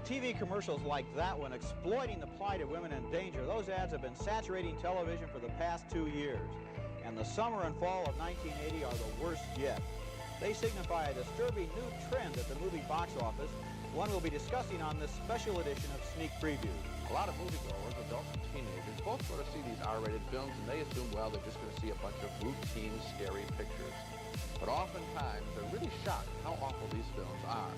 TV commercials like that one exploiting the plight of women in danger, those ads have been saturating television for the past 2 years. And the summer and fall of 1980 are the worst yet. They signify a disturbing new trend at the movie box office, one we'll be discussing on this special edition of Sneak Preview. A lot of moviegoers, adults and teenagers, both go to see these R-rated films and they assume, well, they're just going to see a bunch of routine, scary pictures. But oftentimes, they're really shocked how awful these films are.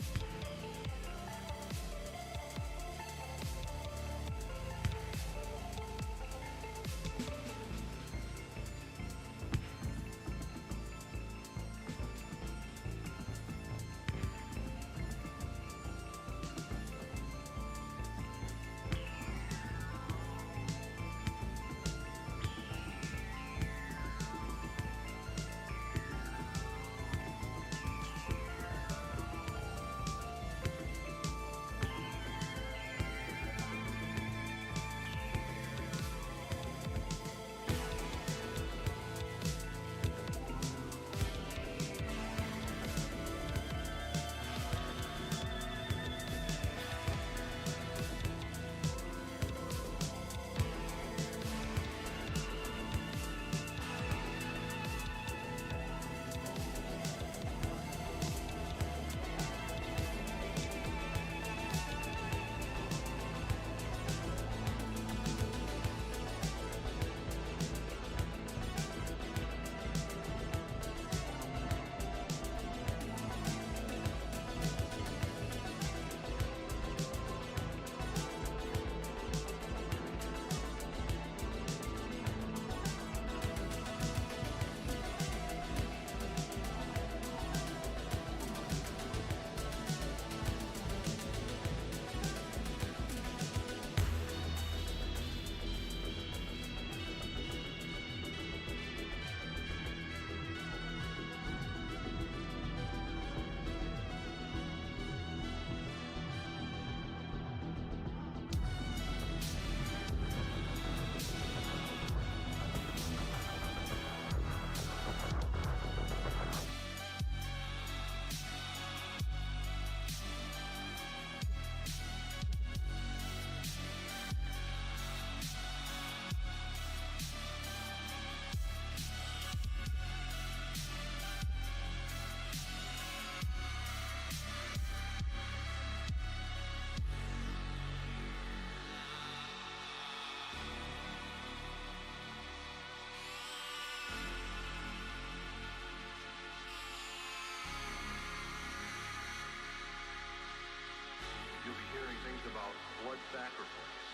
You'll be hearing things about blood sacrifice,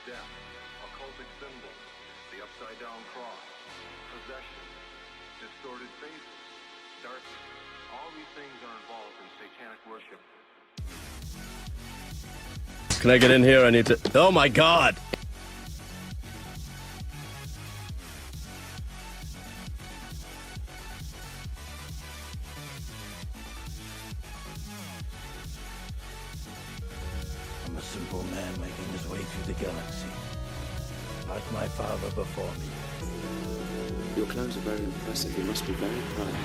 death, occultic symbols, the upside-down cross, possession, distorted faces, darkness. All these things are involved in satanic worship. Can I get in here? I need to... Oh my god! I'm a simple man making his way through the galaxy. Like my father before me. Your clothes are very impressive. You must be very proud.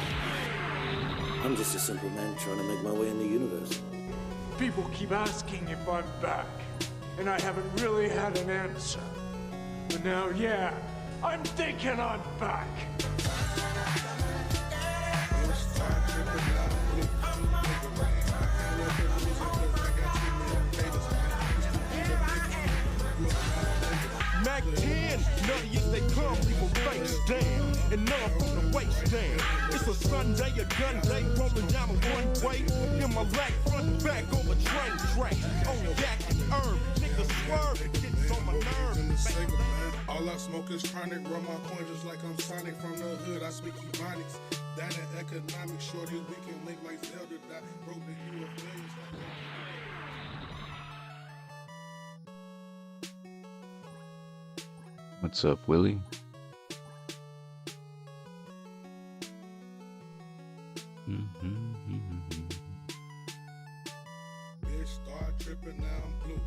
I'm just a simple man trying to make my way in the universe. People keep asking if I'm back, and I haven't really had an answer. But now, yeah, I'm thinking I'm back. Mac 10, nutty as they come, people face down, and none from the waist down. It's a Sunday, a gun day, rolling down a one-way, in my lap, front and back on the train tracks, on yak and herb, niggas swerve, it gets on my nerves. All I smoke is chronic, run my coin just like I'm Sonic. From the hood, I speak Ebonics. That and economics, shorty, we can link like Zelda. That broke the UFAs. What's up, Willie? Bitch, start tripping, now I'm blue.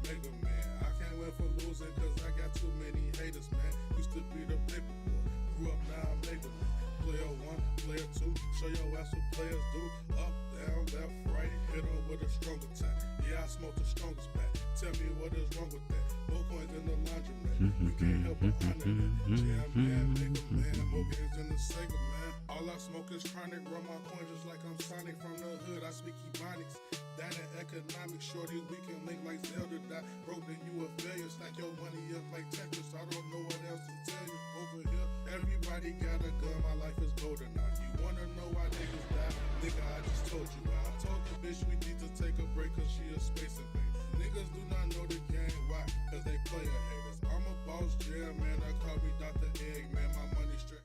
Mega man, I can't win for losing cause I got too many haters, man. Used to be the paper boy, grew up now I'm mega man. Player one, player two, show your ass what players do. Up, down, left, right, hit 'em with a stronger time. Yeah, I smoke smoke the strongest back. Tell me what is wrong with that. More coins in the laundromat. You can't help but honor that. Jam man, make a man. More games in the Sega, man. All I smoke is chronic. Run my coins just like I'm Sonic. From the hood, I speak Ebonics. That and economics. Shorty, we can link like Zelda. Dot. Broke, then you a failure. Stack your money up like Tetris. I don't know what else to tell you. Over here, everybody got a gun. My life is golden now. You wanna know why niggas die? Nigga, I just told you why. I told the bitch we need to take a break cause she a space invader. Niggas do not know the game. Why? Cause they player haters. I'm a boss jam, man. I call me Dr. Egg, man. My money stretch.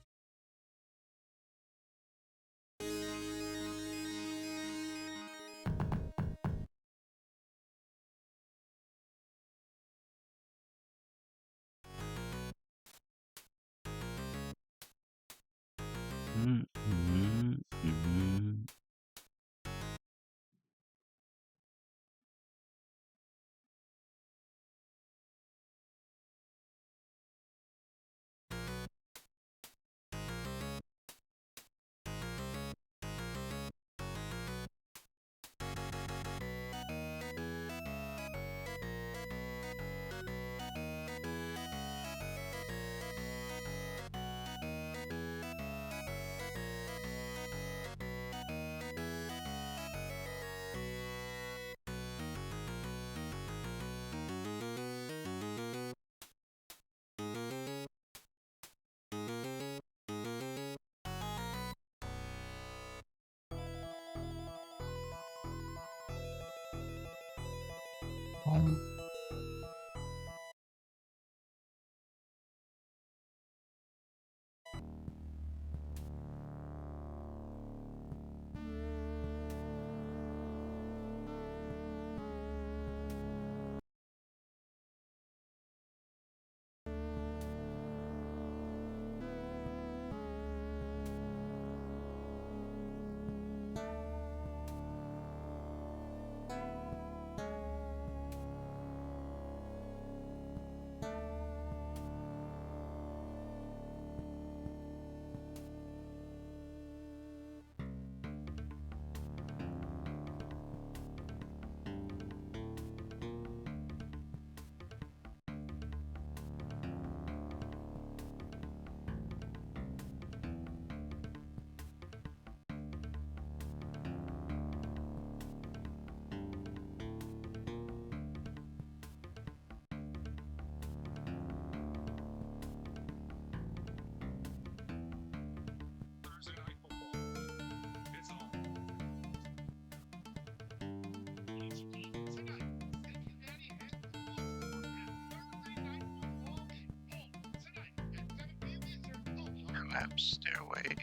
Collapse stairway.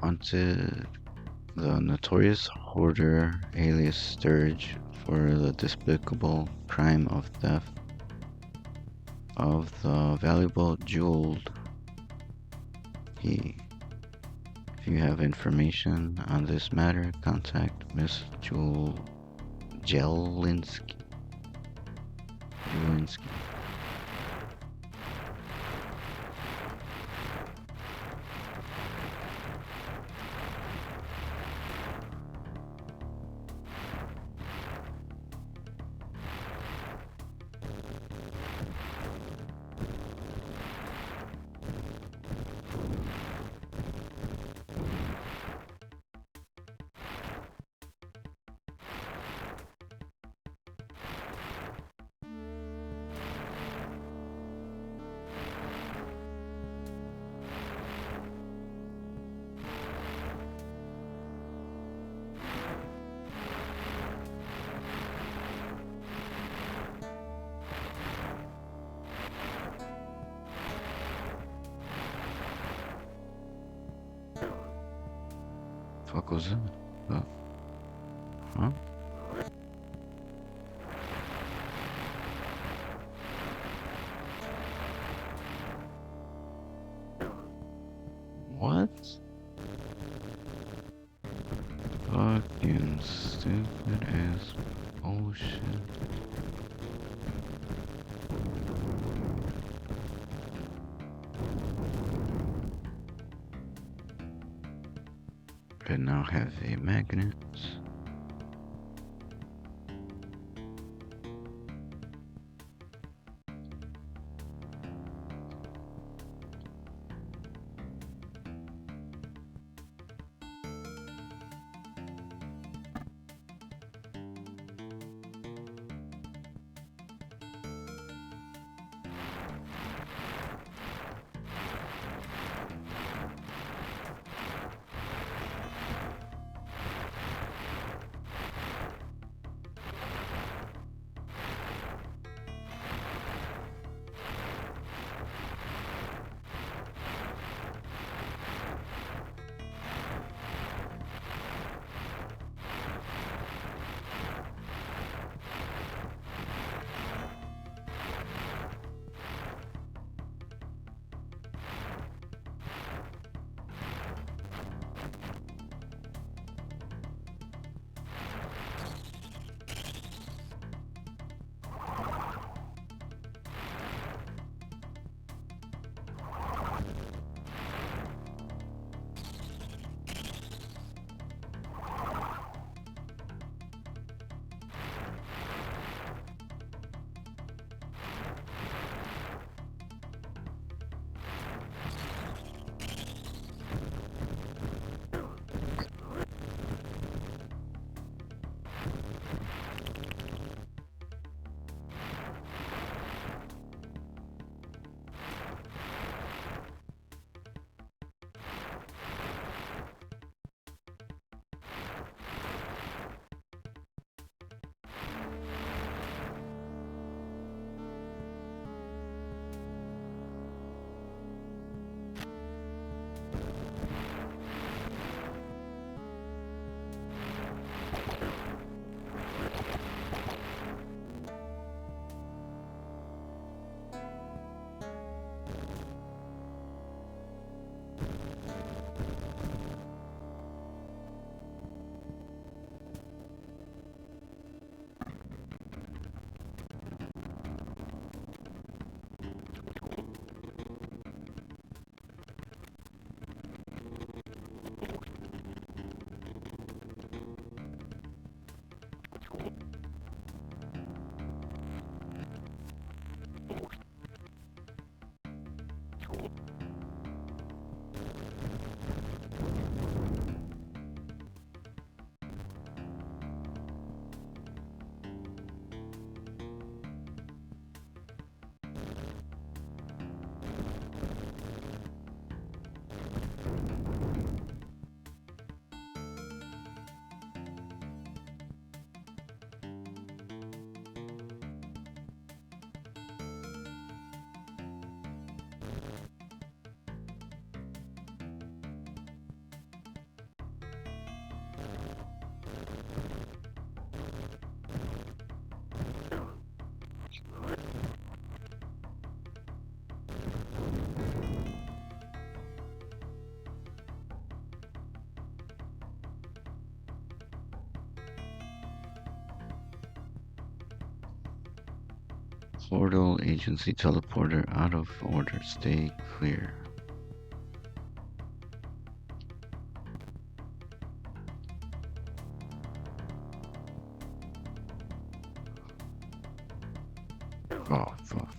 wanted the notorious hoarder alias Sturge for the despicable crime of theft of the valuable jeweled key. If you have information on this matter, contact Miss Jelinski. Fuck was that? Huh? What? Fucking stupid ass bullshit. I now have a magnet. Portal agency teleporter out of order. Stay clear. Oh, fuck.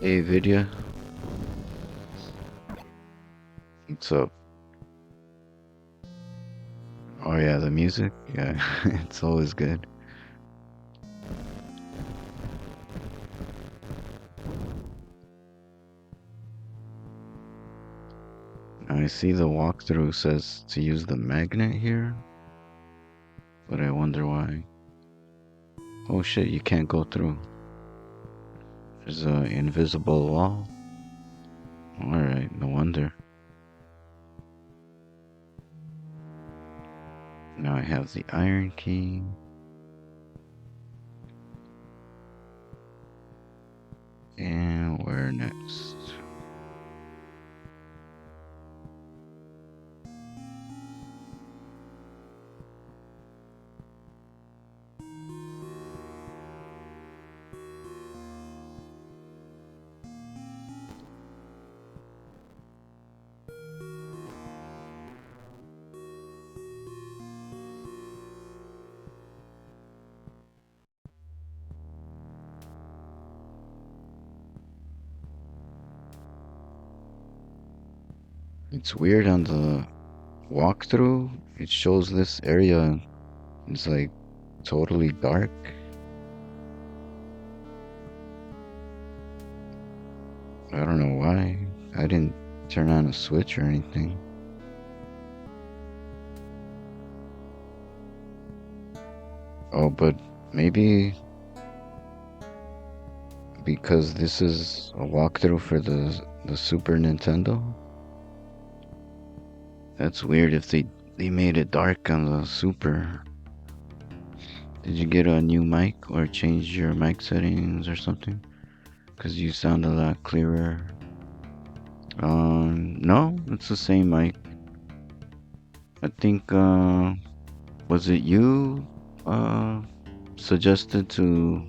Hey, Vidya. What's up? Oh yeah, the music? Yeah, it's always good. I see the walkthrough says to use the magnet here, but I wonder why. Oh shit, you can't go through. There's an invisible wall. Alright, no wonder. Now I have the iron key. And where next? It's weird on the walkthrough. It shows this area is like totally dark. I don't know why. I didn't turn on a switch or anything. Oh, but maybe because this is a walkthrough for the Super Nintendo. That's weird if they made it dark on the Super. Did you get a new mic or change your mic settings or something? Because you sound a lot clearer. No, it's the same mic. I think, was it you, suggested to,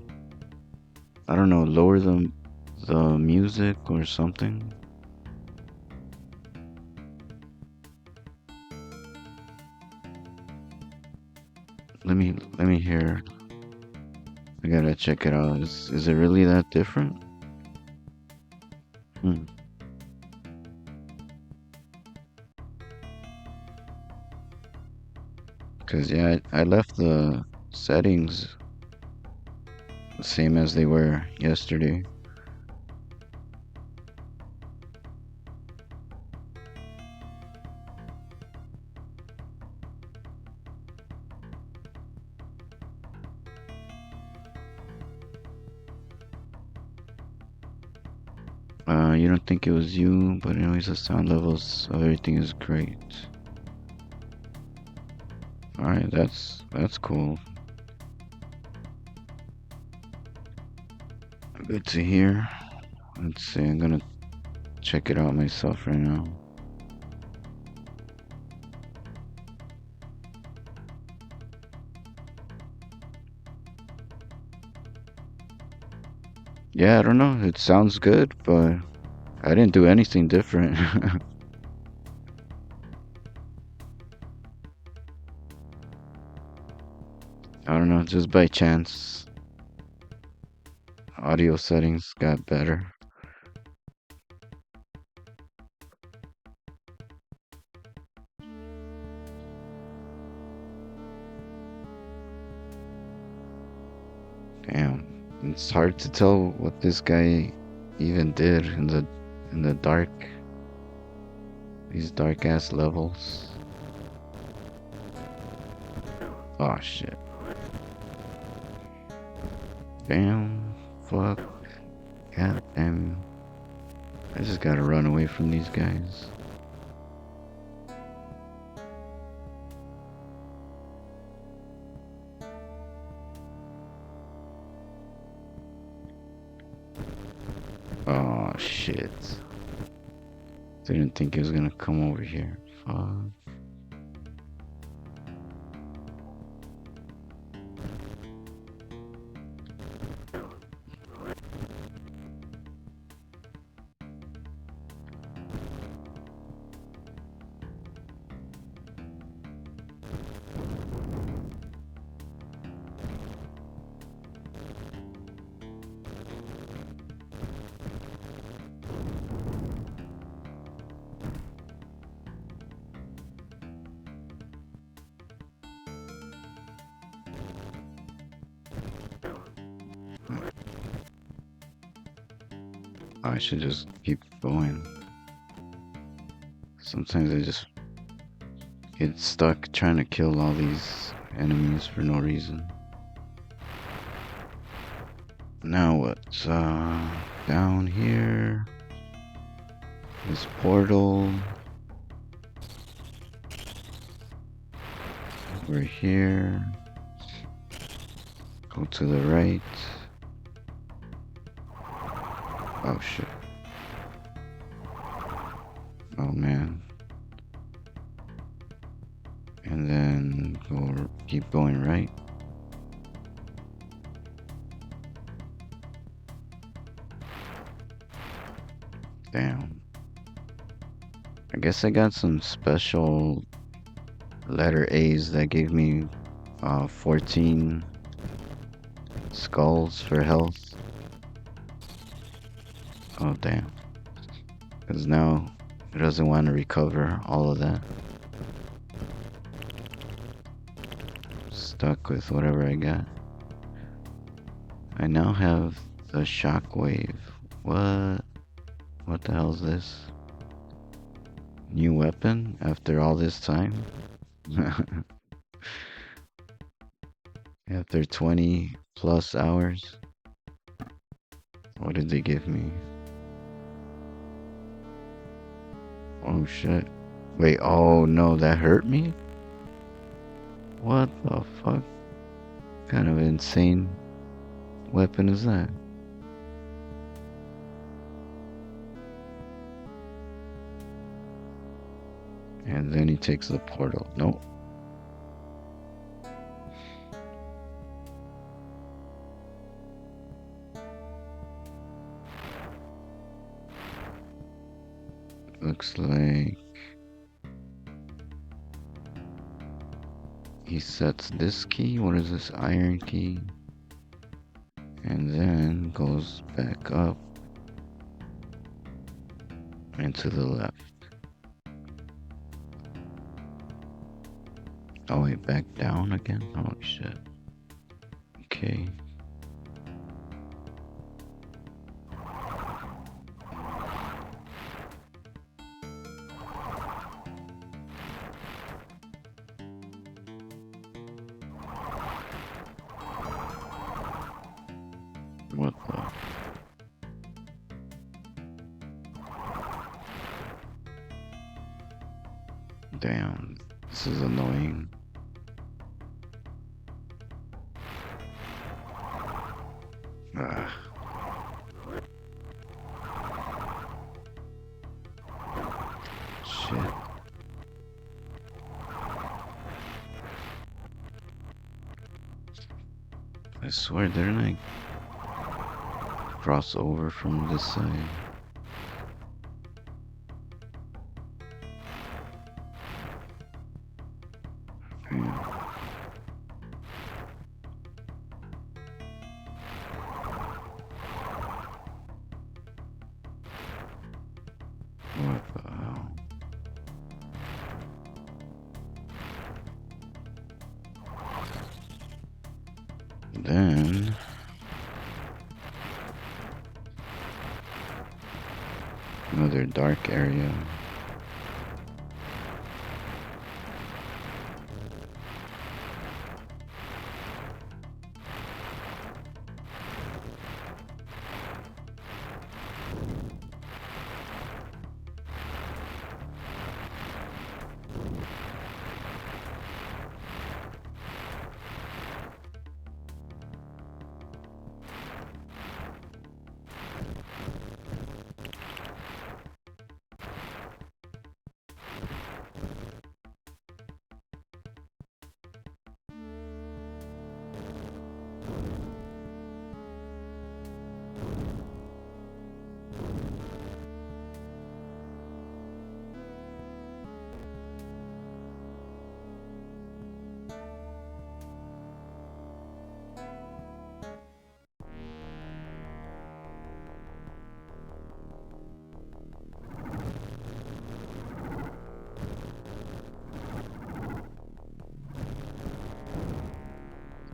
I don't know, lower the music or something? Let me hear. I gotta check it out. Is it really that different? Hmm. Cause yeah, I left the settings the same as they were yesterday. You don't think it was you, but anyways, the sound levels of everything is great. Alright, that's cool. Good to hear. Let's see, I'm gonna check it out myself right now. Yeah, I don't know. It sounds good, but I didn't do anything different. I don't know, just by chance. Audio settings got better. Damn, it's hard to tell what this guy even did in the dark. These dark ass levels. Oh shit. Damn. Fuck. God damn. I just gotta run away from these guys. Oh shit. Didn't think he was gonna come over here. Fuck. I should just keep going. Sometimes I just get stuck trying to kill all these enemies for no reason. Now what's down here? This portal. We're here. Go to the right. Oh shit. Oh man. And then keep going right. Damn. I guess I got some special letter A's that gave me 14 skulls for health. Oh damn. Because now it doesn't want to recover all of that. Stuck with whatever I got. I now have the shockwave. What the hell is this? New weapon after all this time? After 20 plus hours? What did they give me? Oh shit. Wait, oh no, that hurt me? What the fuck? Kind of insane weapon is that? And then he takes the portal. Nope. Looks like he sets this key. What is this? Iron key. And then goes back up and to the left. Oh wait, back down again? Holy shit. Okay. What the? Damn, this is annoying. Ah. Shit. I swear, didn't I cross over from this side? Yeah. What the hell? Then another dark area.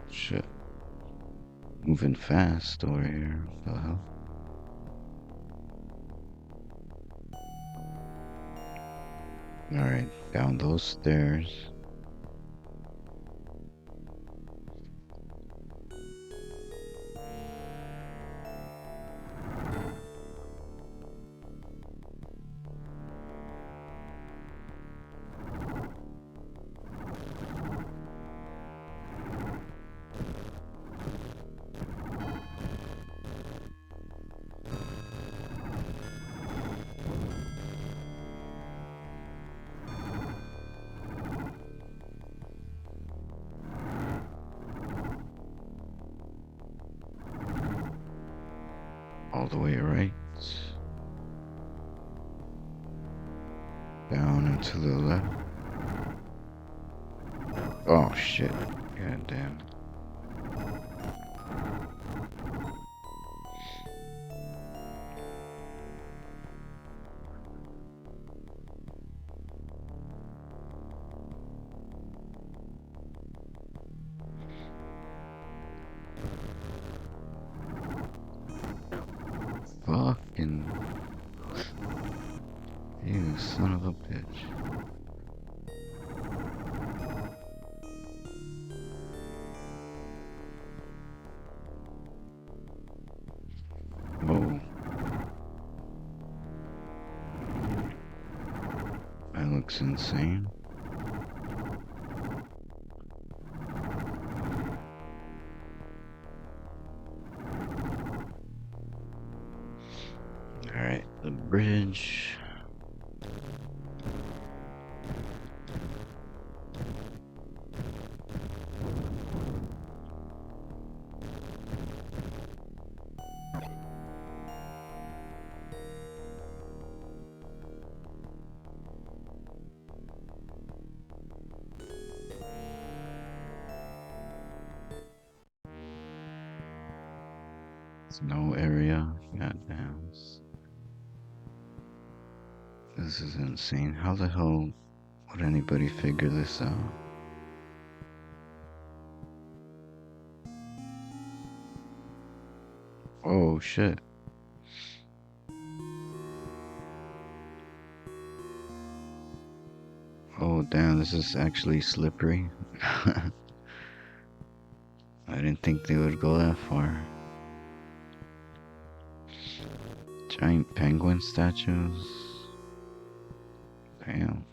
Shit. Moving fast over here. What the hell? Alright, down those stairs. All the way right. Down and to the left. Oh shit. God damn. Fucking. You son of a bitch. Whoa. That looks insane. Alright, the bridge. No area. Goddamn. This is insane. How the hell would anybody figure this out? Oh shit. Oh damn, this is actually slippery. I didn't think they would go that far. Giant penguin statues. Damn.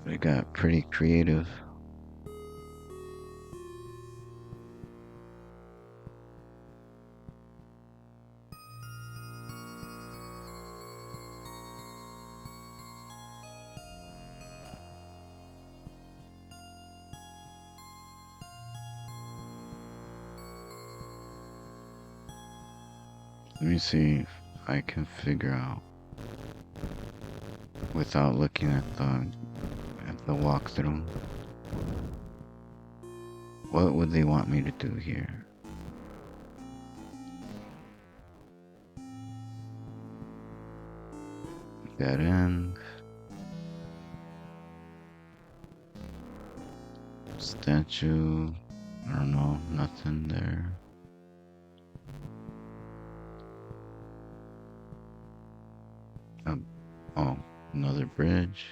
They got pretty creative. Let me see if I can figure out without looking at the walkthrough. What would they want me to do here? Dead end. Statue. I don't know, nothing there. Oh, another bridge.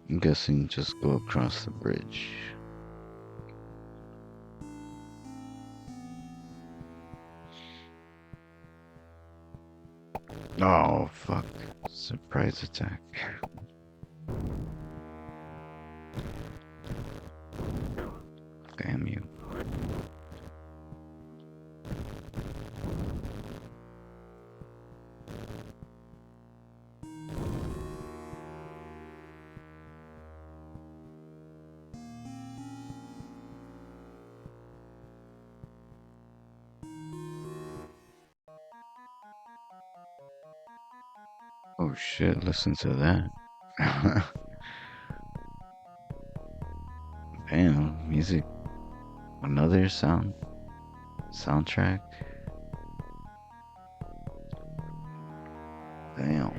I'm guessing just go across the bridge. Oh, fuck. Surprise attack. Damn you. Oh shit, listen to that. Damn, music. Another soundtrack. Damn.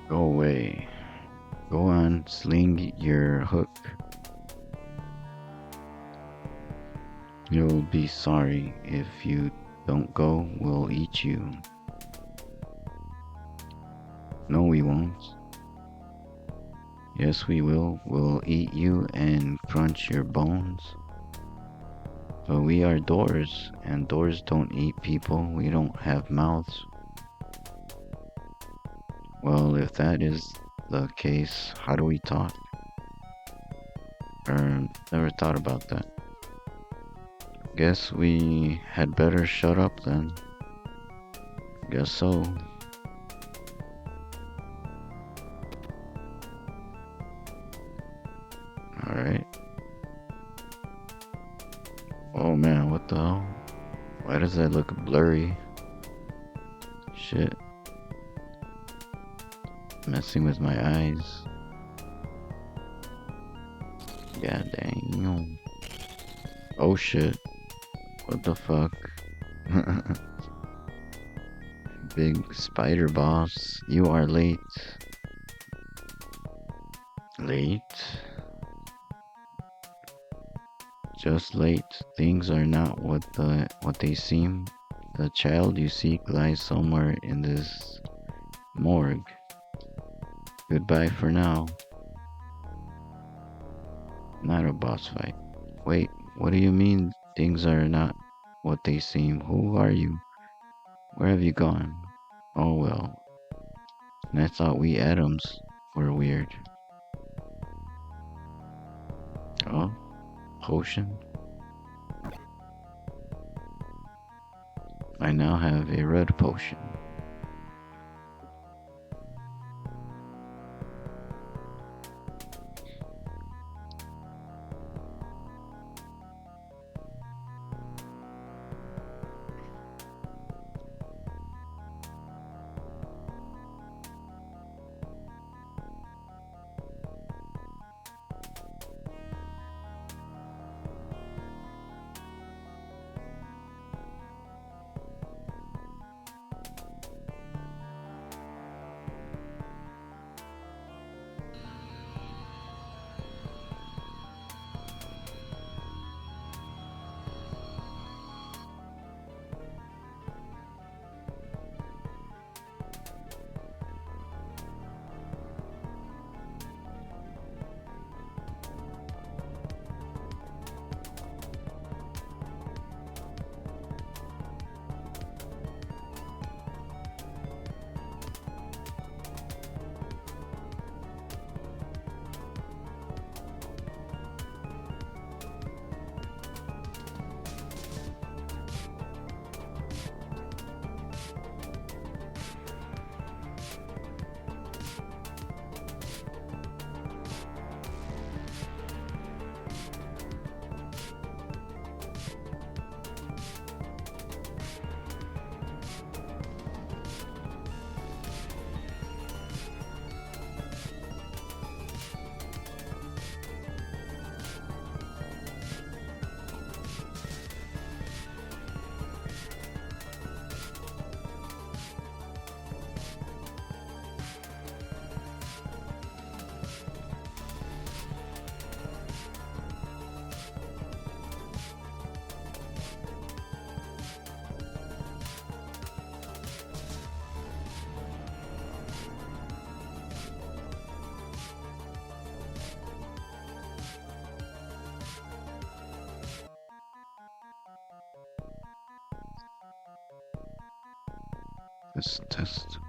Go away. Go on, sling your hook. You'll be sorry if you don't go, we'll eat you. No, we won't. Yes, we will. We'll eat you and crunch your bones. But we are doors, and doors don't eat people. We don't have mouths. Well, if that is the case, how do we talk? Never thought about that. Guess we had better shut up then. Guess so. Alright. Oh man, what the hell? Why does that look blurry? Shit. Messing with my eyes. God dang. Oh shit. What the fuck? Big spider boss. You are late. Late? Just late. Things are not what they seem. The child you seek lies somewhere in this morgue. Goodbye for now. Not a boss fight. Wait, what do you mean things are not what they seem? Who are you? Where have you gone? Oh well. And I thought we atoms were weird. Oh, potion. I now have a red potion. Let's test.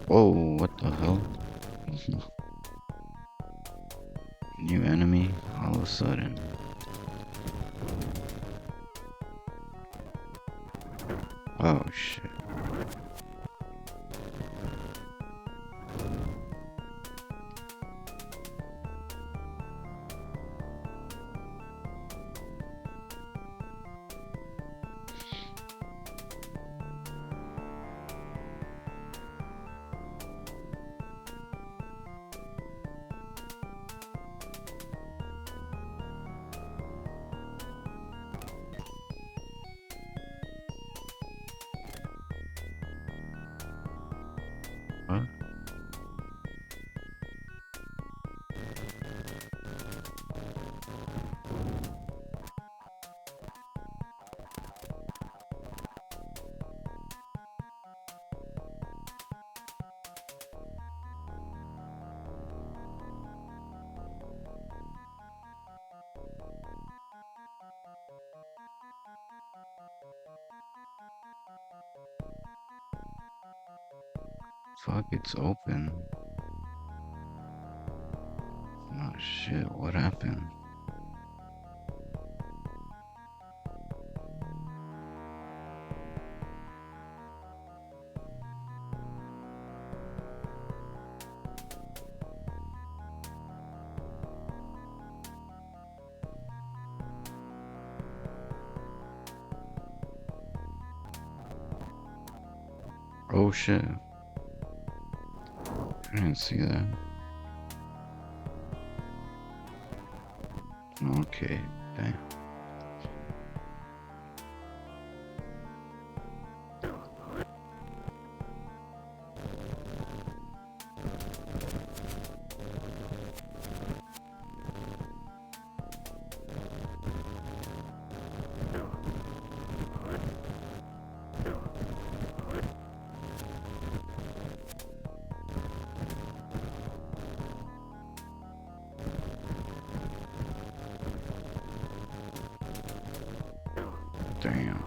Whoa, what the hell? New enemy all of a sudden. Oh shit. Huh? Fuck, it's open. Oh shit, what happened? Oh shit. I didn't see that. Okay, damn. Damn.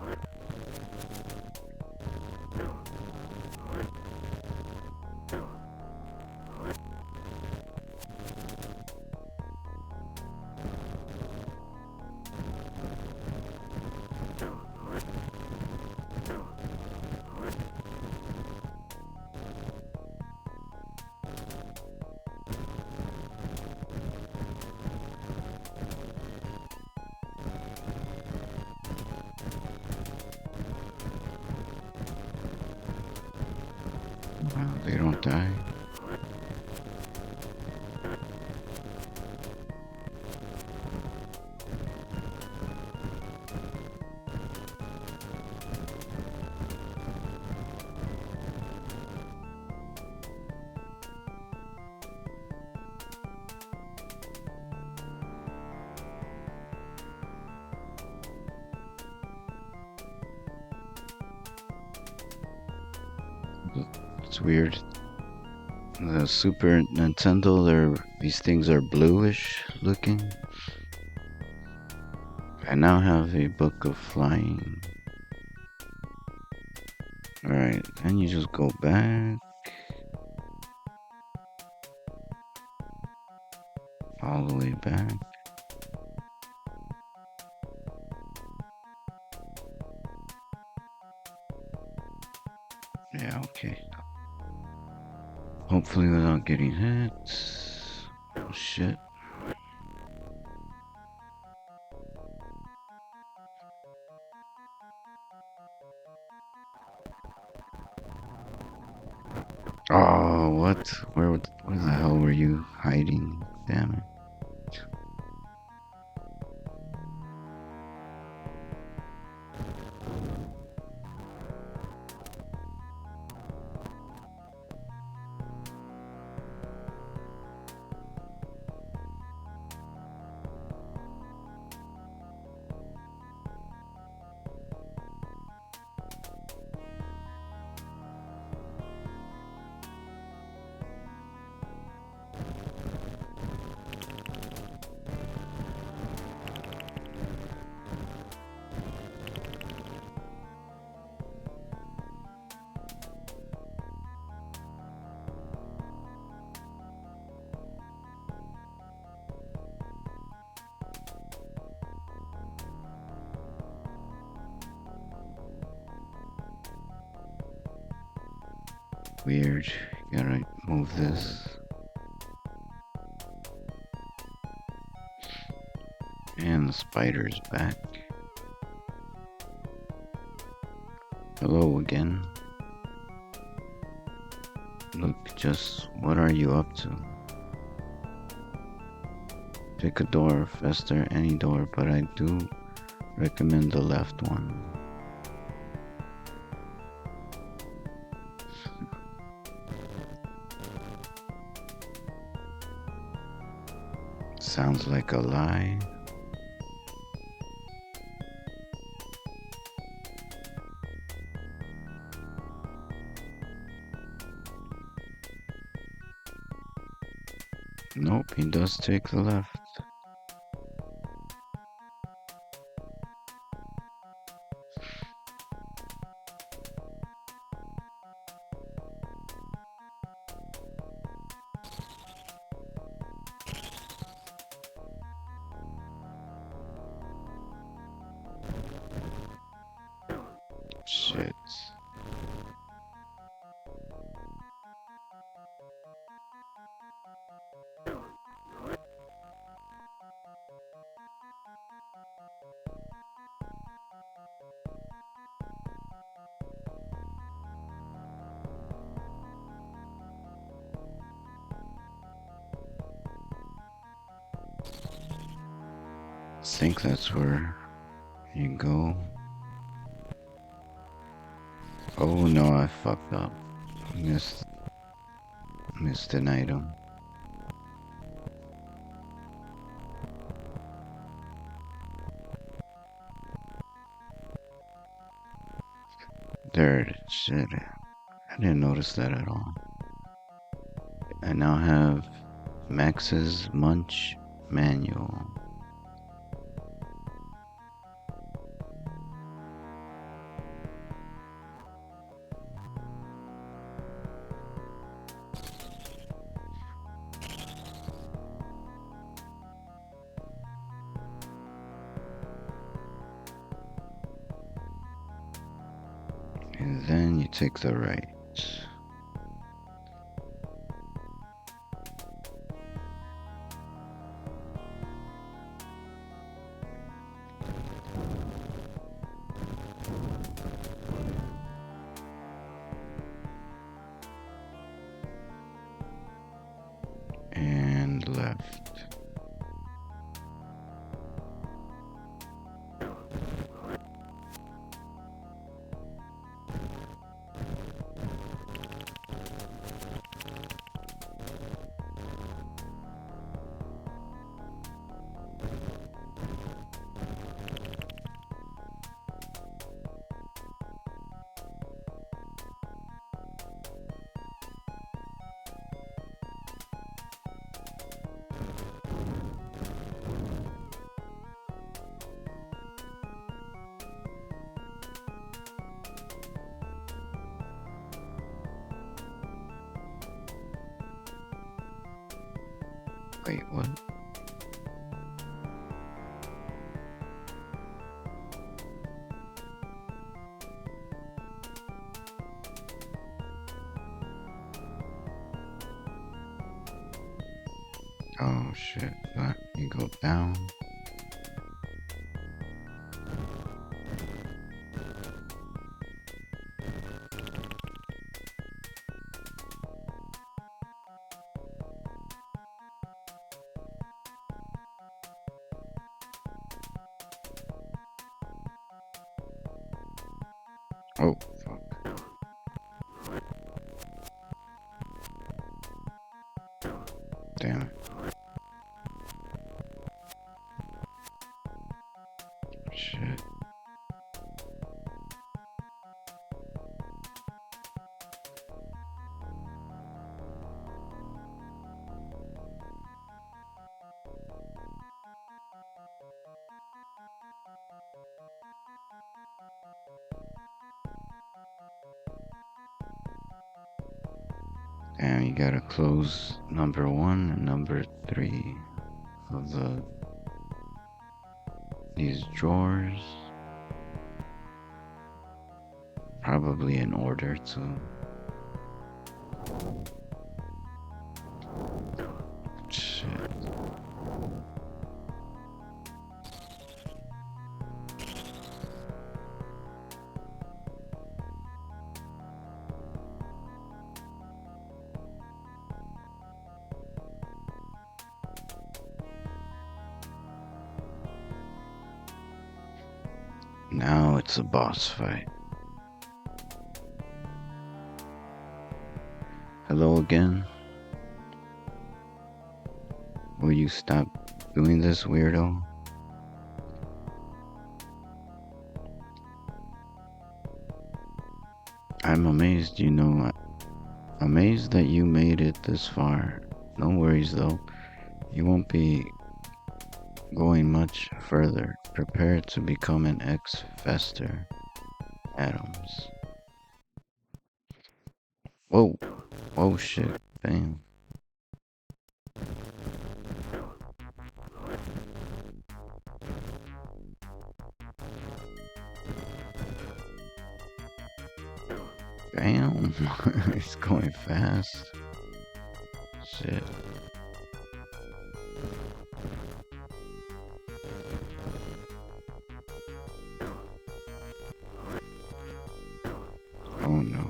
Wow, they don't die. It's weird. The Super Nintendo, these things are bluish looking. I now have a Book of Flying. Alright, then you just go back. All the way back. Okay. Hopefully without getting hit. Oh shit. Oh, what? Where the hell were you hiding? Damn it. Weird. Gotta move this. And the spider's back. Hello again. Look, just what are you up to? Pick a door, Fester, any door, but I do recommend the left one. Sounds like a lie. Nope, he does take the left. Shit. I think that's where you go. Oh no, I fucked up. Missed an item. There it is. Shit. I didn't notice that at all. I now have Max's Munch Manual. And then you take the right. And left. Wait, what? Oh shit, that you go down. Oh, fuck. Damn it. Shit. Damn, you gotta close number 1 and number 3 of these drawers. Probably in order to. Shit. Now it's a boss fight. Hello again. Will you stop doing this, weirdo? I'm amazed, amazed that you made it this far. No worries though. You won't be going much further. Prepare to become an ex-Fester Adams. Whoa. Oh shit. Damn. Damn. It's going fast. Shit. Oh no.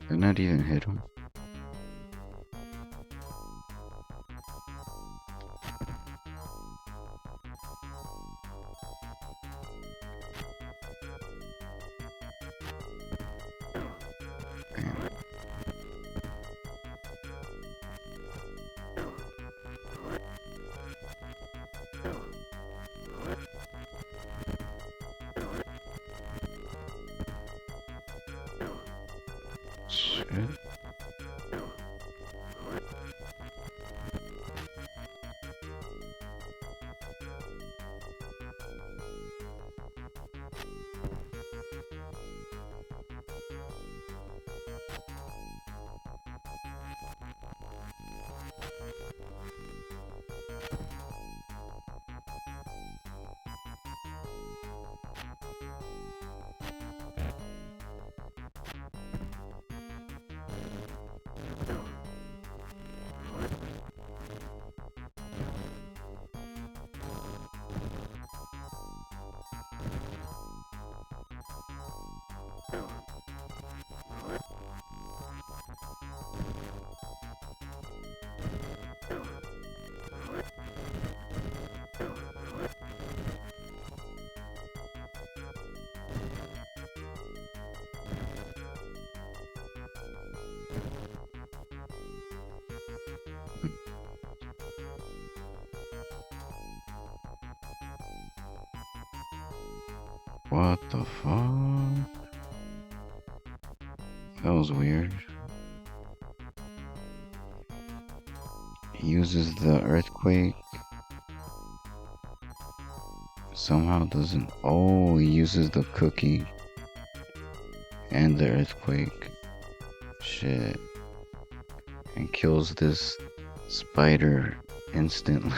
Did not even hit him. Damn. Shit. What the fuck? That was weird. He uses the earthquake. Somehow doesn't. Oh, he uses the cookie and the earthquake. Shit. And kills this spider instantly.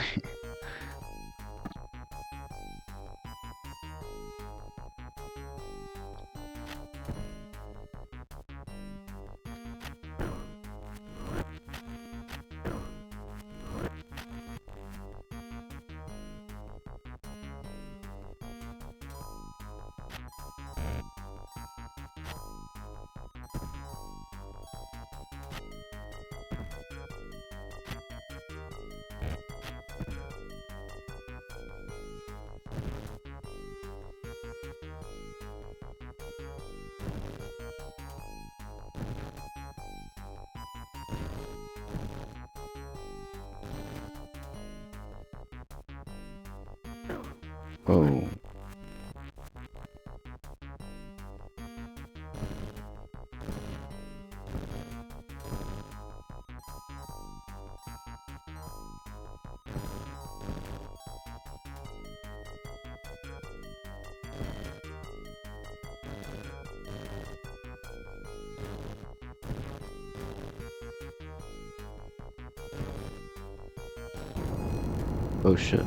Oh. Oh shit.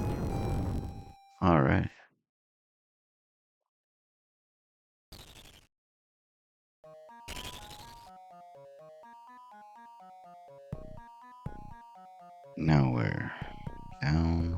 Alright. Now we're down.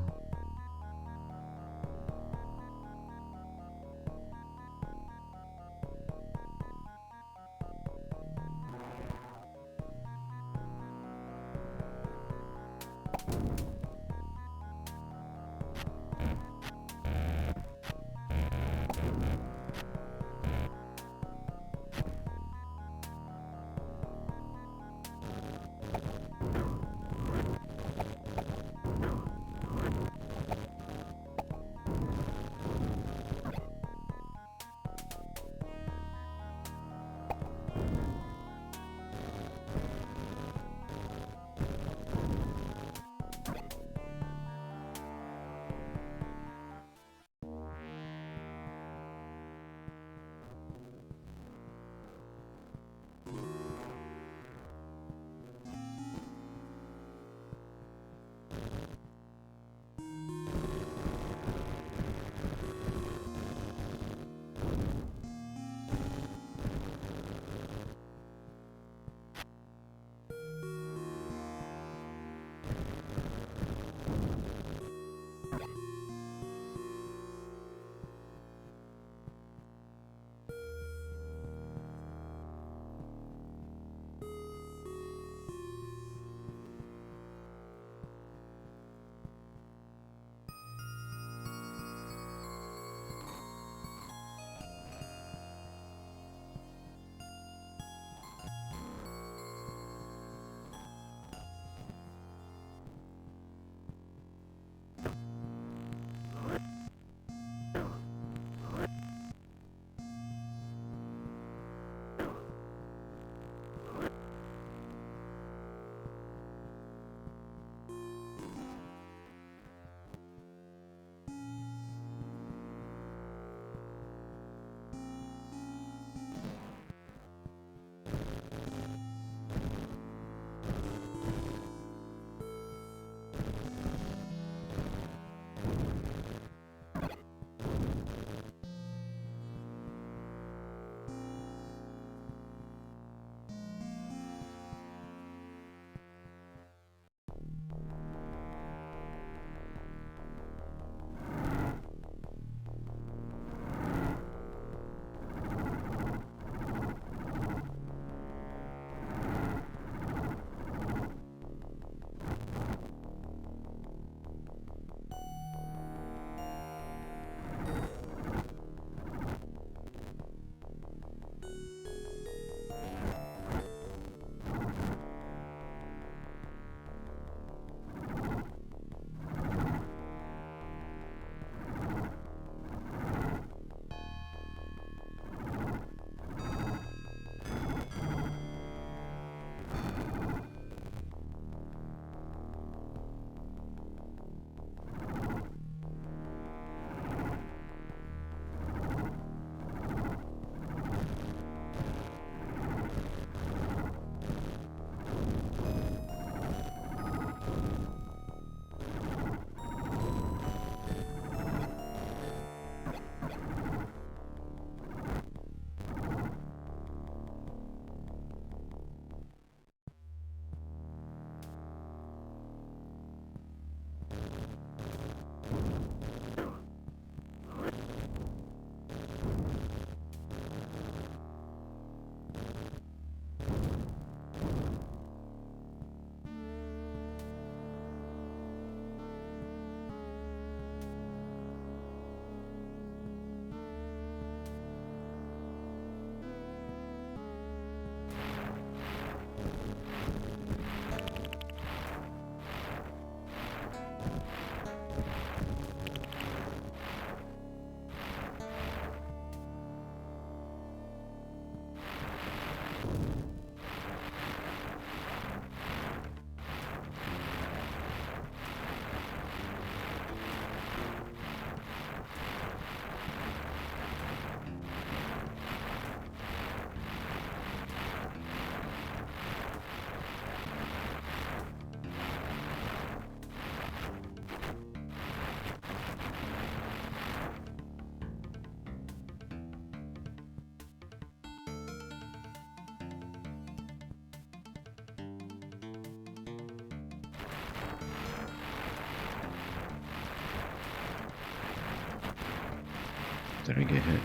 Did I get hit?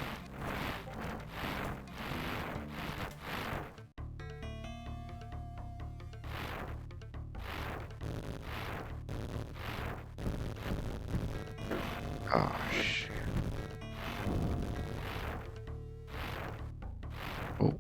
Oh, shit. Oh.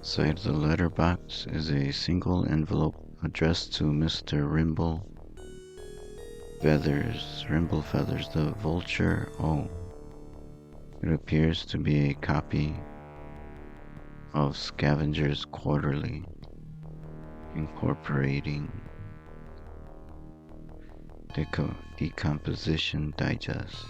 Inside the letterbox is a single envelope addressed to Mr. Rimble Feathers the Vulture. Oh, it appears to be a copy of Scavenger's Quarterly, incorporating Decomposition Digest.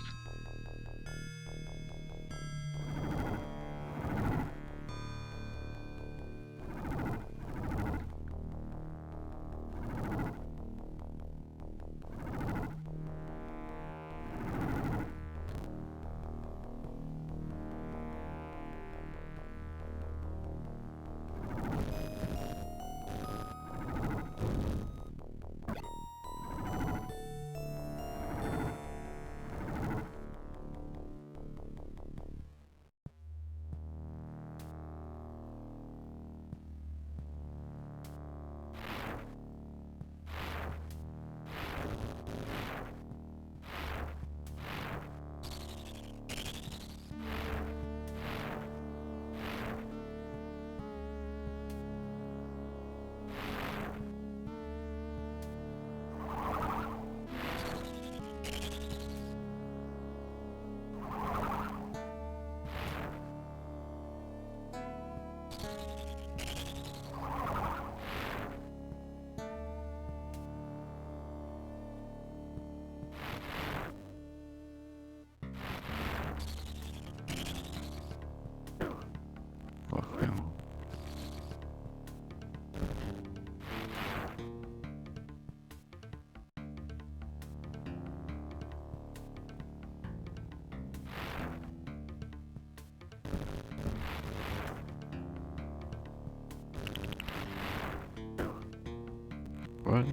What?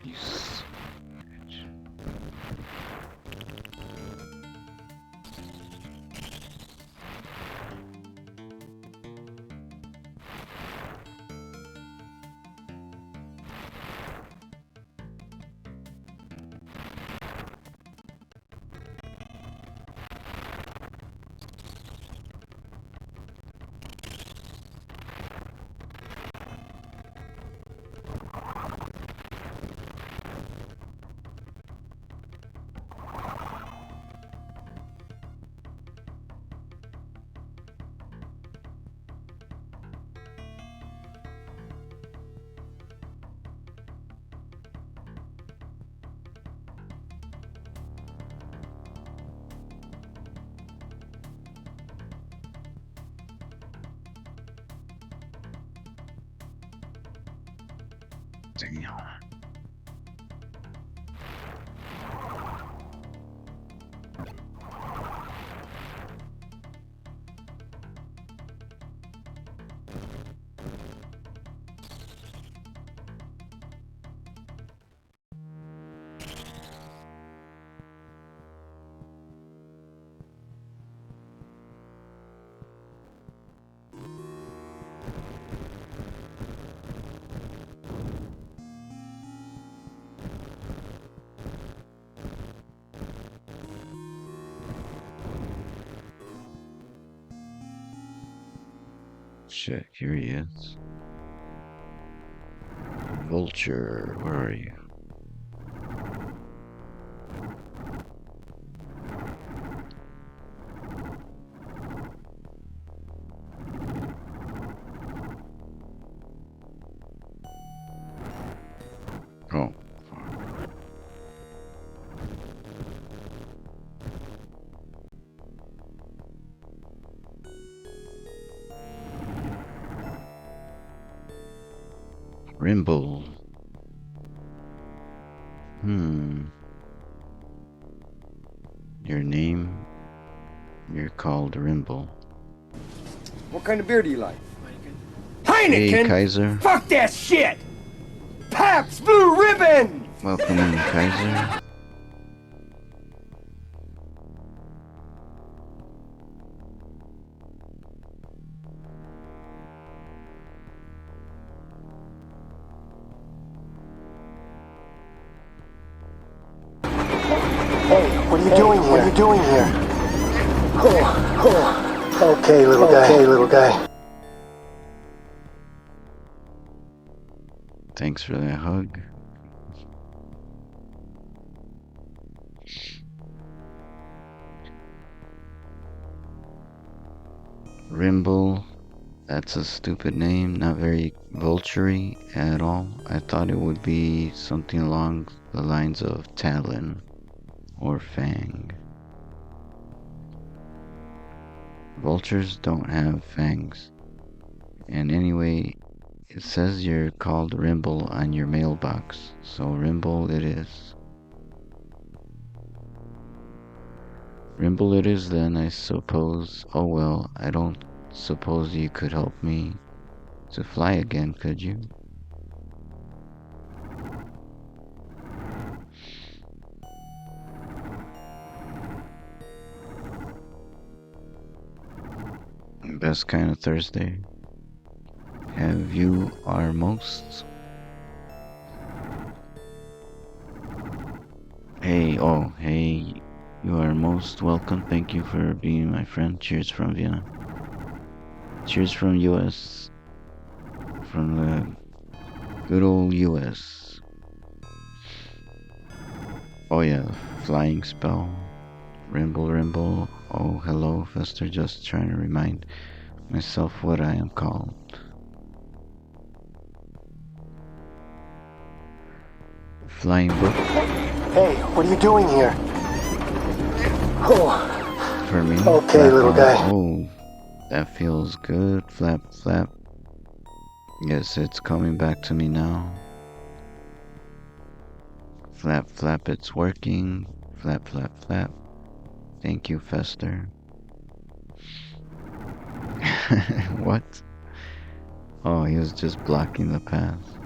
You savage. Damn. Shit, here he is. Vulture, where are you? Oh. Rimble. Your name? You're called Rimble. What kind of beer do you like? Hey, Heineken! Kaiser. Fuck that shit! Pabst Blue Ribbon! Welcome in, Kaiser. Hey, what are you doing here? What are you doing here? Okay, little guy. Okay, little guy. Thanks for that hug. Rimble, that's a stupid name, not very vulture-y at all. I thought it would be something along the lines of Talon or Fang. Vultures don't have fangs. And anyway, it says you're called Rimble on your mailbox, so Rimble it is. Rimble it is then, I suppose. Oh well, I don't suppose you could help me to fly again, could you? Best kind of Thursday. Have you our most? Hey, oh, hey, you are most welcome. Thank you for being my friend. Cheers from Vienna. Cheers from US. From the good old US. Oh yeah, flying spell. Rimble, Rimble. Oh, hello, Fester. Just trying to remind myself what I am called. Flying book. Hey, what are you doing here? For me. Okay, flap little on. guy. Oh, that feels good. Flap, flap. Yes, it's coming back to me now. Flap, flap, it's working. Flap, flap, flap. Thank you, Fester. What? Oh, he was just blocking the path.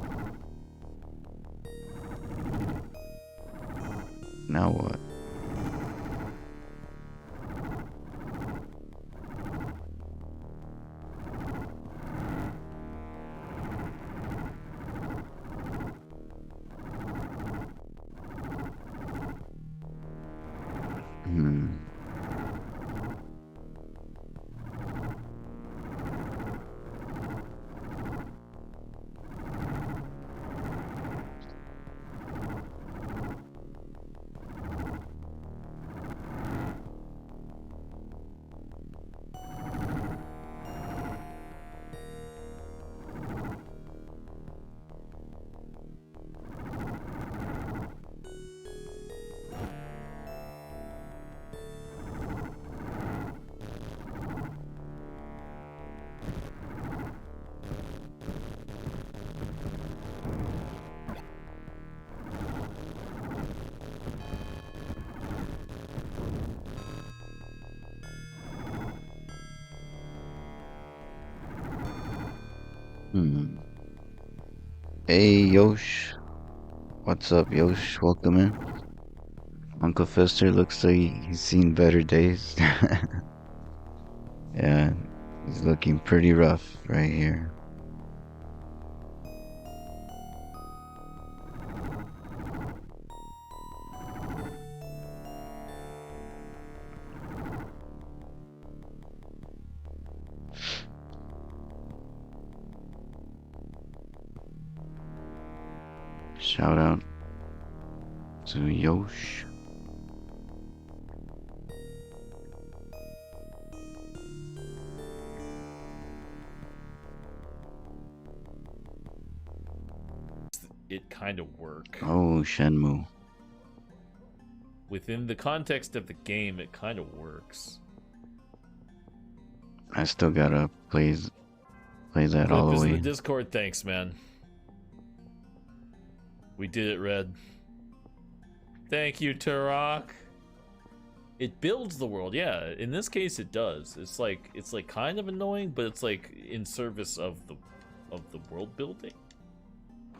Now what? Hey, Yosh. What's up, Yosh? Welcome in. Uncle Fester looks like he's seen better days. Yeah, he's looking pretty rough right here. Shout out to Yosh. It kind of work. Oh, Shenmue. Within the context of the game, it kind of works. I still gotta play that all the Because way. of the Discord, thanks, man. We did it, Red. Thank you, Turok. It builds the world, yeah. In this case, it does. It's like kind of annoying, but it's like in service of the world building.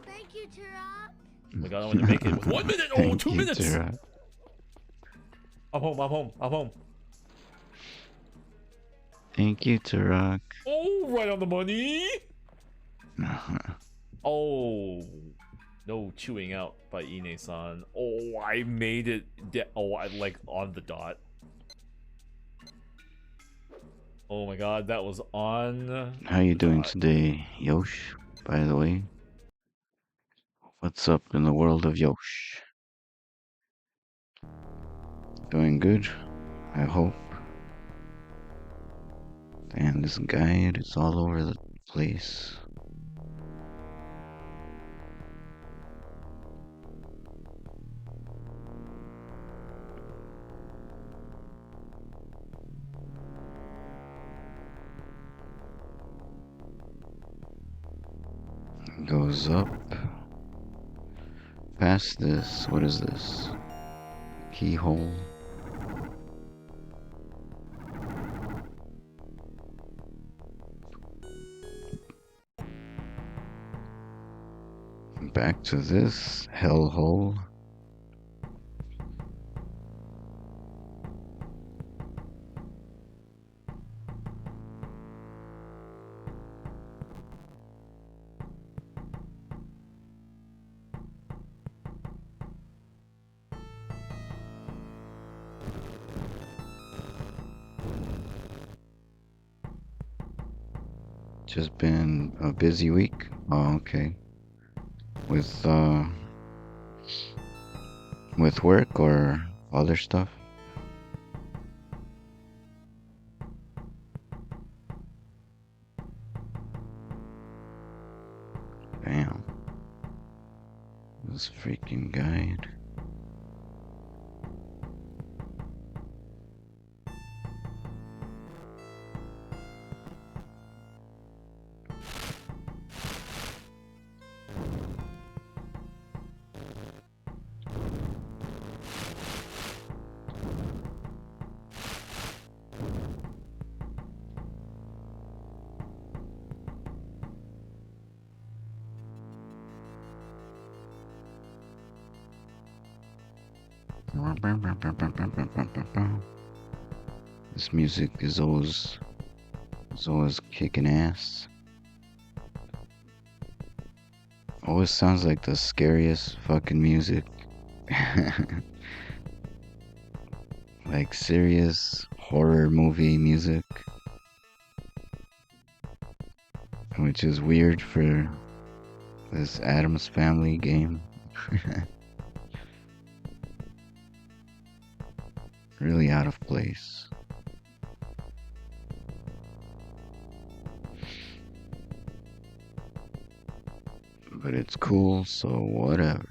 Thank you, Turok. Oh my god, I want to make it with 1 minute. Oh, 2 minutes. Turok. I'm home. I'm home. I'm home. Thank you, Turok. Oh, right on the money. Oh, no chewing out by Ine-san. Oh, I made it. I like on the dot. Oh my god, that was on. How you doing today, Yosh? By the way, what's up in the world of Yosh? Doing good, I hope. Damn, this guide is all over the place. Goes up. Past this. What is this? Keyhole. Back to this hellhole. Just been a busy week. Oh, okay. With work or other stuff? Damn. This freaking guide. This music is always kicking ass. Always sounds like the scariest fucking music. Like serious horror movie music. Which is weird for this Addams Family game. Really out of place. But it's cool, so whatever.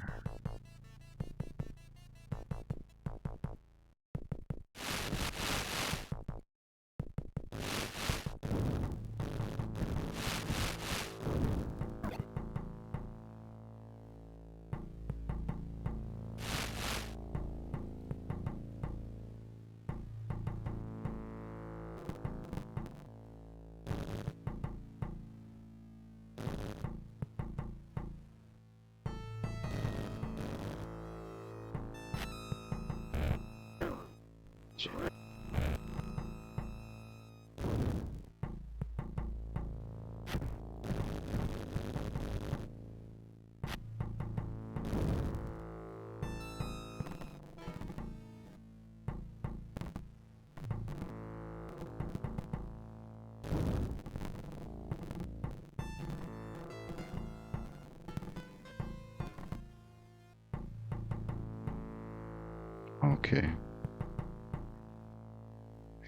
Okay.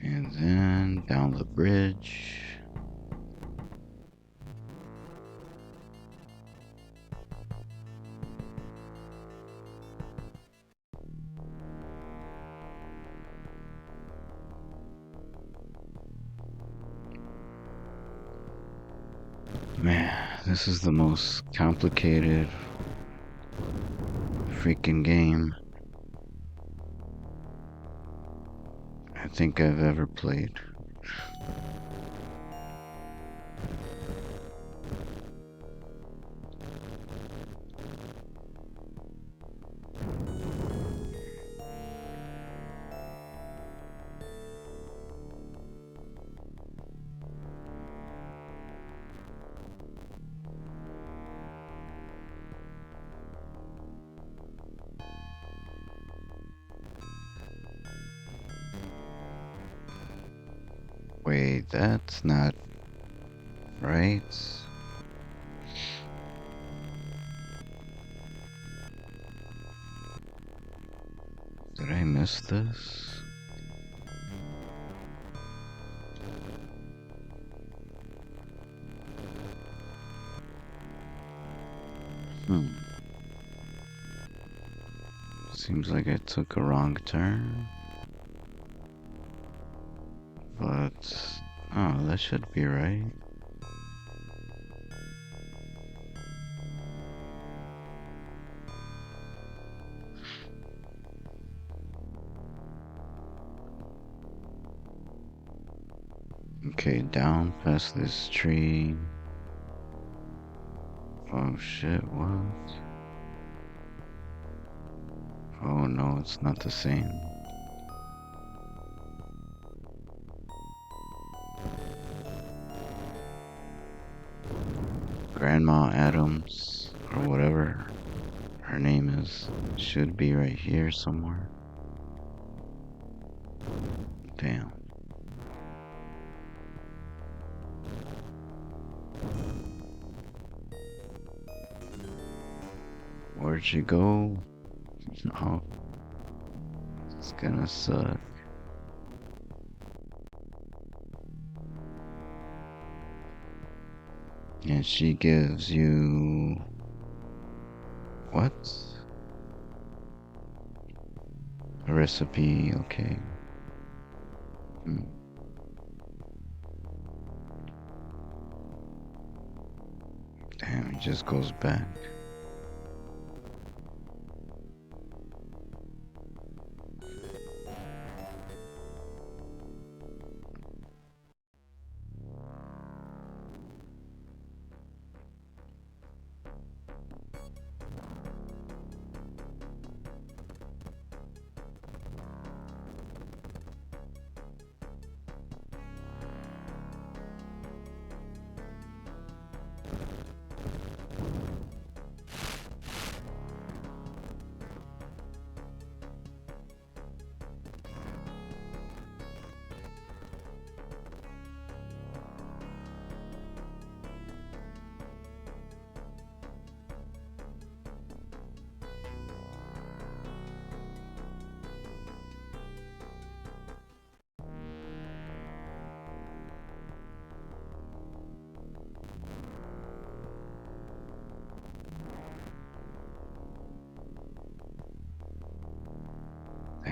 And then down the bridge. Man, this is the most complicated freaking game I think I've ever played. Wait, that's not right. Did I miss this? Seems like I took a wrong turn. But, oh, that should be right. Okay, down past this tree. Oh shit, what? Oh no, it's not the same. Grandma Addams, or whatever her name is, should be right here somewhere. Damn. Where'd she go? Oh, it's gonna suck. And she gives you... what? A recipe, okay. Damn, it just goes back.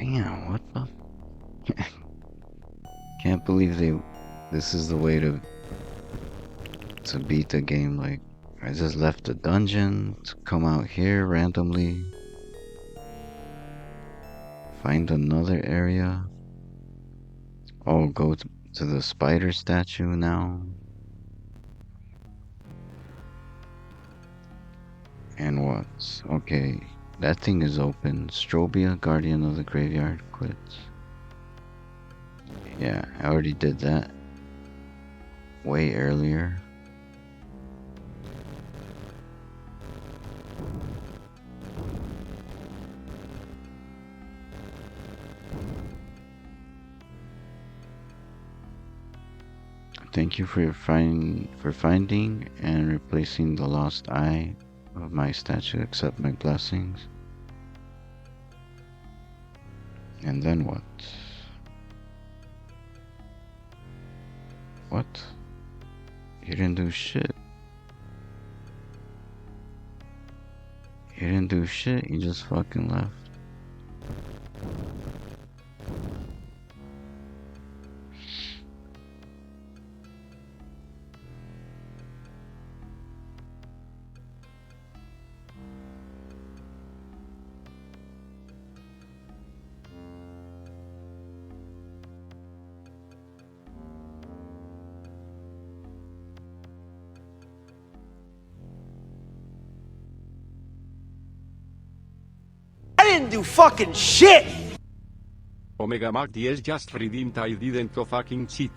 Damn, what the? Can't believe this is the way to beat the game. Like, I just left the dungeon to come out here randomly. Find another area. Oh, go to the spider statue now. And what? Okay, that thing is open. Strobia, Guardian of the Graveyard, quits. Yeah, I already did that way earlier. Thank you for finding and replacing the lost eye of my statue. Accept my blessings. And then what? What? You didn't do shit. You didn't do shit, you just fucking left. I didn't do fucking shit! Omega Mark DS just redeemed. I didn't do fucking shit.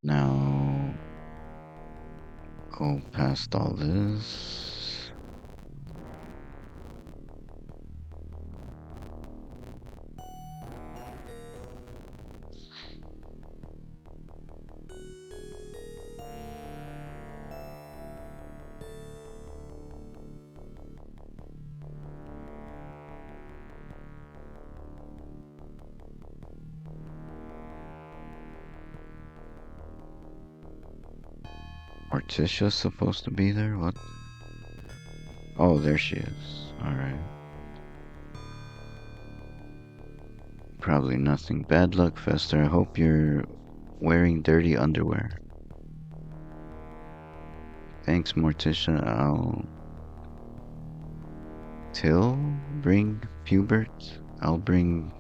Now, go past all this. Morticia's supposed to be there? What? Oh, there she is. Alright. Probably nothing. Bad luck, Fester. I hope you're wearing dirty underwear. Thanks, Morticia. Till? Bring Pubert? I'll bring...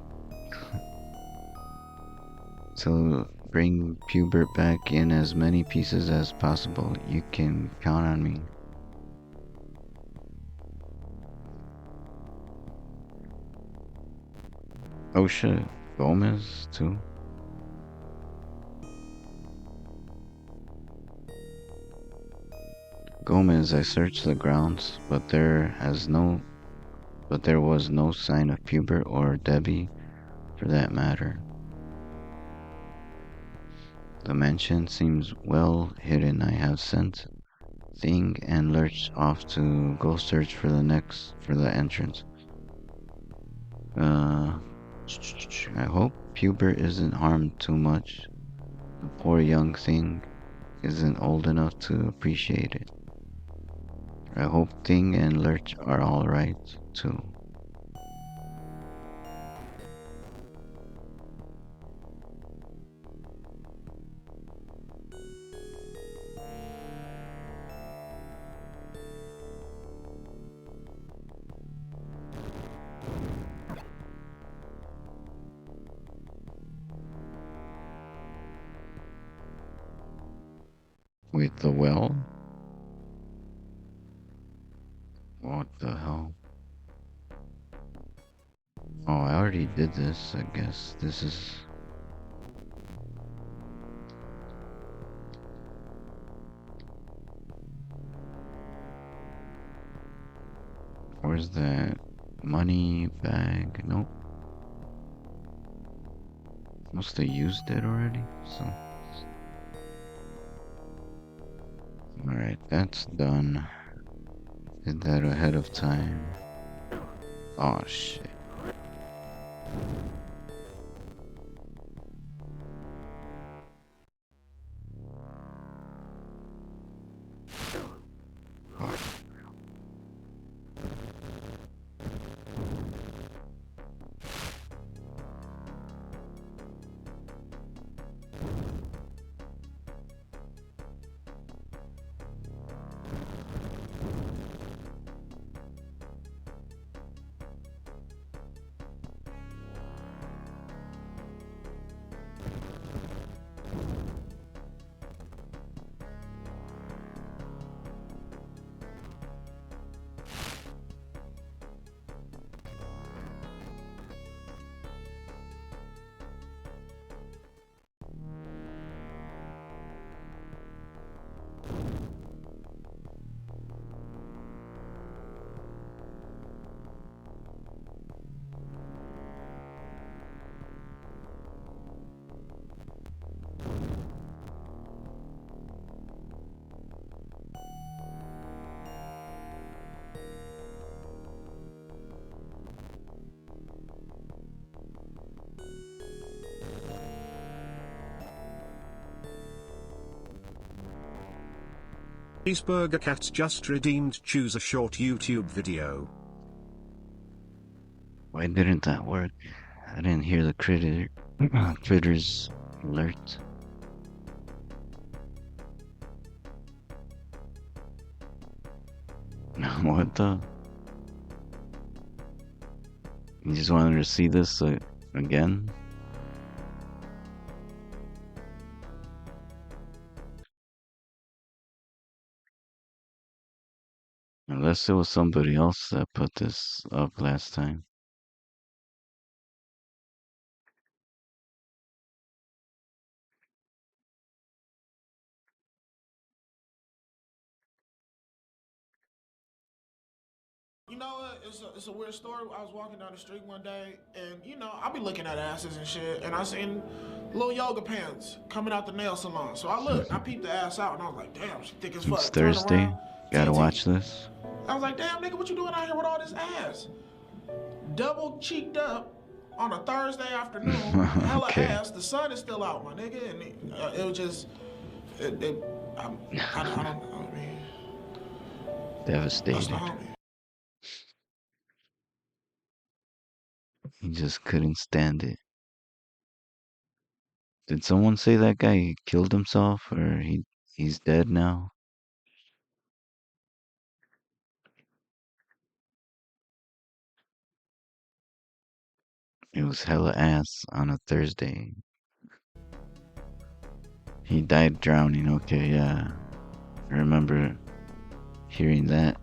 Till... Bring Pubert back in as many pieces as possible. You can count on me. Oh shit, Gomez too? Gomez, I searched the grounds, but there was no sign of Pubert or Debbie for that matter. The mansion seems well hidden. I have sent Thing and Lurch off to go search for the entrance. I hope Pubert isn't harmed too much. The poor young thing isn't old enough to appreciate it. I hope Thing and Lurch are alright too. With the well? What the hell? Oh, I already did this, I guess. This is... Where's that money bag? Nope. Must have used it already, so... Alright, that's done. Did that ahead of time. Oh shit. Cheeseburger Cats just redeemed. Choose a short YouTube video. Why didn't that work? I didn't hear the critters alert. What the? You just wanted to see this again? Unless it was somebody else that put this up last time. You know what? It's a weird story. I was walking down the street one day, and you know, I be looking at asses and shit, and I seen little yoga pants coming out the nail salon. So I looked, I peeped the ass out, and I was like, damn, she thick as fuck. It's Turn Thursday. around, Gotta TT. watch this. I was like, damn, nigga, what you doing out here with all this ass? Double cheeked up on a Thursday afternoon, hella Okay. ass. The sun is still out, my nigga, and it was just, I don't, I mean, that's Devastated. the homie. He just couldn't stand it. Did someone say that guy killed himself or he's dead now? It was hella ass on a Thursday. He died drowning. Okay, yeah. I remember hearing that.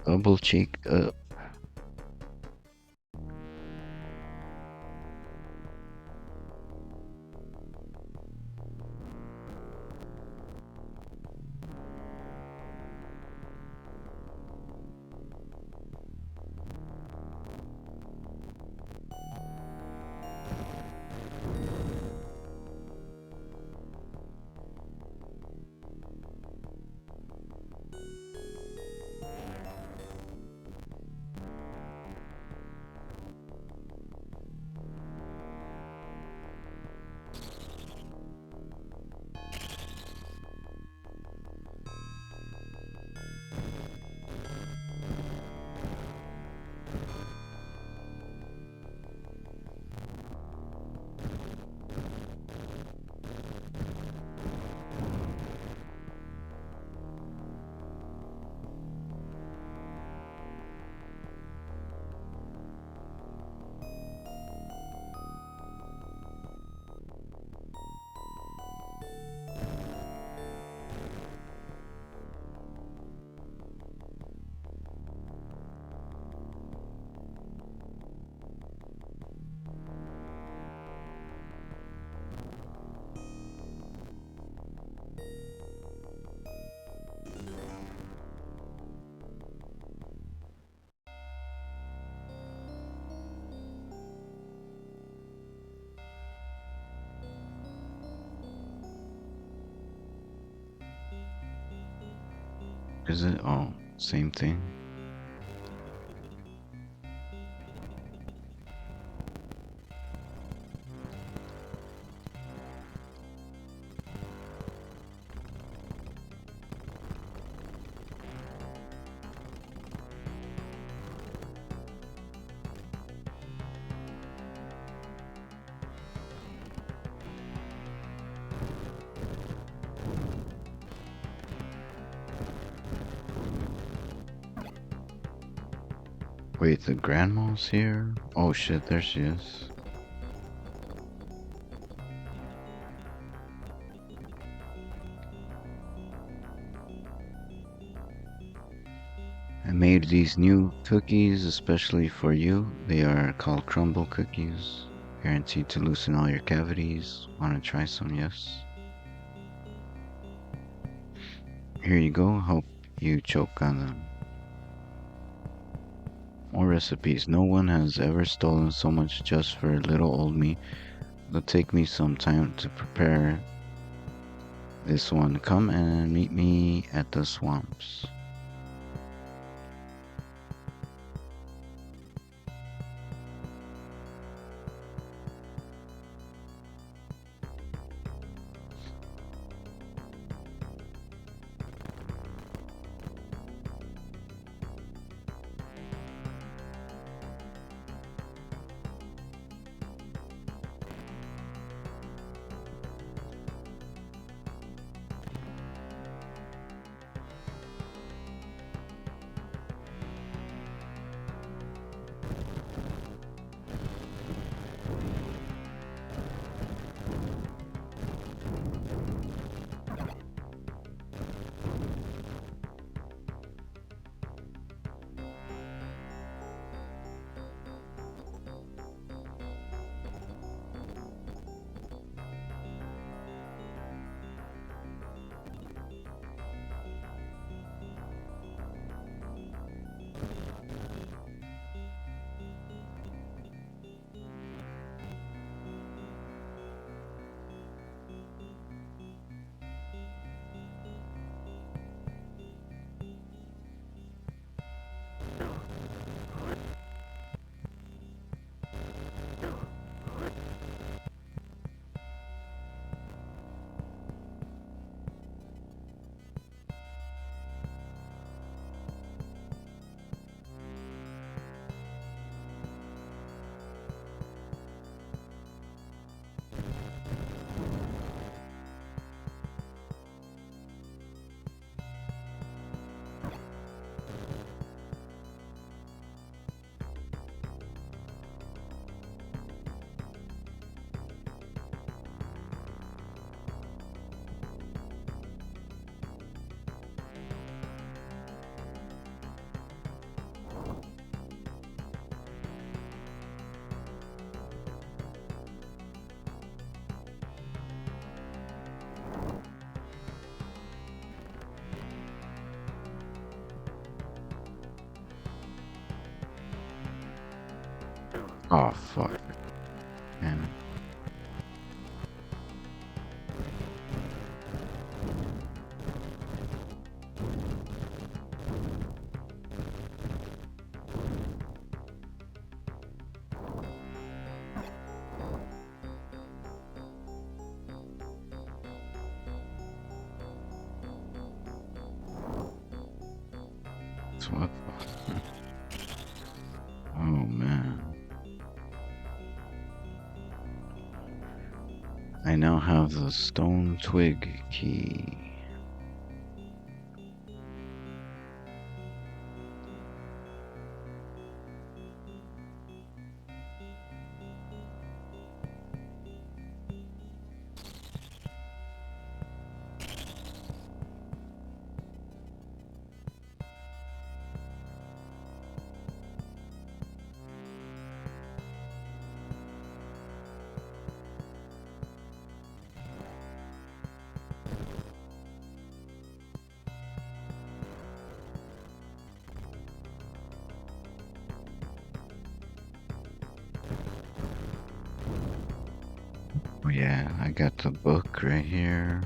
Double cheeked up. Is it? Oh, same thing. Wait, the grandma's here? Oh shit, there she is. I made these new cookies especially for you. They are called crumble cookies. Guaranteed to loosen all your cavities. Wanna try some? Yes. Here you go. Hope you choke on them. More recipes. No one has ever stolen so much just for little old me. It'll take me some time to prepare this one. Come and meet me at the swamps. Oh fuck. Damn it. So what the Oh man. I now have the stone twig key. Oh yeah, I got the book right here.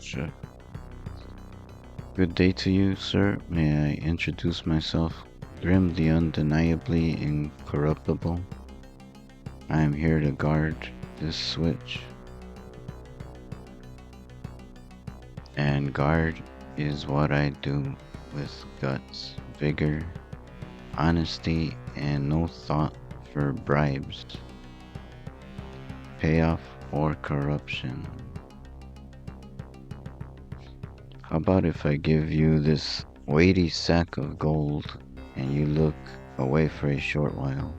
Shit. Good day to you, sir. May I introduce myself? Grim the undeniably incorruptible. I am here to guard this switch. And guard is what I do with guts, vigor, honesty, and no thought for bribes, payoff, or corruption. How about if I give you this weighty sack of gold and you look away for a short while?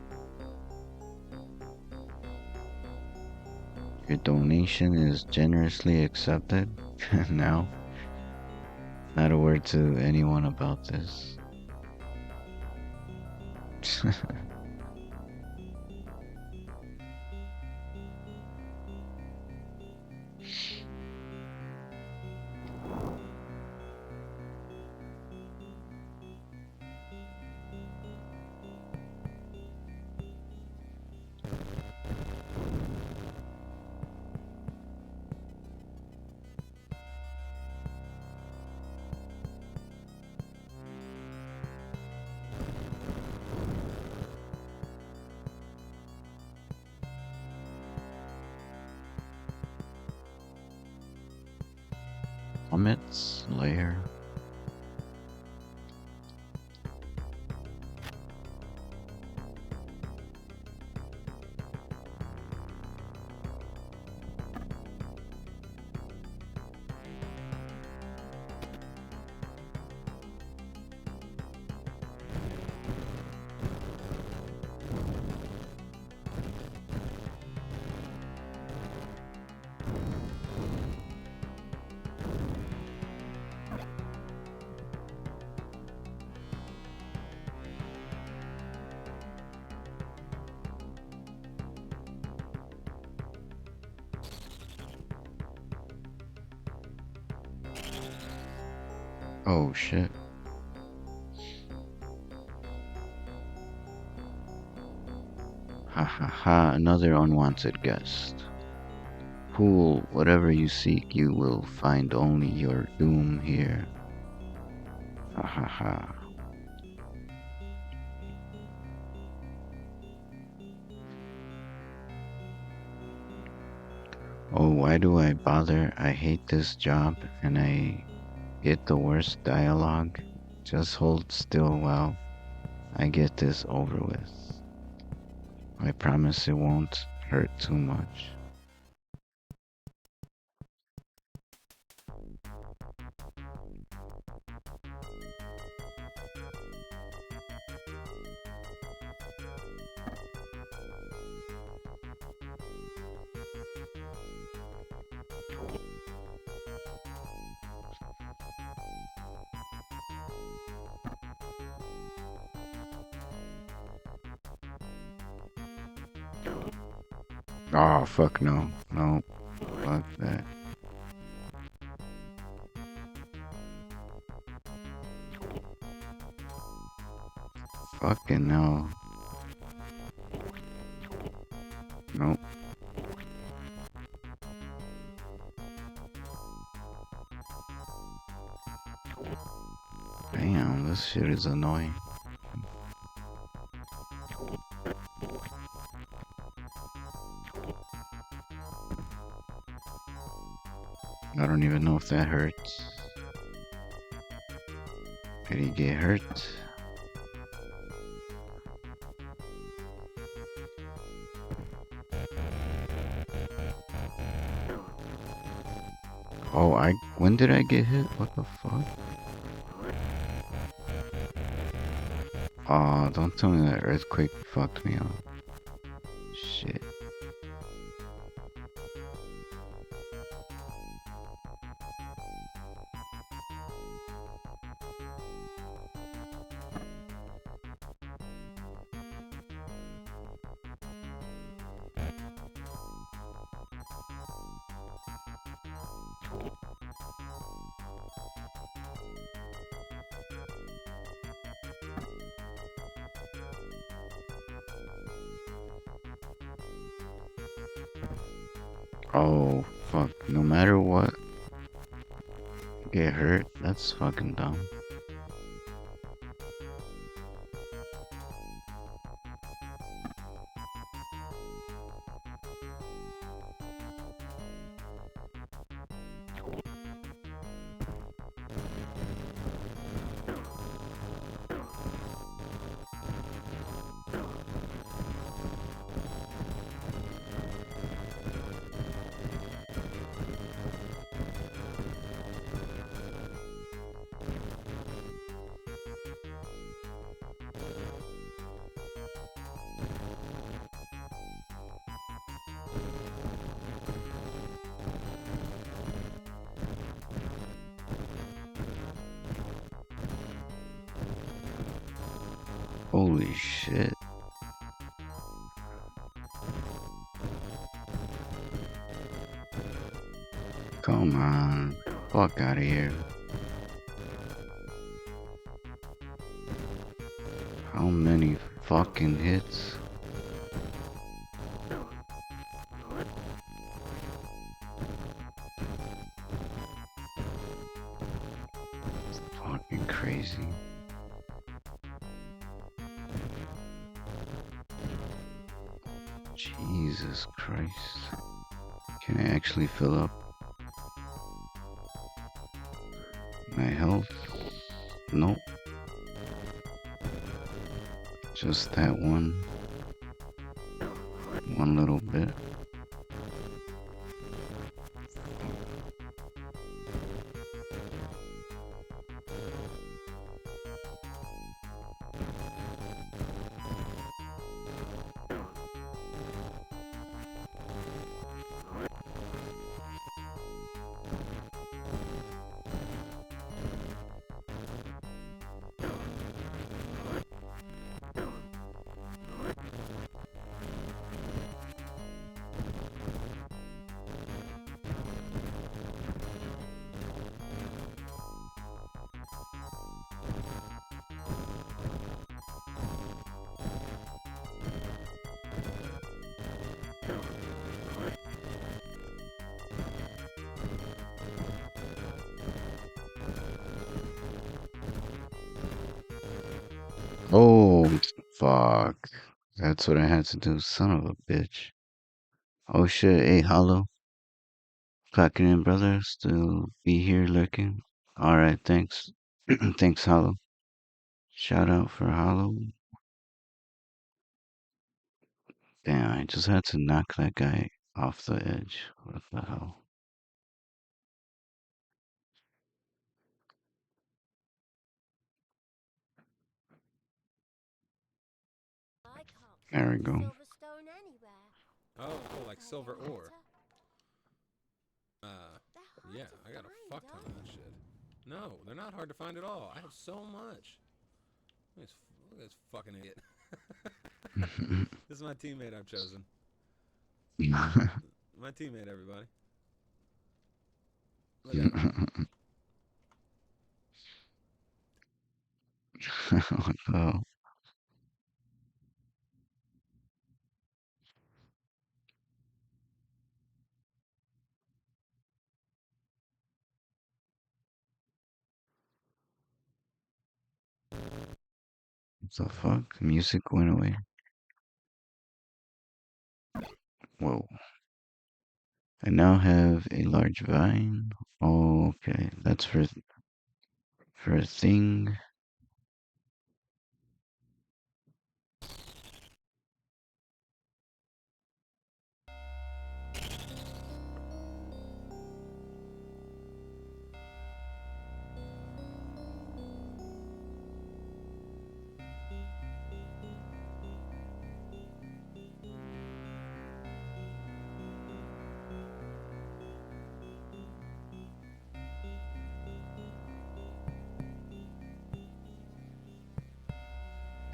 Your donation is generously accepted. Now, not a word to anyone about this. Plummet's lair. Oh shit. Ha ha ha, another unwanted guest. Fool, whatever you seek, you will find only your doom here. Ha ha ha. Oh, why do I bother? I hate this job and I get the worst dialogue. Just hold still while I get this over with. I promise it won't hurt too much. Oh, fuck no. No. Fuck that. Fucking no. Nope. Damn, this shit is annoying. I don't even know if that hurts. Did he get hurt? Oh, when did I get hit? What the fuck? Aw, don't tell me that earthquake fucked me up. Shit. Oh, fuck. No matter what, get hurt. That's fucking dumb. Holy shit. Come on. Fuck out of here. How many fucking hits? It's fucking crazy. Jesus Christ. Can I actually fill up my health? Nope. Just that one little bit. Oh, fuck. That's what I had to do, son of a bitch. Oh shit, hey, Hollow. Clocking in, brother. Still be here lurking. Alright, thanks. Thanks, Hollow. Shout out for Hollow. Damn, I just had to knock that guy off the edge. What the hell? There we go. Oh, like silver ore. Yeah, I got a fuck ton of that shit. No, they're not hard to find at all. I have so much. Look at this fucking idiot. This is my teammate I've chosen. My teammate, everybody. Look at him. What the hell? What the fuck? The music went away. Whoa. I now have a large vine. Oh, okay. That's for a thing.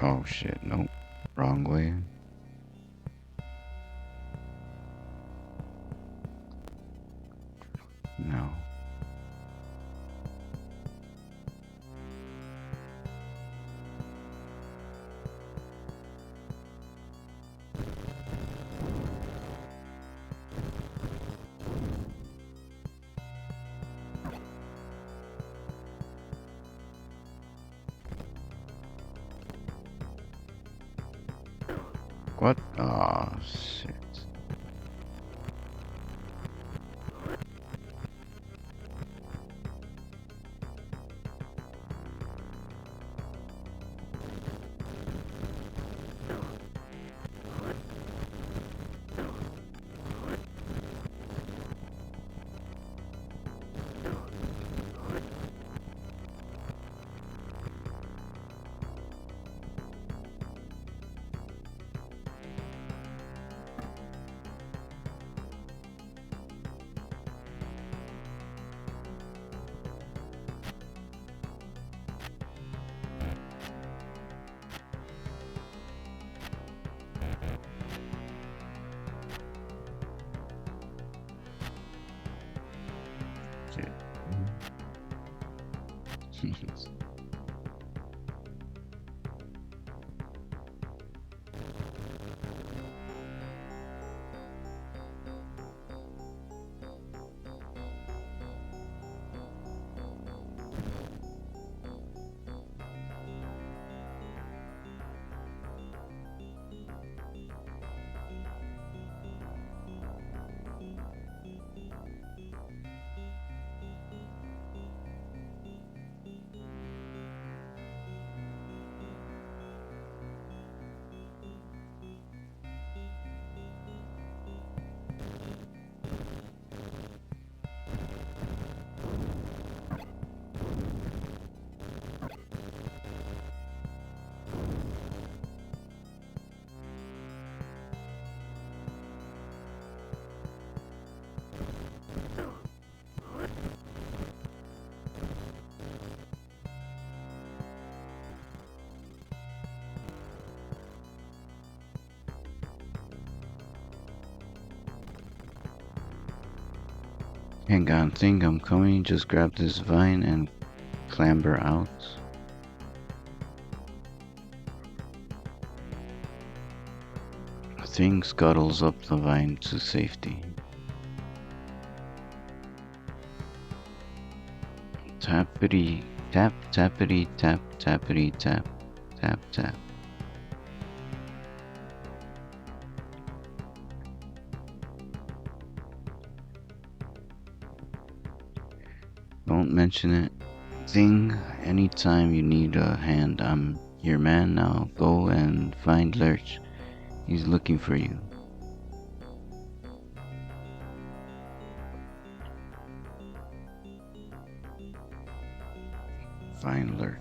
Oh shit, nope. Wrong way. No. What? Oh, shit. Hang on, think I'm coming. Just grab this vine and clamber out. Thing scuttles up the vine to safety. Tappity tap, tappity tap, tappity tap, tap tap. Don't mention it. Thing, anytime you need a hand, I'm your man now. Go and find Lurch. He's looking for you. Find Lurch.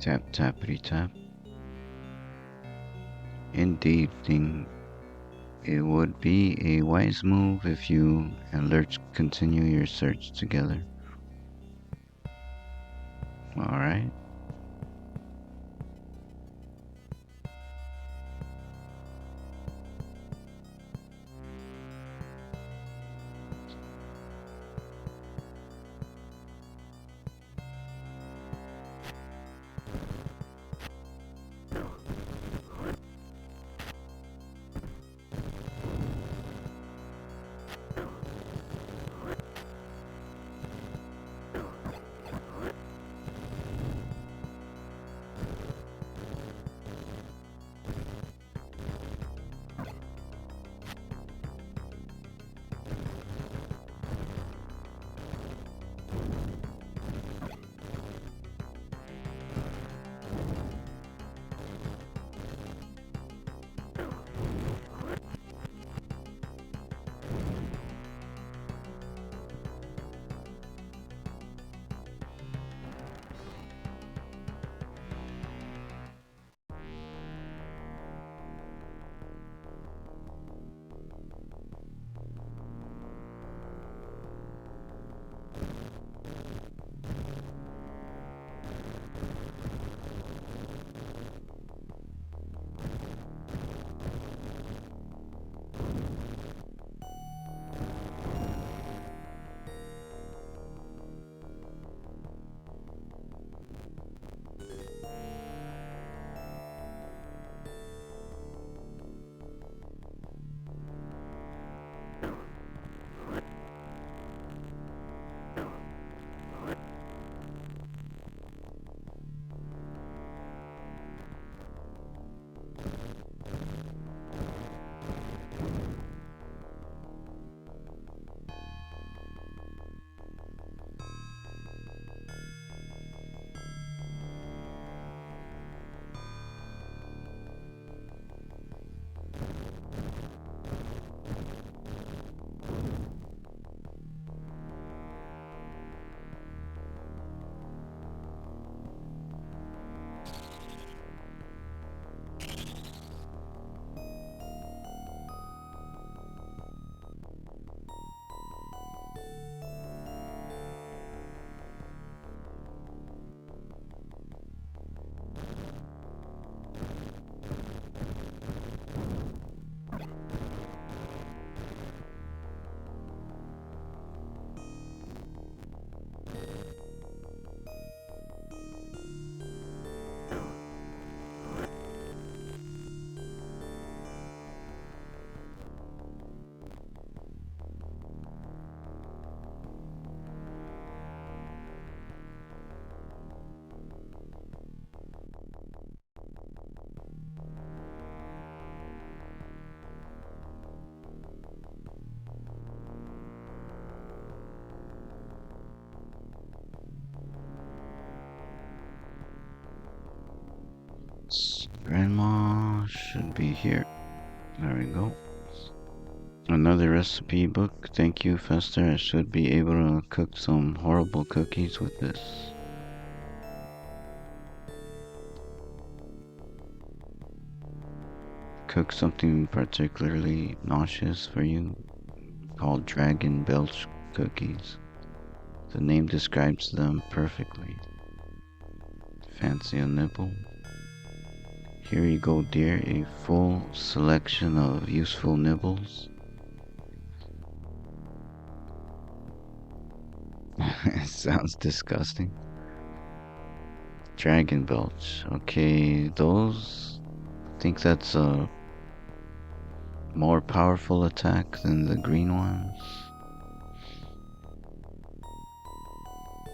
Tap tappity tap. Indeed, thing. It would be a wise move if you and Lurch continue your search together. Alright. Grandma should be here. There we go. Another recipe book. Thank you, Fester. I should be able to cook some horrible cookies with this. Cook something particularly nauseous for you called Dragon Belch cookies. The name describes them perfectly. Fancy a nibble? Here you go, dear, a full selection of useful nibbles. It sounds disgusting. Dragon Belch. Okay, those... I think that's a more powerful attack than the green ones.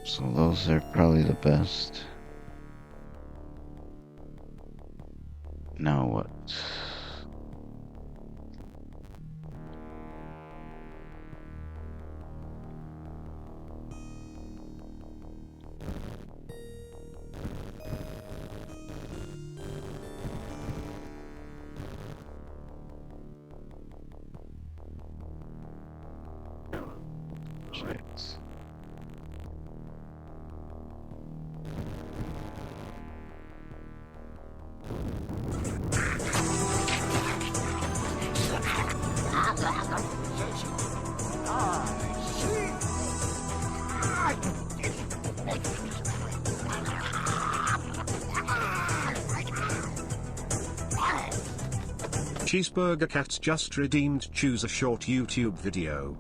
So those are probably the best. Now what? Cheeseburger Cats just redeemed. Choose a short YouTube video.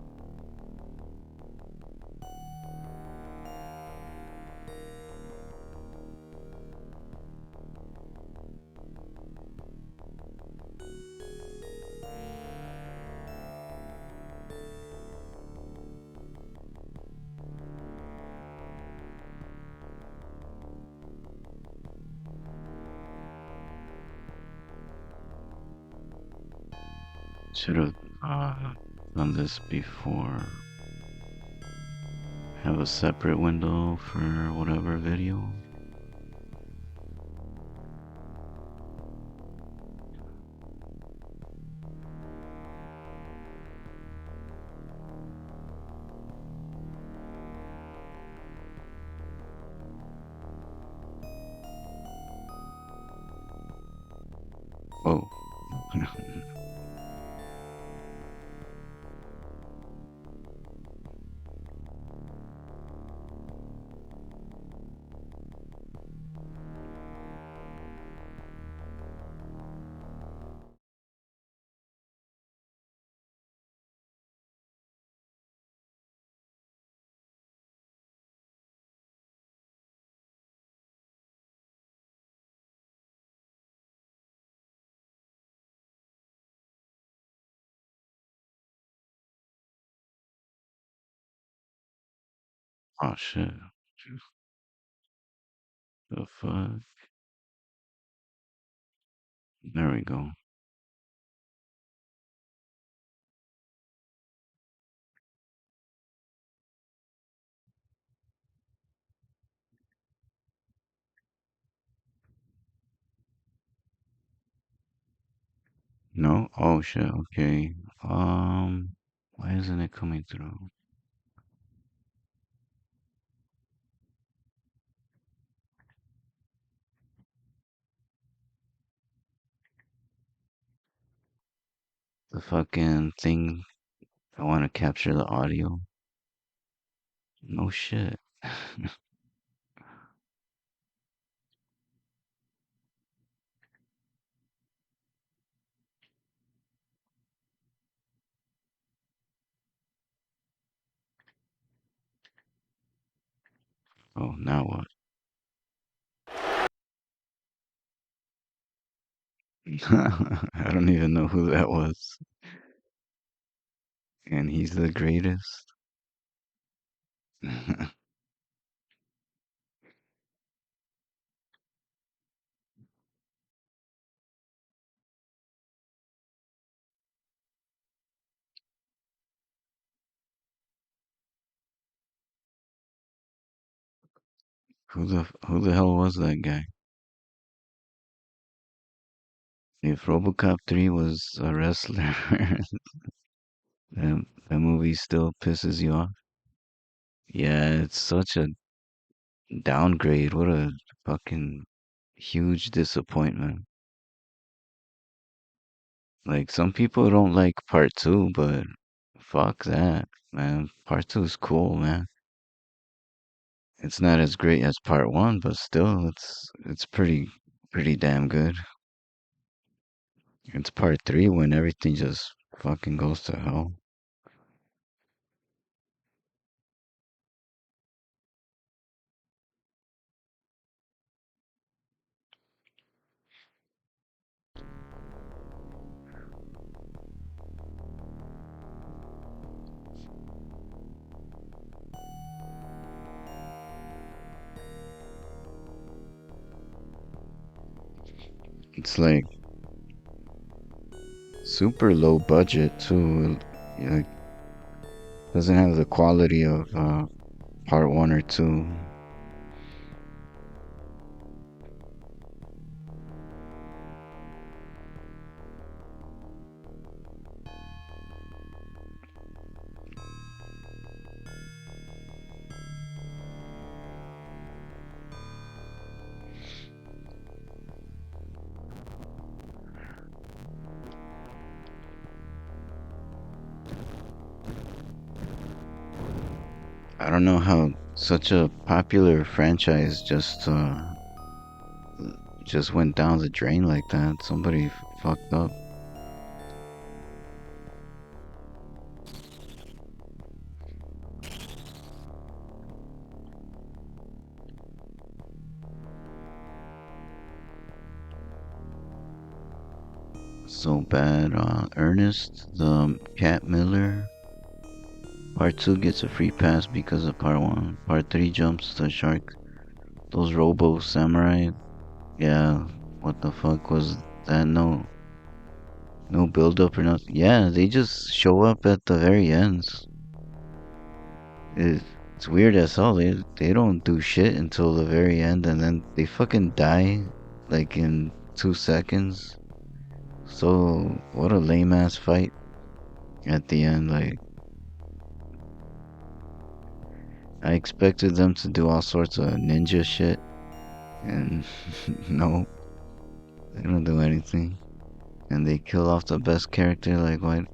Should have done this before. Have a separate window for whatever video. Oh. Oh shit. The fuck? There we go. No? Oh shit, okay. Why isn't it coming through? The fucking thing, I want to capture the audio. No shit. Oh, now what? I don't even know who that was. And he's the greatest. Who the hell was that guy? If RoboCop 3 was a wrestler, that movie still pisses you off. Yeah, it's such a downgrade. What a fucking huge disappointment. Like, some people don't like part 2, but fuck that, man. Part 2 is cool, man. It's not as great as part 1, but still, it's pretty damn good. It's part 3 when everything just fucking goes to hell. It's like super low budget too. Like, doesn't have the quality of part 1 or 2. I don't know how such a popular franchise just went down the drain like that. Somebody fucked up. so bad. Ernest, the Cat Miller. Part 2 gets a free pass because of Part 1. Part 3 jumps the shark. Those Robo Samurai. Yeah, what the fuck was that? No build up or nothing. Yeah, they just show up at the very ends. It's weird as hell. They don't do shit until the very end, and then they fucking die like in 2 seconds. So what a lame ass fight at the end. Like, I expected them to do all sorts of ninja shit, and no, they don't do anything. And they kill off the best character. Like, what?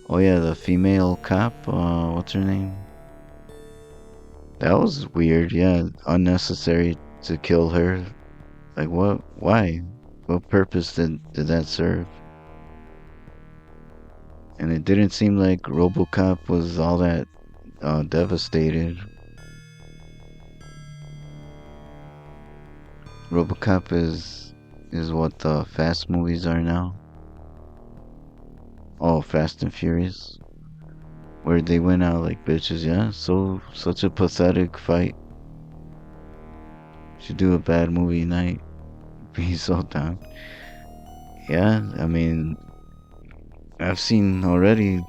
Oh yeah, the female cop. What's her name? That was weird. Yeah, unnecessary to kill her. Like, what? Why? What purpose did that serve? And it didn't seem like RoboCop was all that devastated. RoboCop is what the Fast movies are now. Oh, Fast and Furious, where they went out like bitches. Yeah, such a pathetic fight. Should do a bad movie night. Be so down. Yeah, I mean, I've seen already.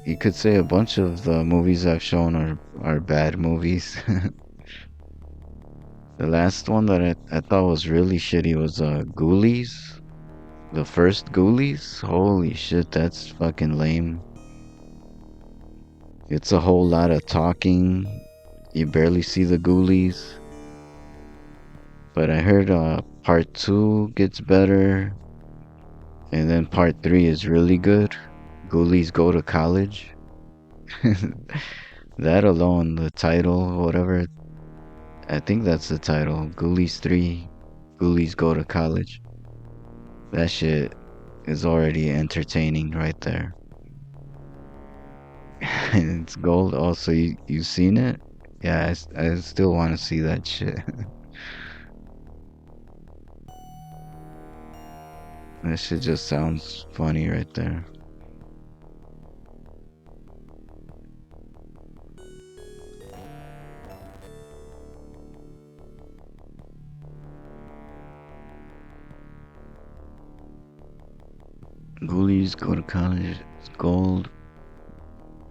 You could say a bunch of the movies I've shown are bad movies. The last one that I thought was really shitty was Ghoulies. The first Ghoulies? Holy shit, that's fucking lame. It's a whole lot of talking. You barely see the Ghoulies. But I heard part 2 gets better. And then part 3 is really good. Ghoulies Go to College. That alone, the title, whatever. I think that's the title. Ghoulies 3. Ghoulies Go to College. That shit is already entertaining right there. And it's gold. Also, you seen it? Yeah, I still want to see that shit. That shit just sounds funny right there. Ghoulies Go to College. It's gold.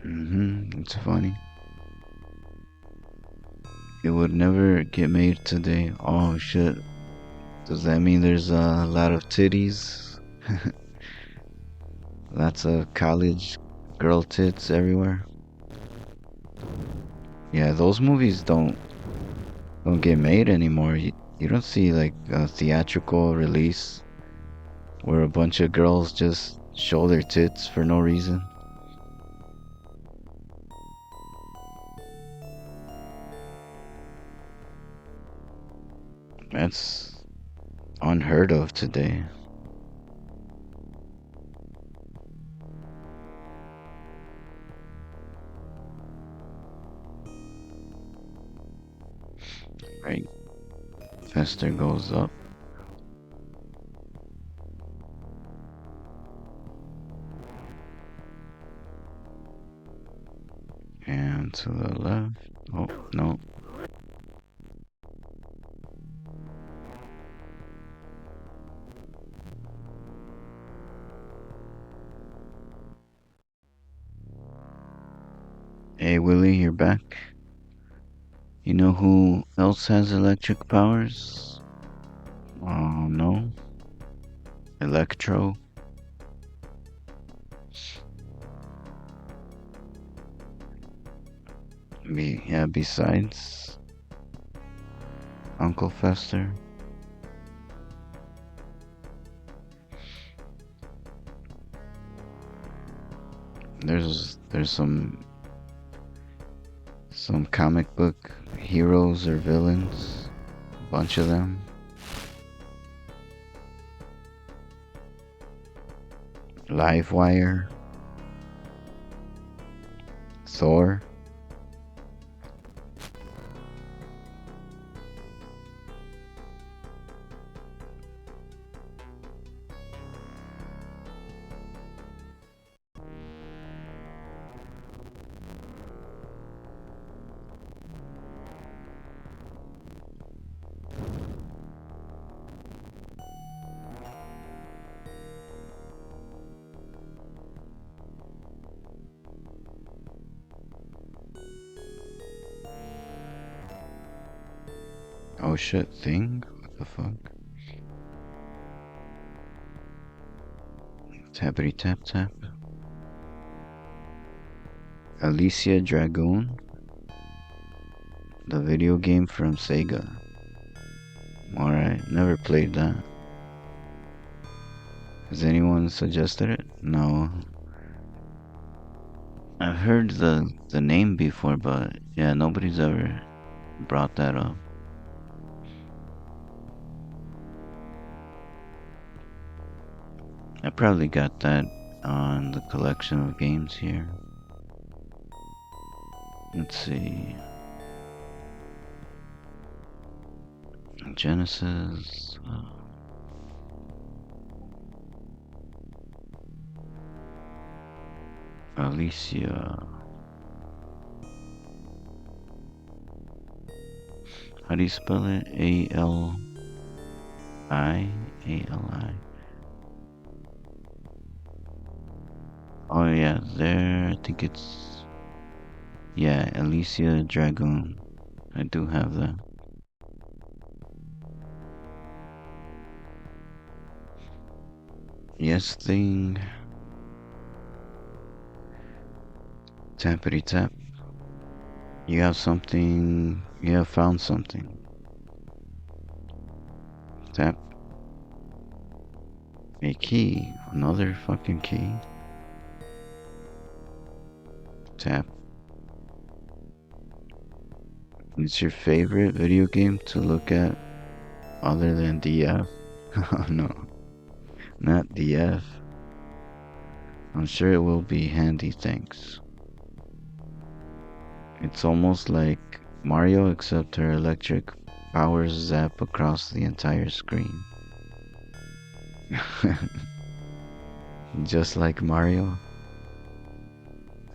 It's funny. It would never get made today. Oh shit. Does that mean there's a lot of titties? Lots of college girl tits everywhere. Yeah, those movies don't get made anymore. You don't see like a theatrical release where a bunch of girls just show their tits for no reason. That's unheard of today. Right. Fester goes up. And to the left. Oh, no. Hey Willie, you're back. You know who else has electric powers? Oh no. Electro. Yeah, besides Uncle Fester. There's some comic book heroes or villains, a bunch of them. Livewire, Thor. Oh shit, thing? What the fuck? Tappity tap tap. Alicia Dragoon? The video game from Sega. Alright, never played that. Has anyone suggested it? No. I've heard the name before, but yeah, nobody's ever brought that up. I probably got that on the collection of games here. Let's see. Genesis. Alicia. How do you spell it? A-L-I? A-L-I. Oh yeah, there, I think it's... Yeah, Alicia Dragoon. I do have that. Yes, thing. Tappity tap. You have something. You have found something. Tap. A key. Another fucking key. Tap. It's your favorite video game to look at other than DF? Oh no. Not DF. I'm sure it will be handy, thanks. It's almost like Mario, except her electric powers zap across the entire screen. Just like Mario,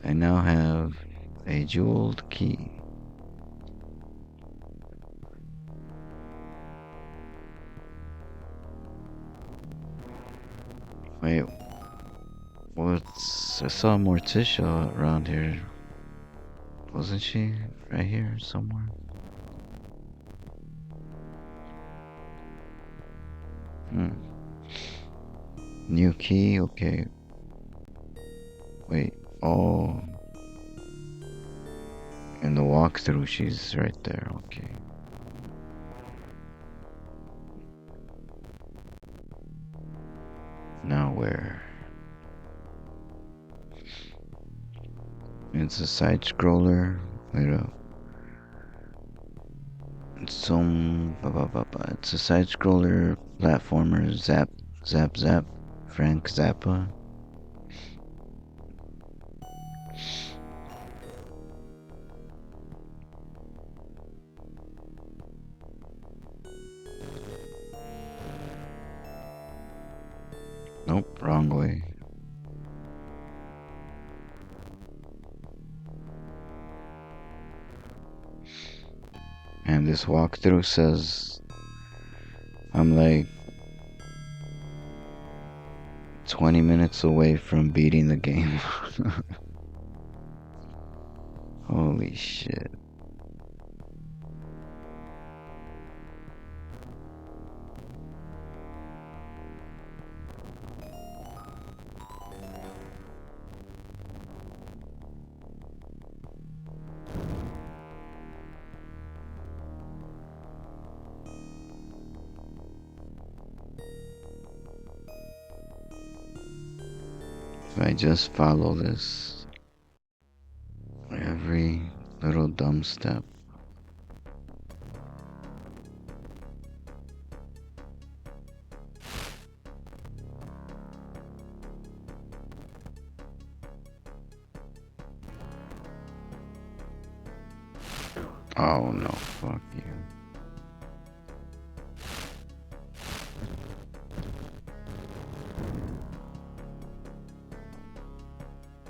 I now have a jeweled key. Wait, what's... I saw Morticia around here. Wasn't she right here somewhere? New key, okay. Wait, oh. In the walkthrough, she's right there, okay. Now where? It's a side scroller. Wait up. It's some. It's a side scroller platformer. Zap, zap, zap. Frank Zappa. Nope, wrong way. And this walkthrough says I'm like 20 minutes away from beating the game. Holy shit. If I just follow this, every little dumb step. Oh no, fuck you.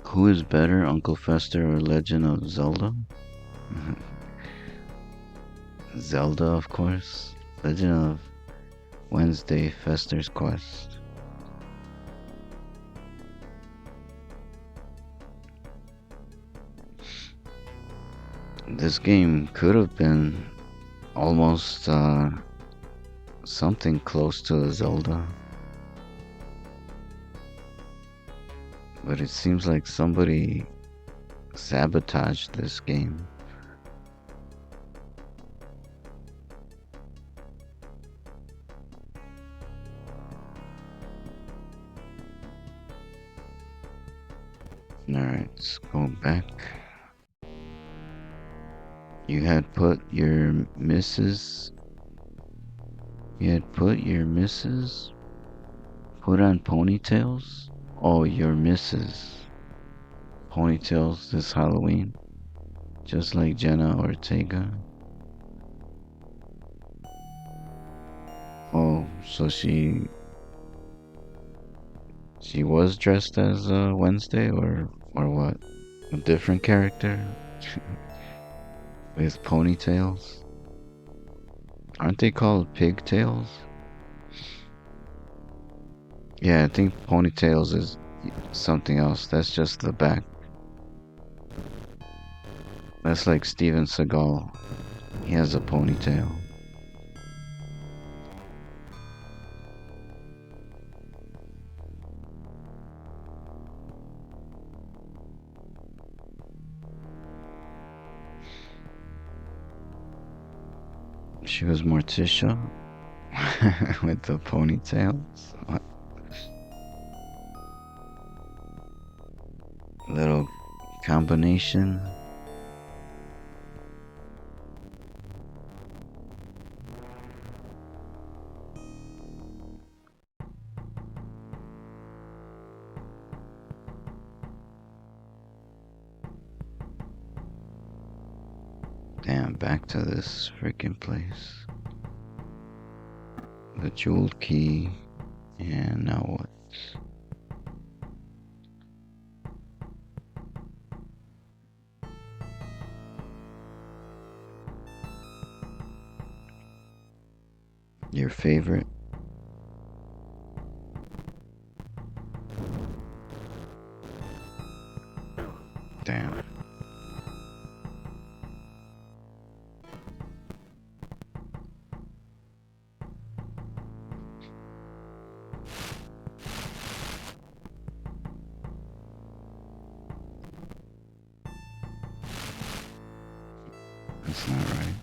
Who is better, Uncle Fester or Legend of Zelda? Zelda, of course. Legend of Wednesday, Fester's Quest. This game could have been almost something close to a Zelda. But it seems like somebody sabotaged this game. Alright, let's go back. You had put your missus. You had put your missus. Put on ponytails? Oh, your missus. Ponytails this Halloween. Just like Jenna Ortega. Oh, so she was dressed as Wednesday or what? A different character? With ponytails? Aren't they called pigtails? Yeah, I think ponytails is something else. That's just the back. That's like Steven Seagal. He has a ponytail. She was Morticia with the ponytails. Little combination. Damn, back to this freaking place. The jeweled key. And now what? Your favorite? Damn. That's not right.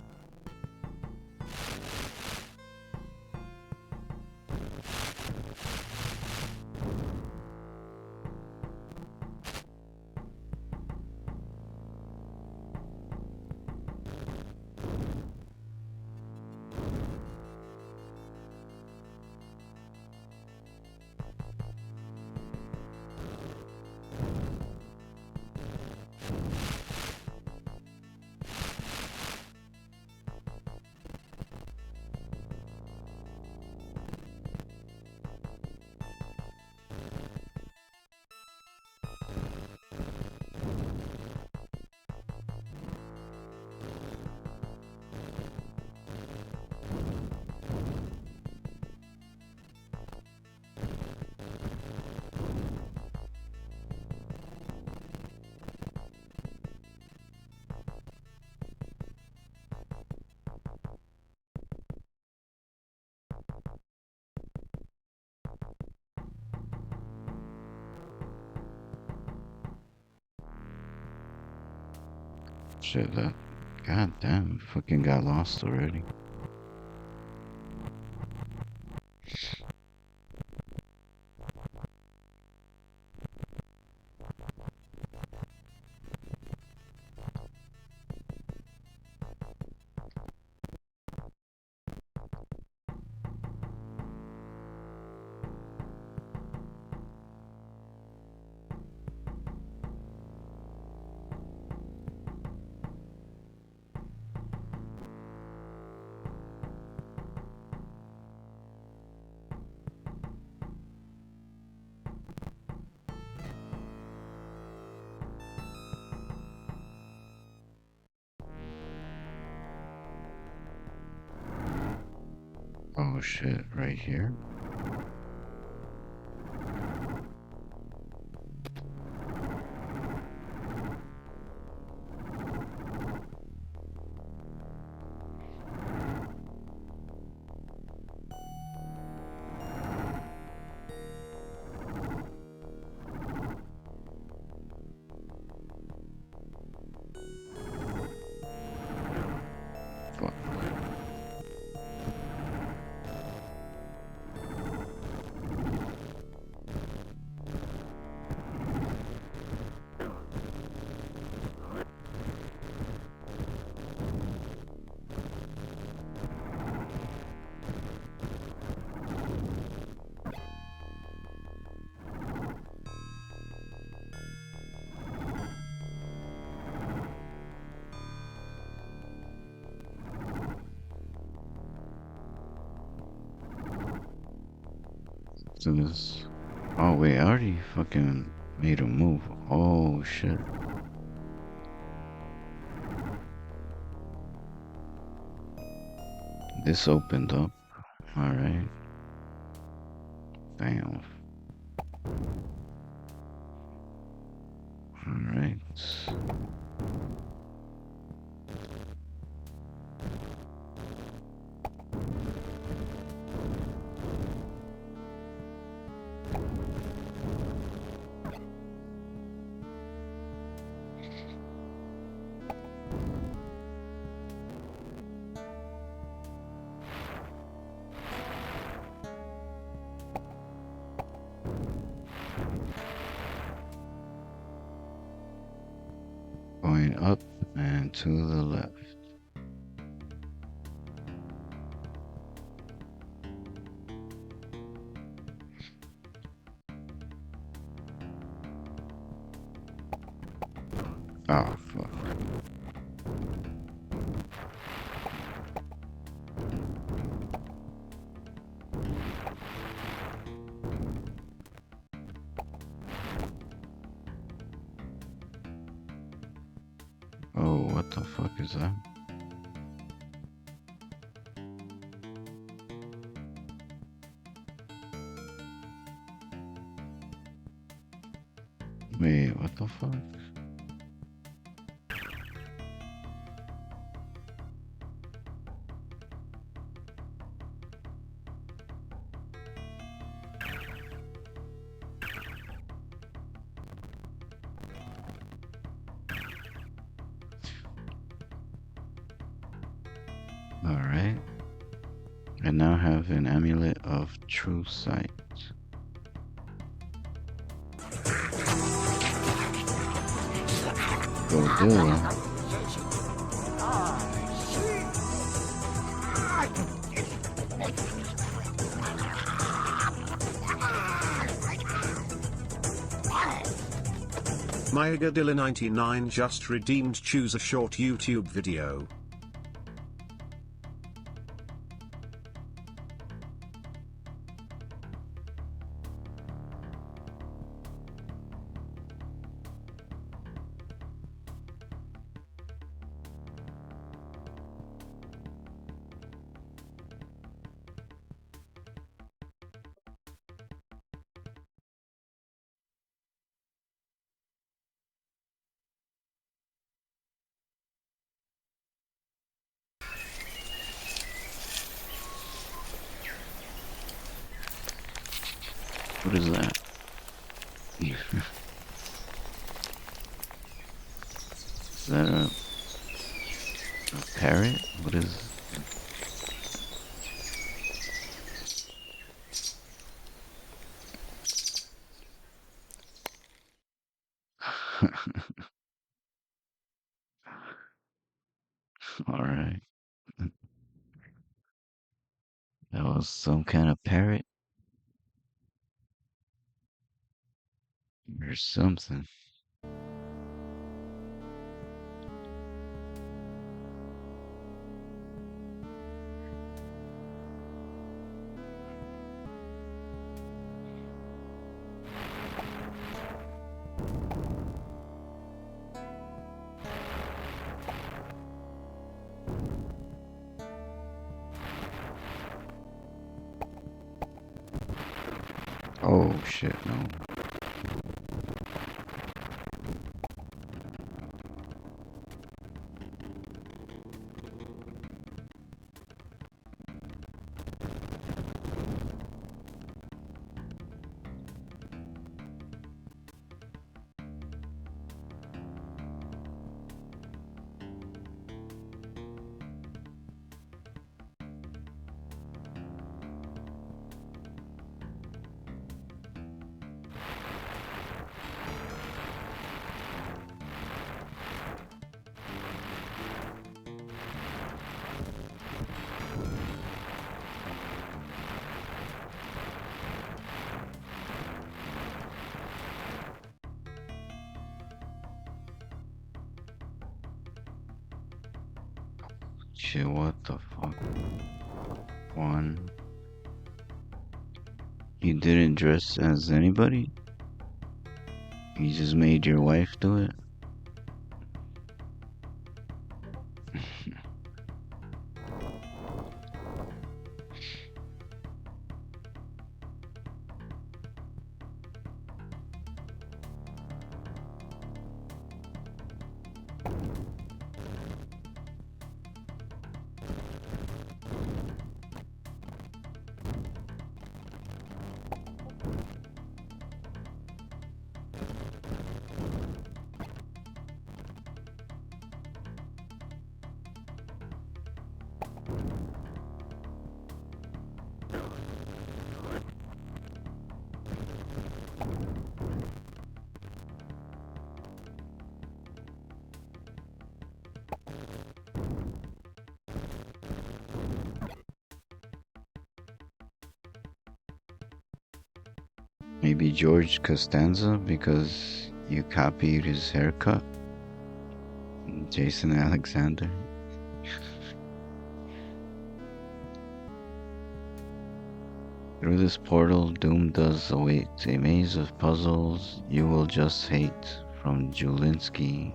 Shit, that. God damn, fucking got lost already. Oh shit, right here? to this. Oh wait, I already fucking made a move. Oh shit. This opened up. Alright. Damn. Alright. Going up and to the left. Oh, fuck. Oh, what the fuck is that? Wait, what the fuck? Alright. I now have an amulet of true sight. Go do. Myagadilla99 just redeemed. Choose a short YouTube video. What is that? Is that a parrot? What is... Alright. That was some kind of parrot? Or something. Oh shit, no. Shit, what the fuck? One. You didn't dress as anybody? You just made your wife do it? Maybe George Costanza because you copied his haircut? Jason Alexander? Through this portal, doom does await a maze of puzzles you will just hate from Julinski's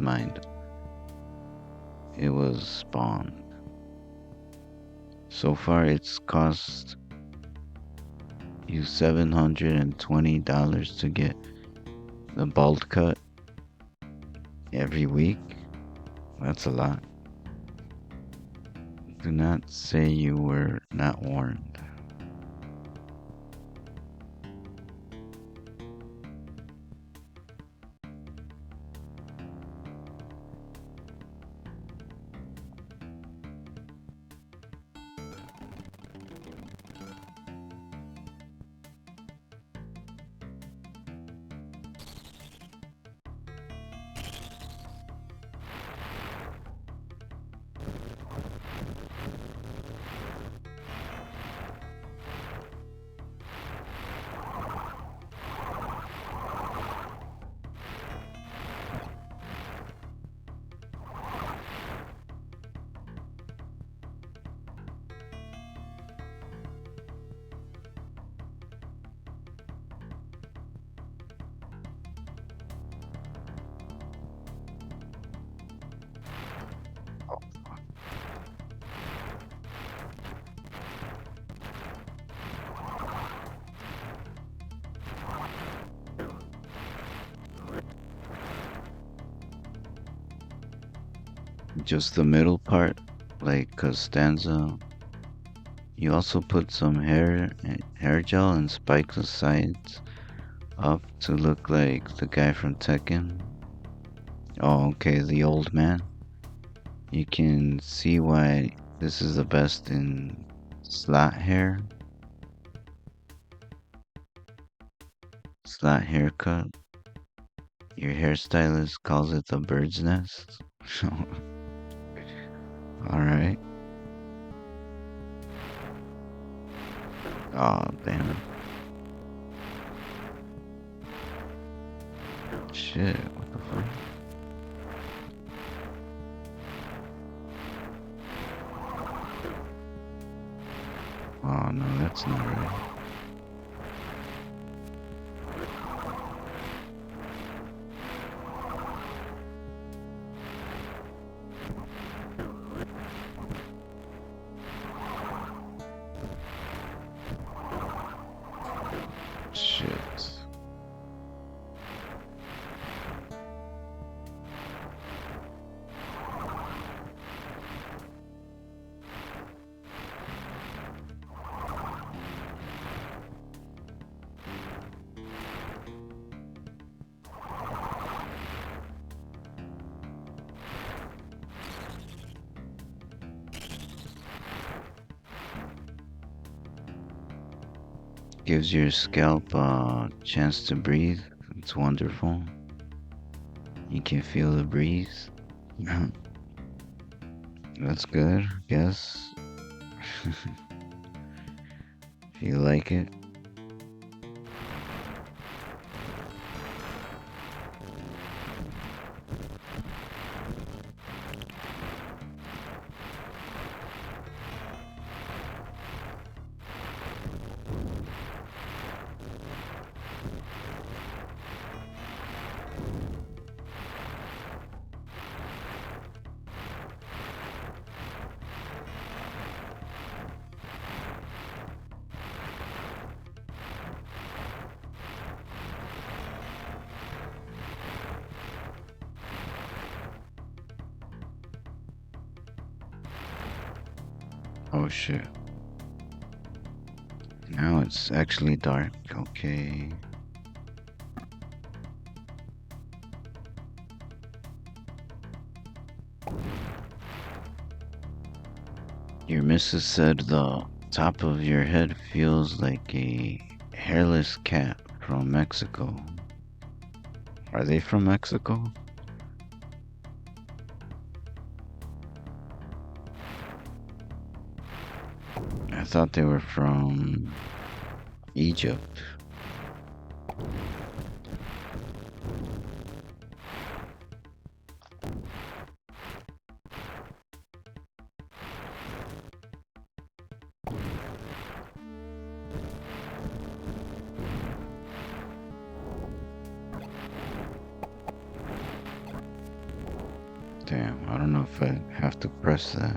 mind. It was spawned. So far, it's cost you $720 to get the bald cut every week. That's a lot. Do not say you were not warned. Just the middle part, like Costanza. You also put some hair gel and spike the sides up to look like the guy from Tekken. Oh, okay, the old man. You can see why this is the best in slot hair. Slot haircut. Your hairstylist calls it the bird's nest. Alright. Oh, damn. Shit, what the fuck? Oh no, that's not right. Shit. Gives your scalp a chance to breathe. It's wonderful. You can feel the breeze. That's good, I guess. If you like it. Oh shit. Now it's actually dark. Okay. Your missus said the top of your head feels like a hairless cat from Mexico. Are they from Mexico? I thought they were from Egypt. Damn, I don't know if I have to press that.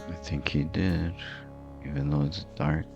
I think he did, even though it's dark.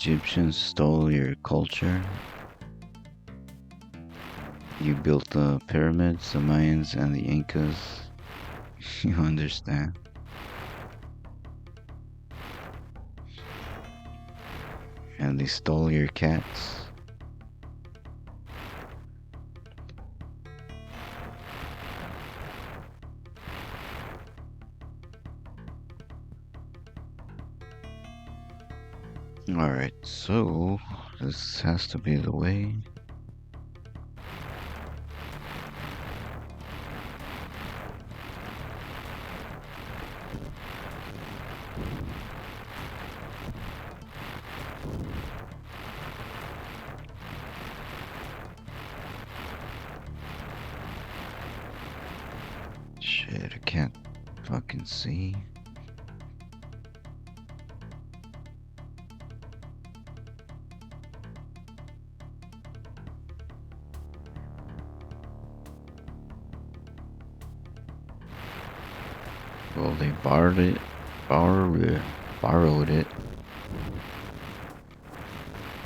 Egyptians stole your culture. You built the pyramids, the Mayans, and the Incas. You understand? And they stole your cats. Alright, so this has to be the way. Shit, I can't fucking see. Well, they borrowed it.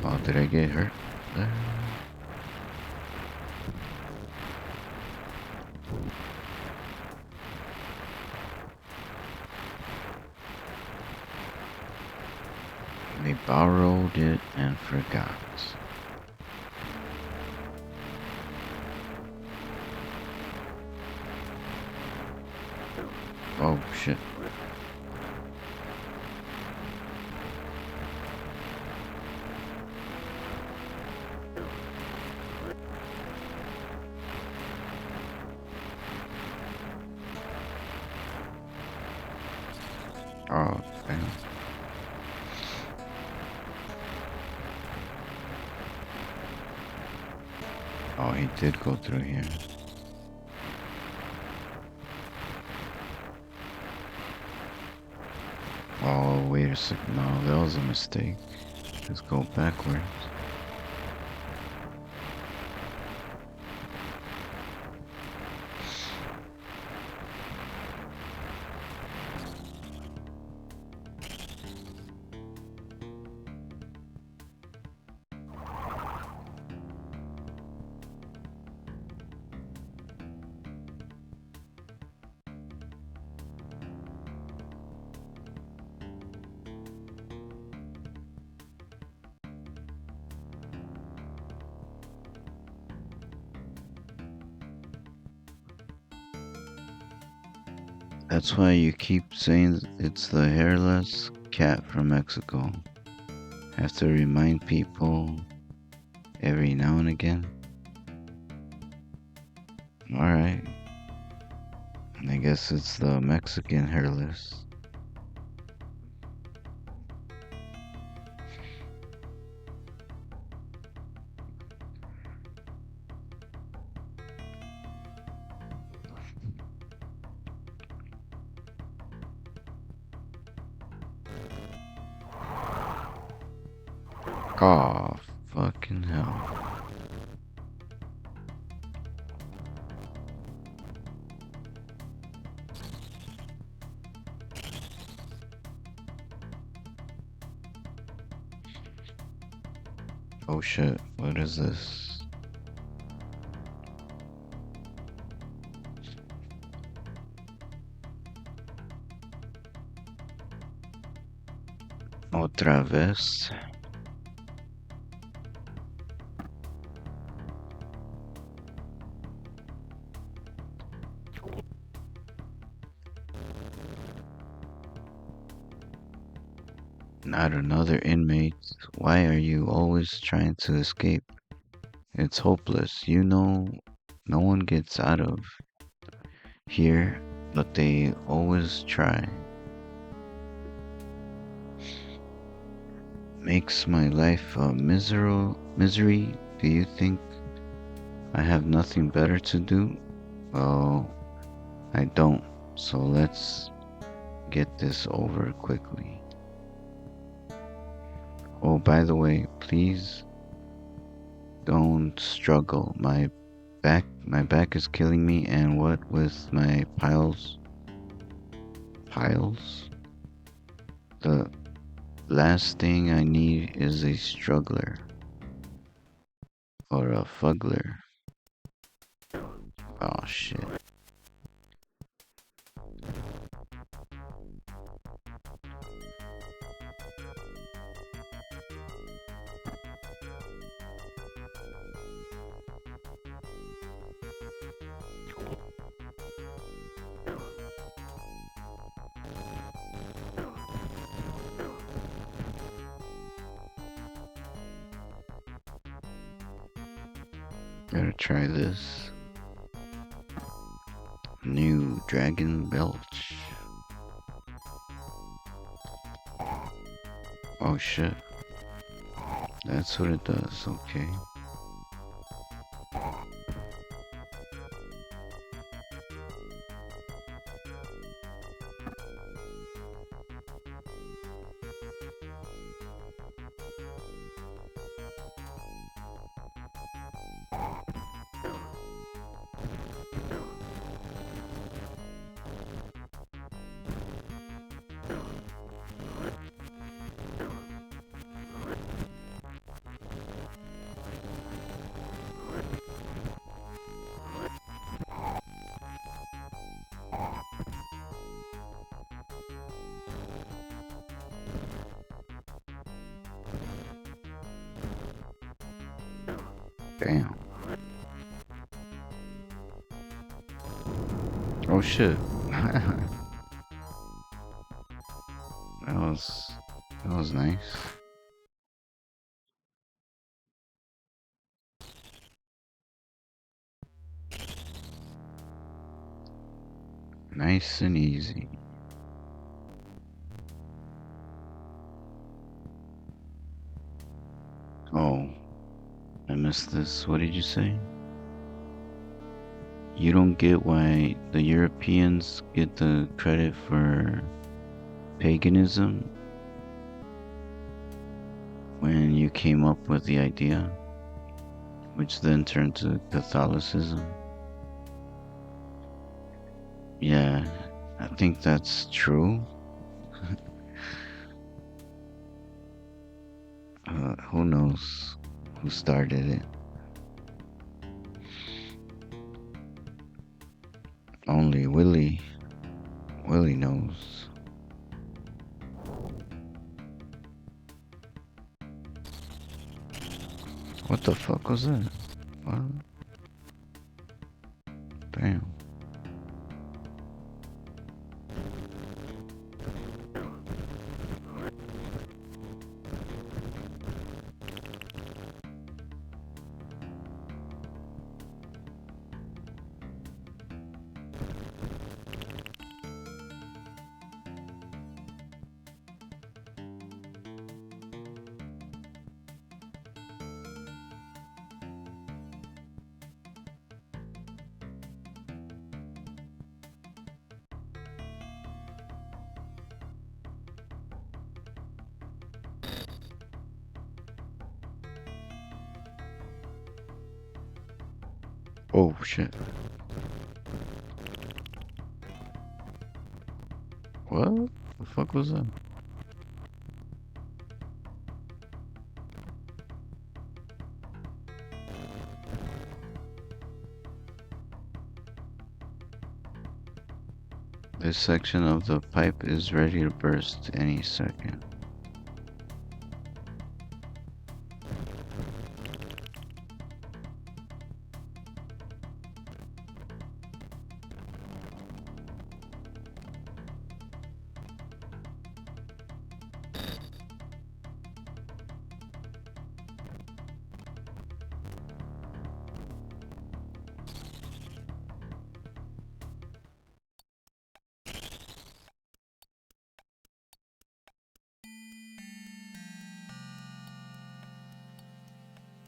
Oh, did I get hurt there? They borrowed it and forgot. Oh shit. Oh, damn. Oh, he did go through here. Oh, wait a second. No, that was a mistake. Let's go backwards. That's why you keep saying it's the hairless cat from Mexico. Have to remind people every now and again. Alright. I guess it's the Mexican hairless. Oh, fucking hell. Oh shit, what is this? Otra vez. Not another inmate. Why are you always trying to escape? It's hopeless. You know, no one gets out of here, but they always try. Makes my life a misery. Do you think I have nothing better to do? Well, I don't. So let's get this over quickly. Oh, by the way, please don't struggle. My back is killing me, and what with my piles? The last thing I need is a struggler. Or a fuggler. Oh shit. Gotta try this. New Dragon Belch. Oh shit. That's what it does, okay. Damn. Oh shit. That was nice. Nice and easy. Oh, I missed this. What did you say? You don't get why the Europeans get the credit for paganism when you came up with the idea, which then turned to Catholicism. Yeah, I think that's true. Who knows who started it? Only Willie knows. What the fuck was that? What? Damn. Oh shit. What the fuck was that? This section of the pipe is ready to burst any second.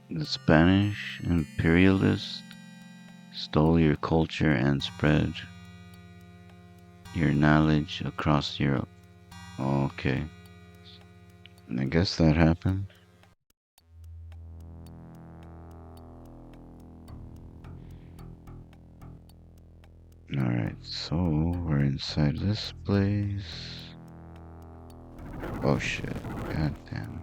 The Spanish imperialists stole your culture and spread your knowledge across Europe. Okay. I guess that happened. Alright, so we're inside this place. Oh shit, god damn.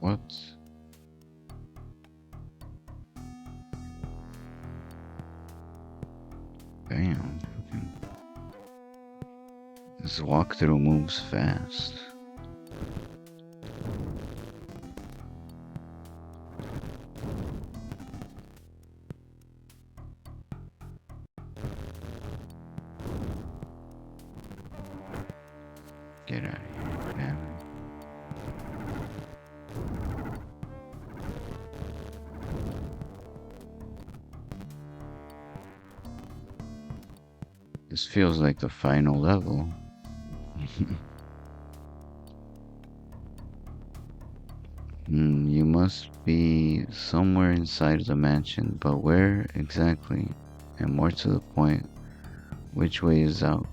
What? Damn. This walkthrough moves fast. Get out of here, damn it. This feels like the final level. You must be somewhere inside the mansion, but where exactly? And more to the point, which way is out?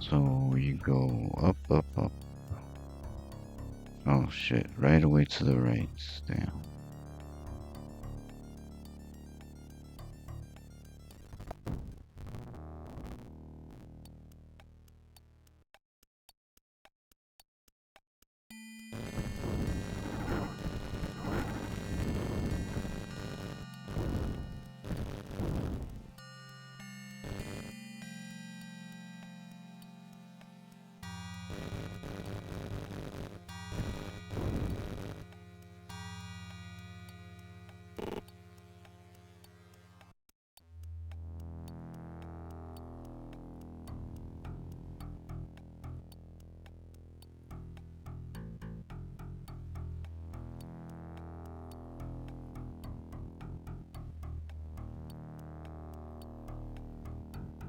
So you go up, up, up. Oh shit, right away to the right. Damn.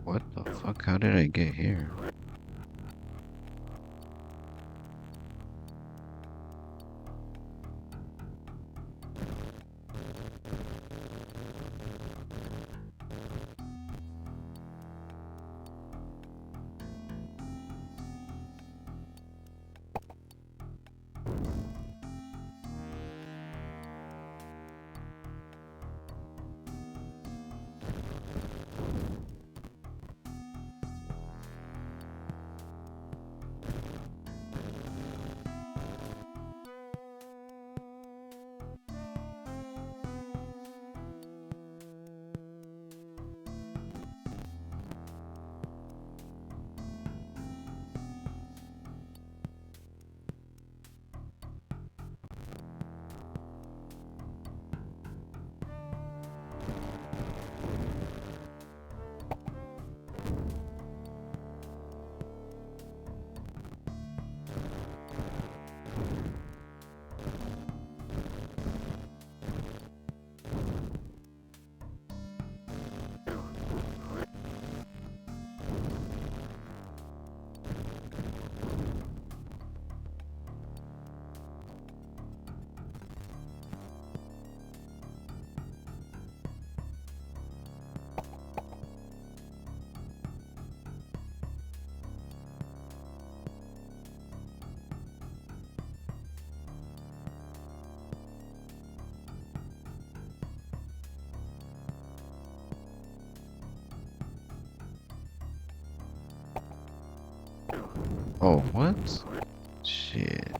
What the fuck? How did I get here? Oh, what? Shit.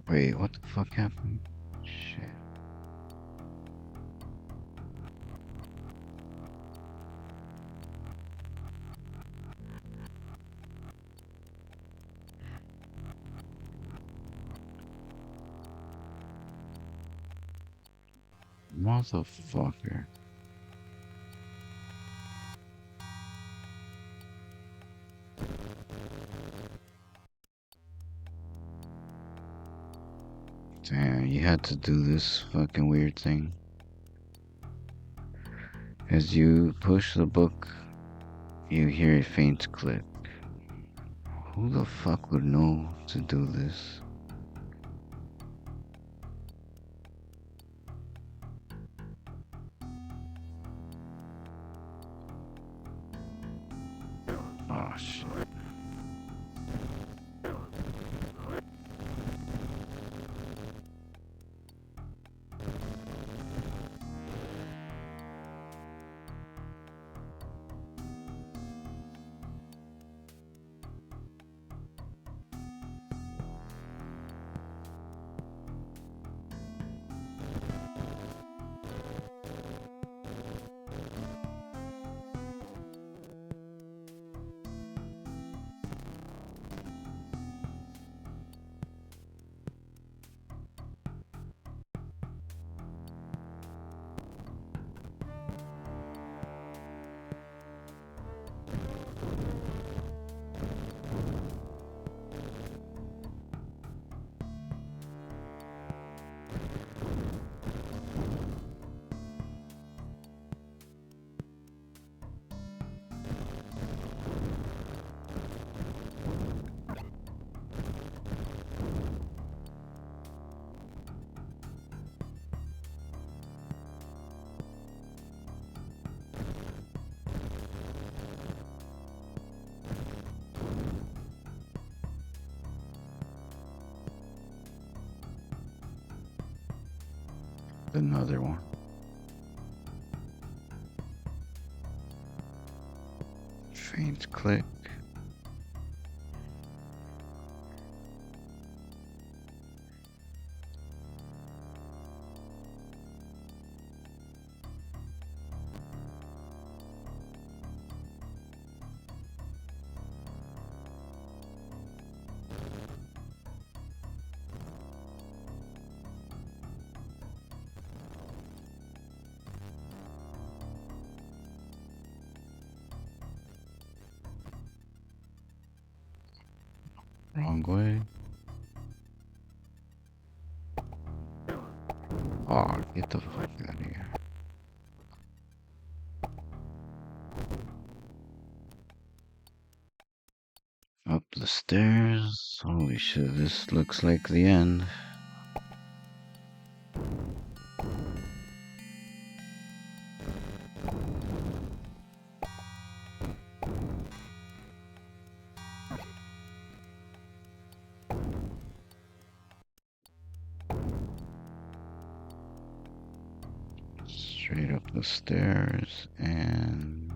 Wait, what the fuck happened? Shit. Motherfucker. Damn, you had to do this fucking weird thing. As you push the book, you hear a faint click. Who the fuck would know to do this? Oh shit. Another one. Faint click. Wrong way. Oh, get the fuck out of here. Up the stairs. Holy shit, this looks like the end. Straight up the stairs and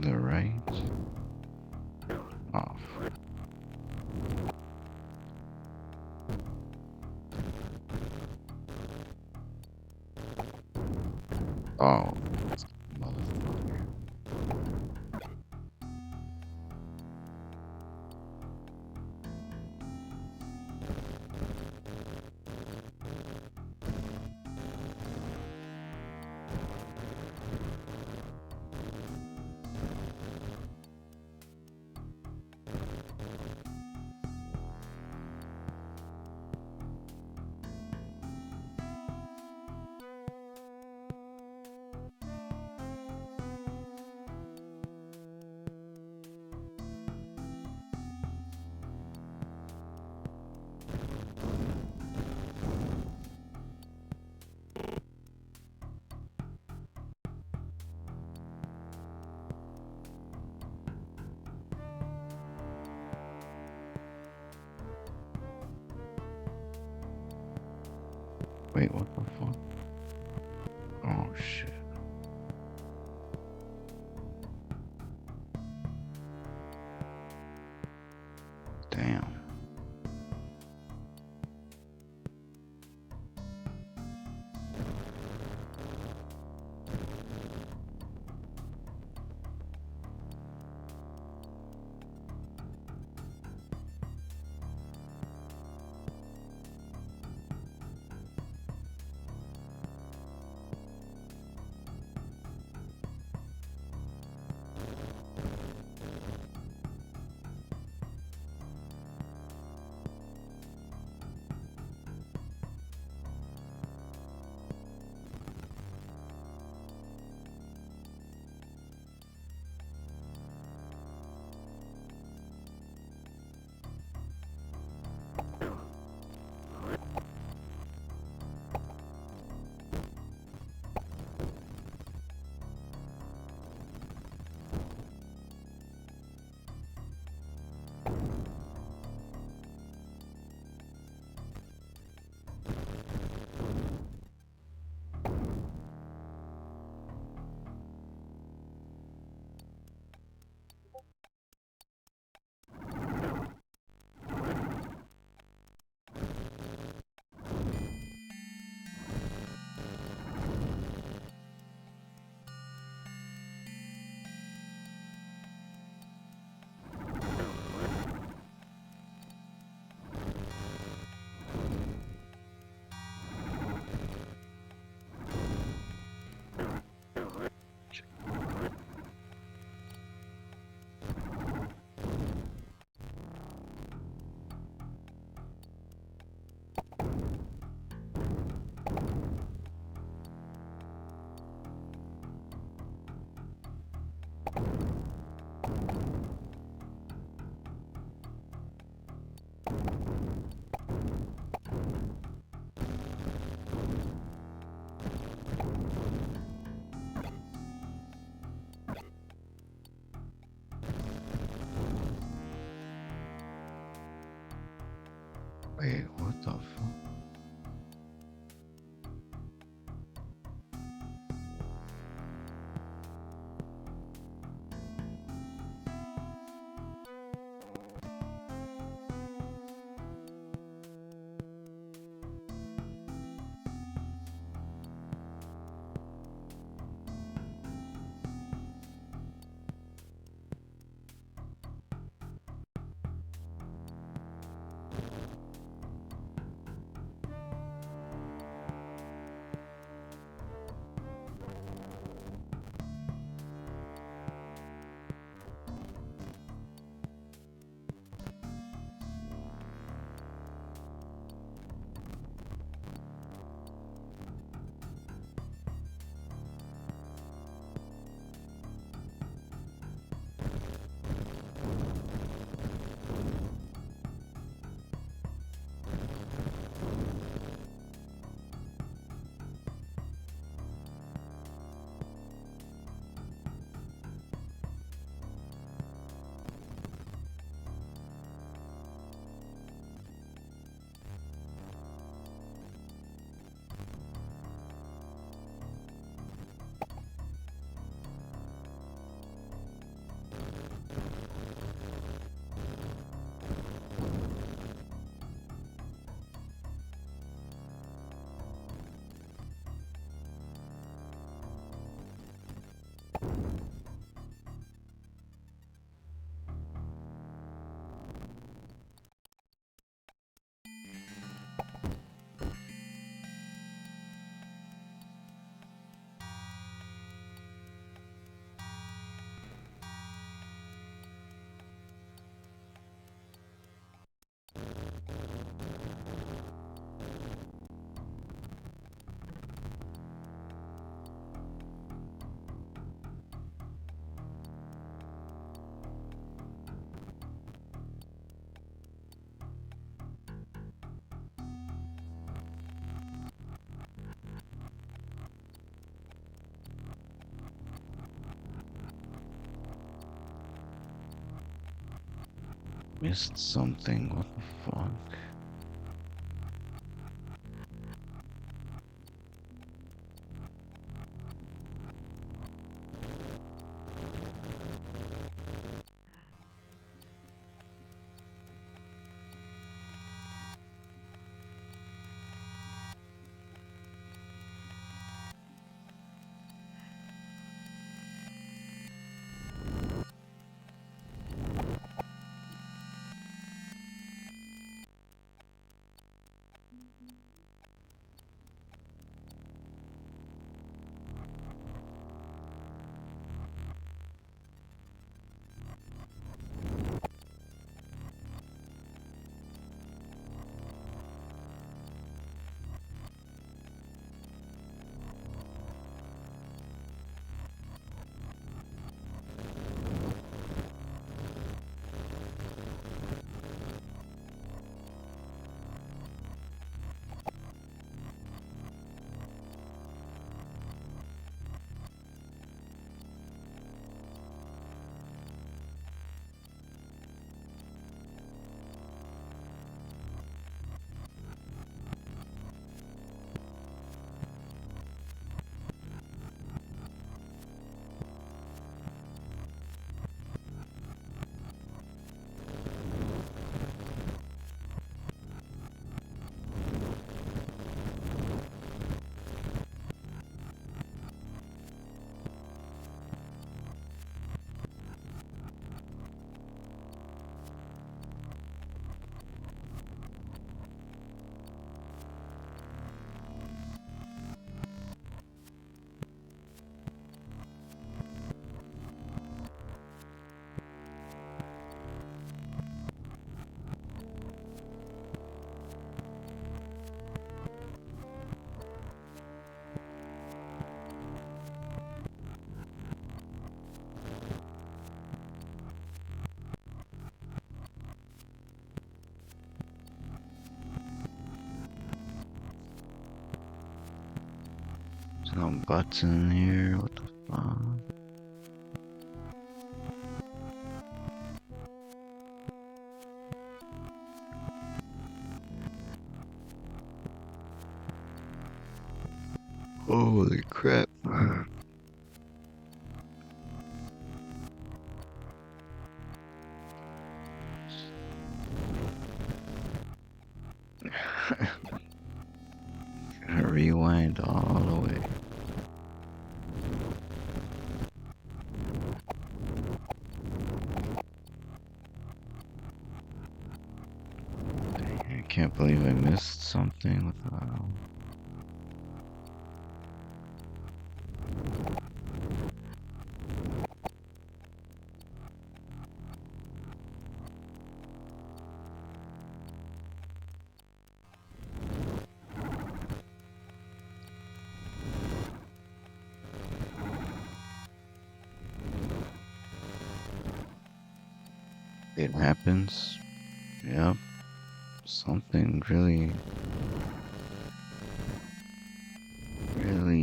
To the right. Off. Oh. Motherfucker. Wait, what the fuck? Oh shit. Damn. Wait, what the fuck? Missed something. What the fuck? Some butts in here. What the fuck? Holy crap. Gotta rewind all the way. I can't believe I missed something with It happens. Yep. Something really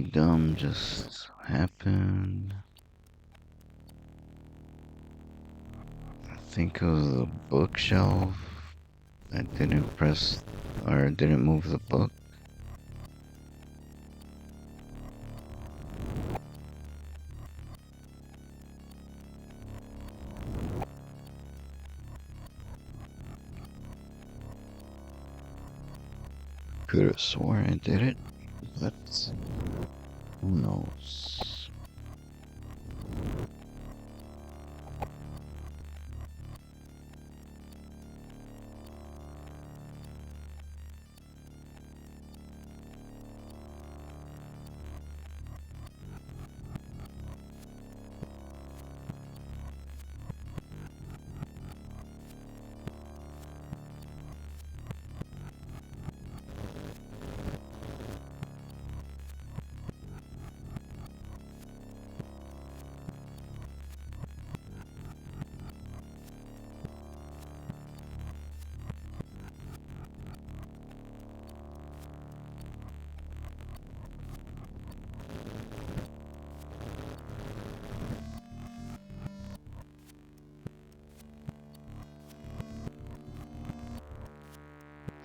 dumb just happened. I think it was the bookshelf. I didn't press or didn't move the book. Could have sworn I did it, but who knows?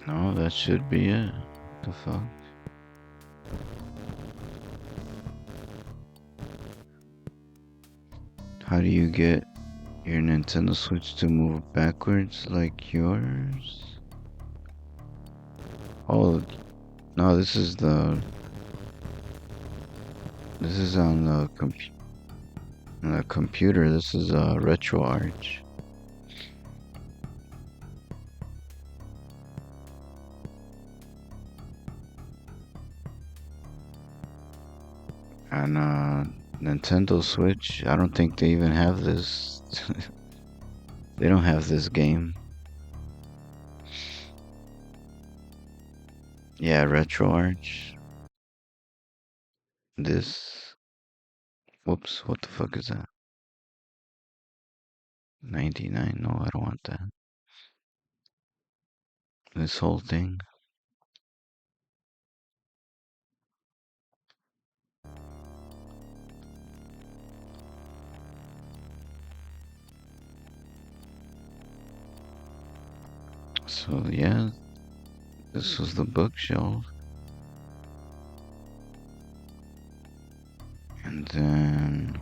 No, that should be it. The fuck? How do you get your Nintendo Switch to move backwards like yours? Oh, no, this is on the computer. This is RetroArch. And Nintendo Switch, I don't think they even have this. They don't have this game. Yeah, RetroArch. This. Whoops, what the fuck is that? 99? No, I don't want that. This whole thing. So yeah, this was the bookshelf. And then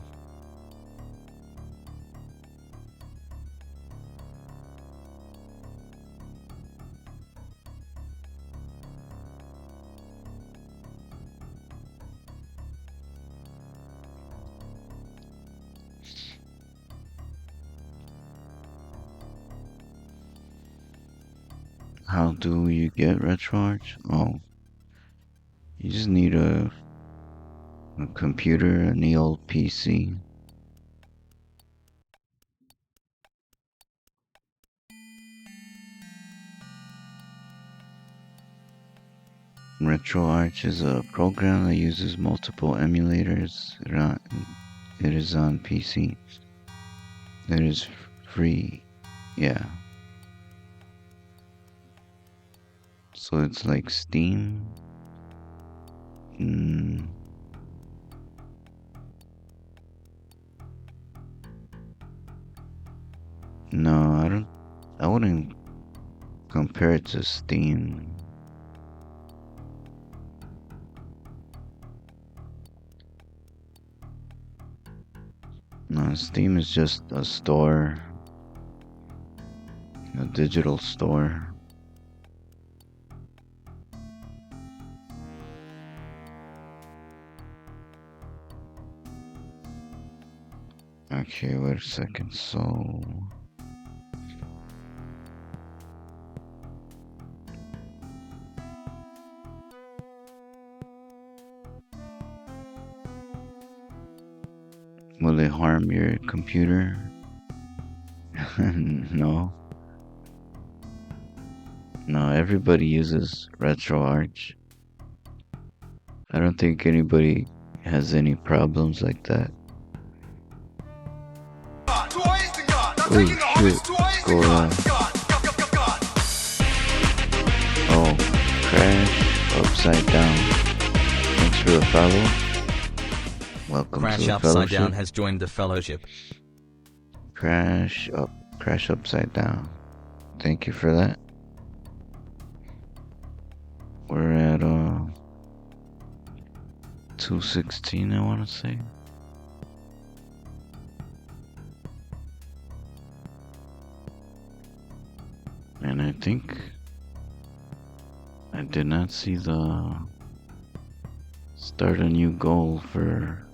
how do you get RetroArch? Oh, you just need a computer, an old PC. RetroArch is a program that uses multiple emulators. It is on PC. It is free. Yeah. So it's like Steam. No, I wouldn't compare it to Steam. No, Steam is just a store. A digital store. Okay, wait a second, so... Will it harm your computer? No. No, everybody uses RetroArch. I don't think anybody has any problems like that. Oh shit, go on. Oh, Crash Upside Down. Thanks for the follow. Welcome Crash to the Upside fellowship. Down has joined the fellowship. Crash Upside Down. Thank you for that. We're at 216, I want to say. And I think I did not see the start a new goal for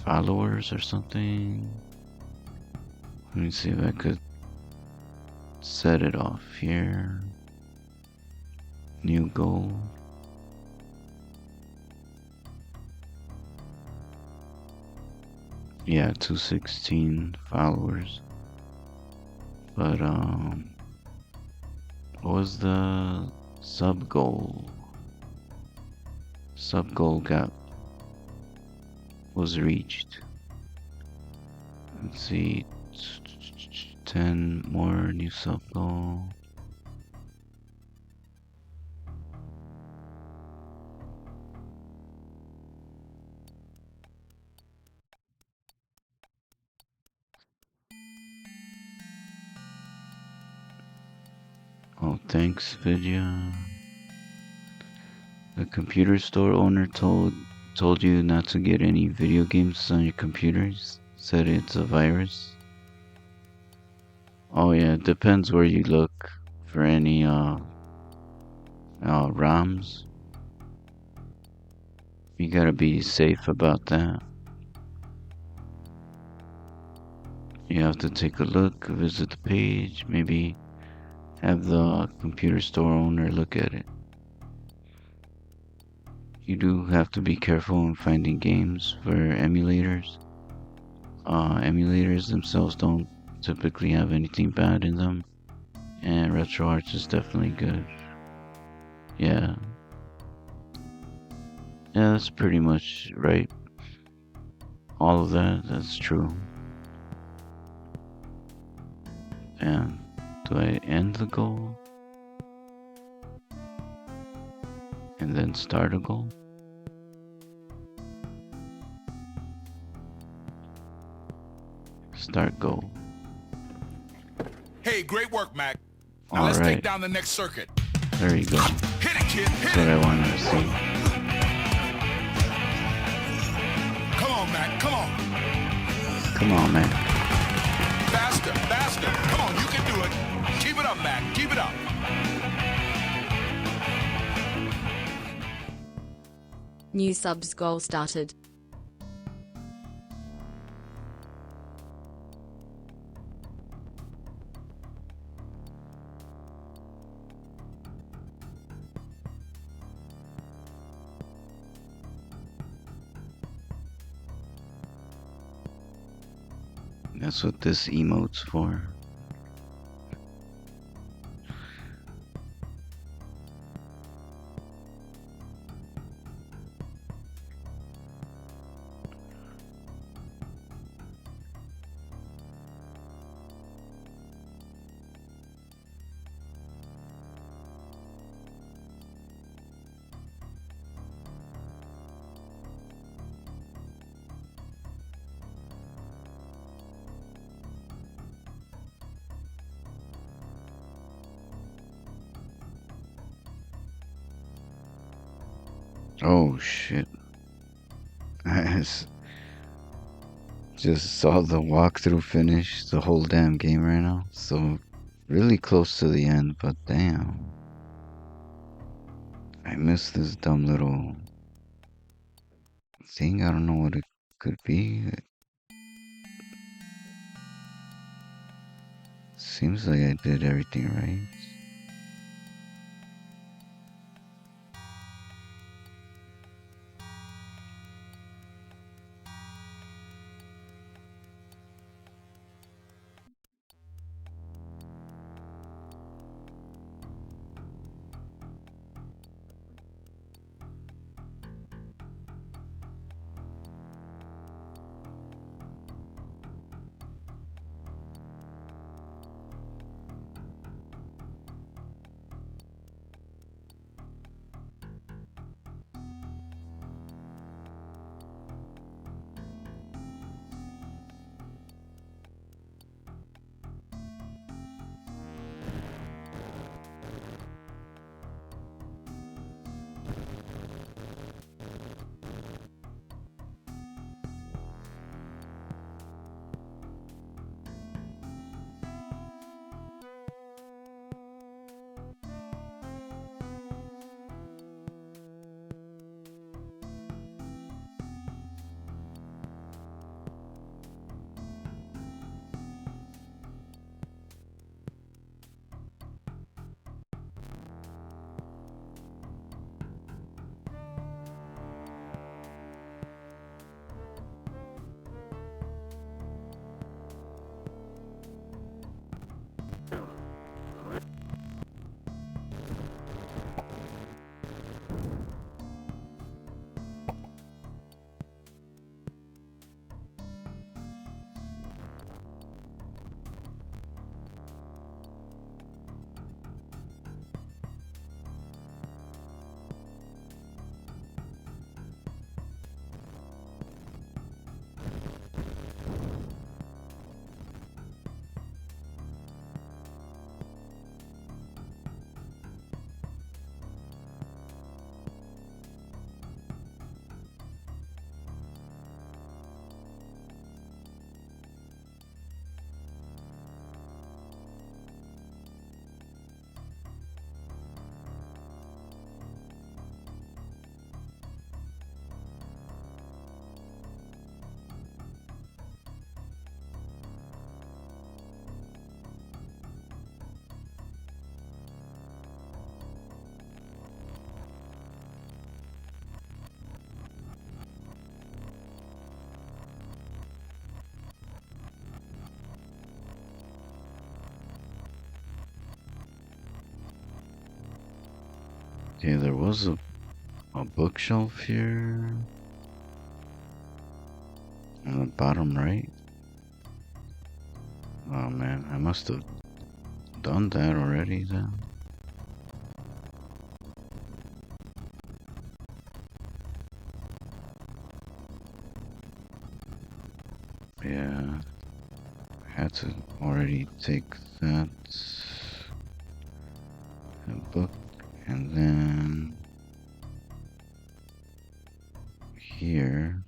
followers or something. Let me see if I could set it off here. New goal. Yeah, 216 followers. But what was the sub goal? Sub goal was reached. Let's see, 10 more new sub goal. Oh, thanks, Vidya. The computer store owner told you not to get any video games on your computers. Said it's a virus. Oh yeah, it depends where you look for any ROMs. You gotta be safe about that. You have to take a look, visit the page, maybe have the computer store owner look at it. You do have to be careful in finding games for emulators. Emulators themselves don't typically have anything bad in them, and RetroArch is definitely good. Yeah. Yeah, that's pretty much right. All of that's true. And do I end the goal? And then start a goal? Start goal. Hey, great work, Mac. Now let's take down the next circuit. There you go. Hit it, kid. Hit That's what I wanted to see. Come on, Mac. Come on. Come on, man. Faster, faster. Come on, you can do it. Keep it up, Mac. Keep it up. New subs goal started. That's what this emote's for. Oh shit. I just saw the walkthrough finish the whole damn game right now. So really close to the end, but damn. I missed this dumb little thing. I don't know what it could be. Seems like I did everything right. Okay, there was a bookshelf here. On the bottom right. Oh man, I must have done that already then. Yeah, I had to already take that book, and then here.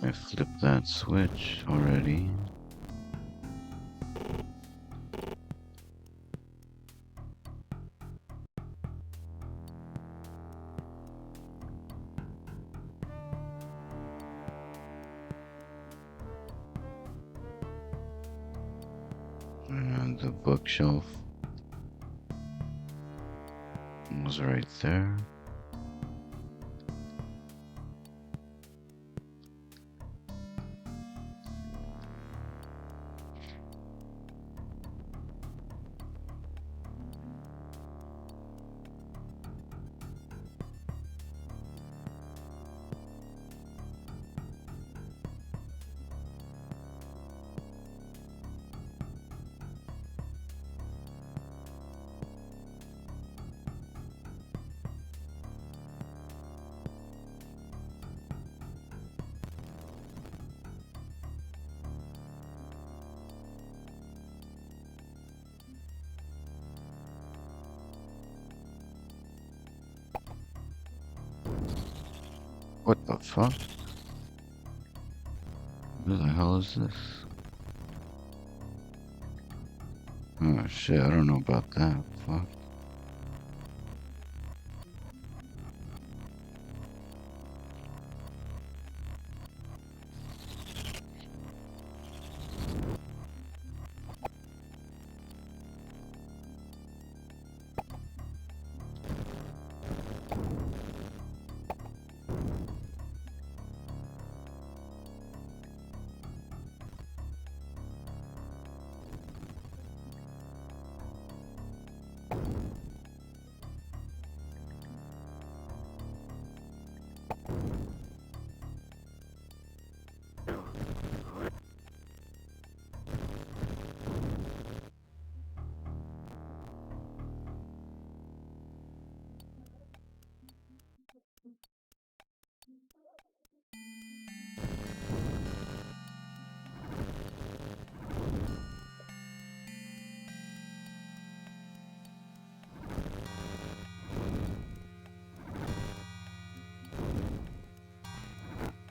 I flipped that switch already. And the bookshelf was right there. What the fuck? Who the hell is this? Oh shit, I don't know about that. Fuck.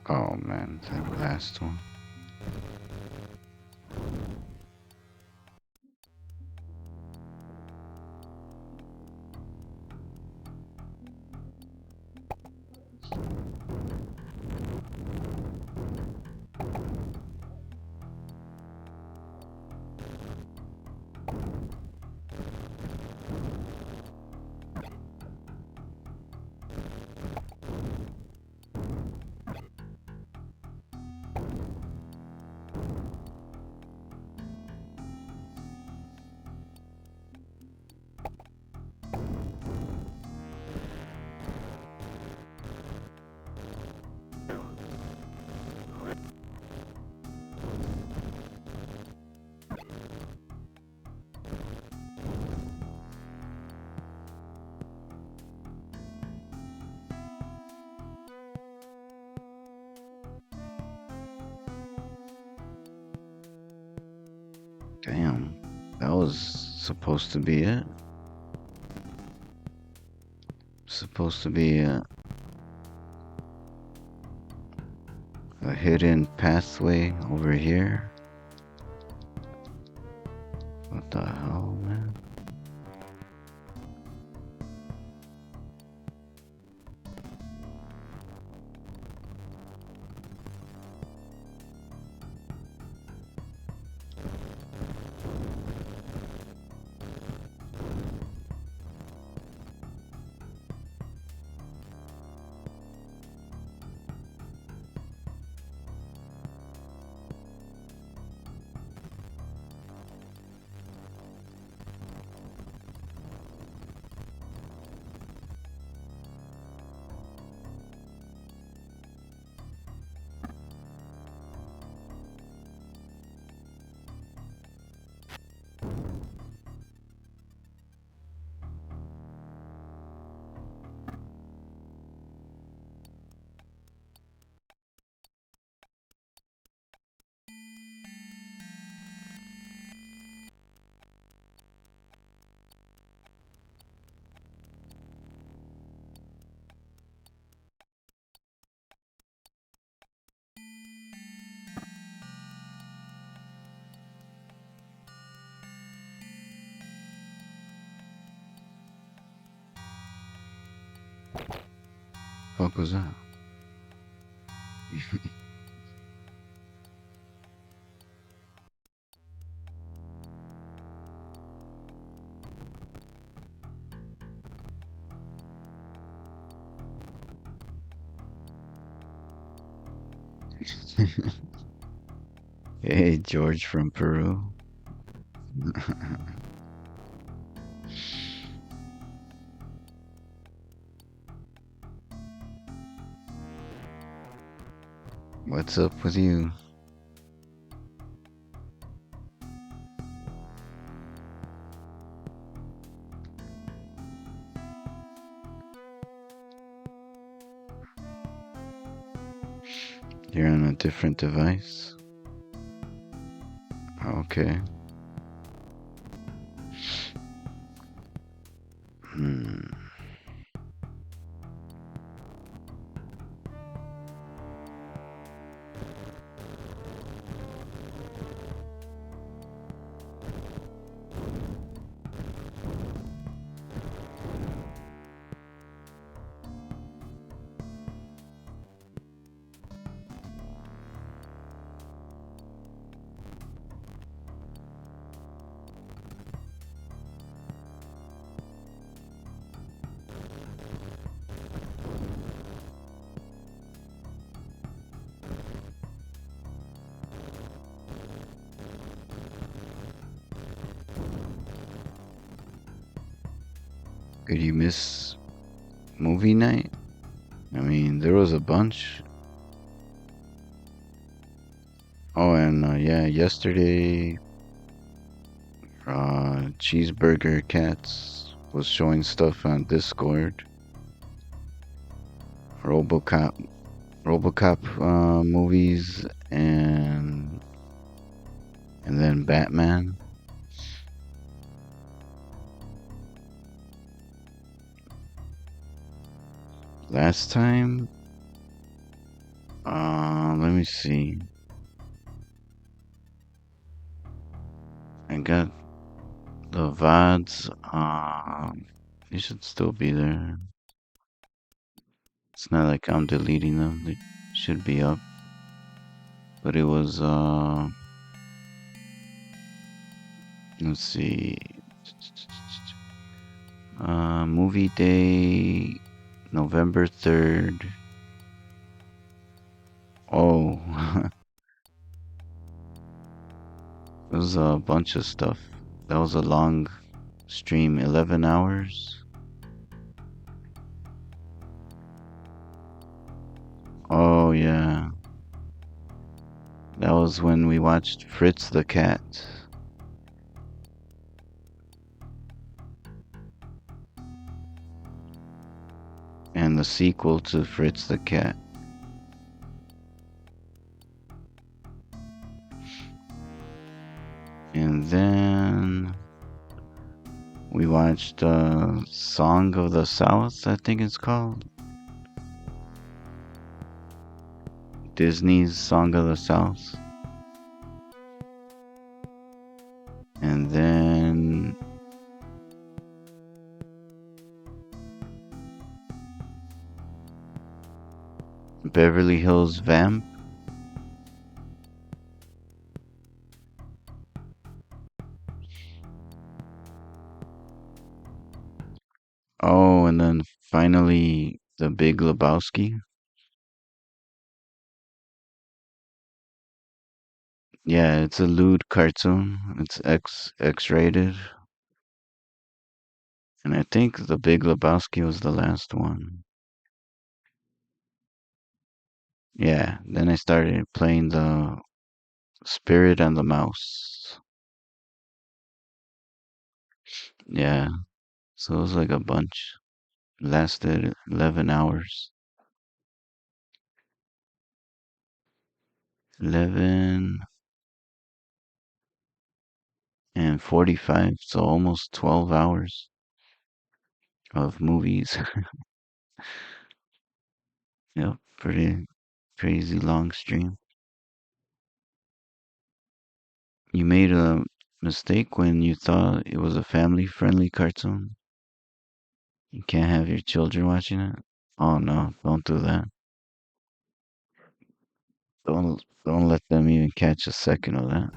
Oh man, that last one. Damn. That was supposed to be it. Supposed to be a hidden pathway over here. What the hell, man? What was that? Hey, George from Peru. What's up with you? You're on a different device? Okay. Did you miss movie night? I mean, there was a bunch. Oh, and yeah, yesterday, Cheeseburger Cats was showing stuff on Discord. RoboCop movies, and then Batman. Last time, let me see. I got the VODs. They should still be there. It's not like I'm deleting them. They should be up. But it was, let's see. Movie day, November 3rd. Oh. It was a bunch of stuff. That was a long stream, 11 hours. Oh yeah. That was when we watched Fritz the Cat. And the sequel to Fritz the Cat. And then watched Song of the South, I think it's called. Disney's Song of the South. And then Beverly Hills Vamp. Oh, and then finally The Big Lebowski. Yeah, it's a lewd cartoon. It's X-rated. And I think The Big Lebowski was the last one. Yeah, then I started playing the Spirit and the Mouse. Yeah, so it was like a bunch. Lasted 11 hours. 11 and 45, so almost 12 hours of movies. Yep, pretty crazy long stream. You made a mistake when you thought it was a family-friendly cartoon. You can't have your children watching it. Oh no, don't do that. Don't let them even catch a second of that.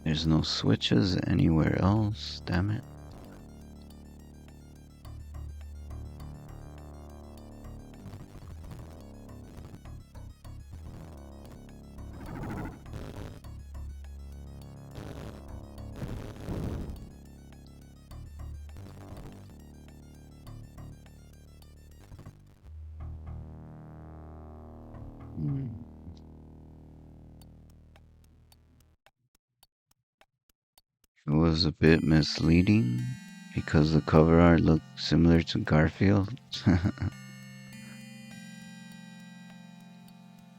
There's no switches anywhere else, damn it. It was a bit misleading because the cover art looked similar to Garfield.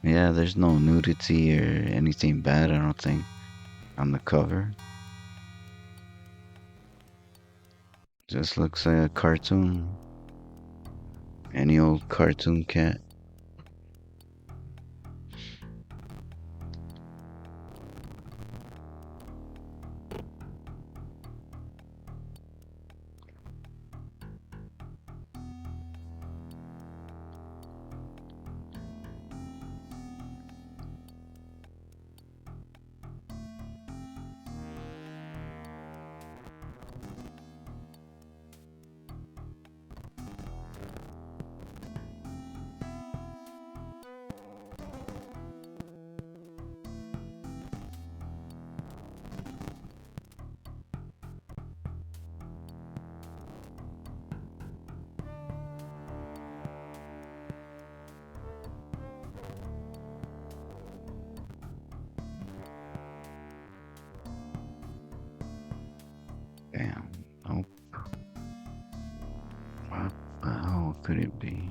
Yeah, there's no nudity or anything bad, I don't think, on the cover. Just looks like a cartoon. Any old cartoon cat. Damn. Nope. What the hell could it be?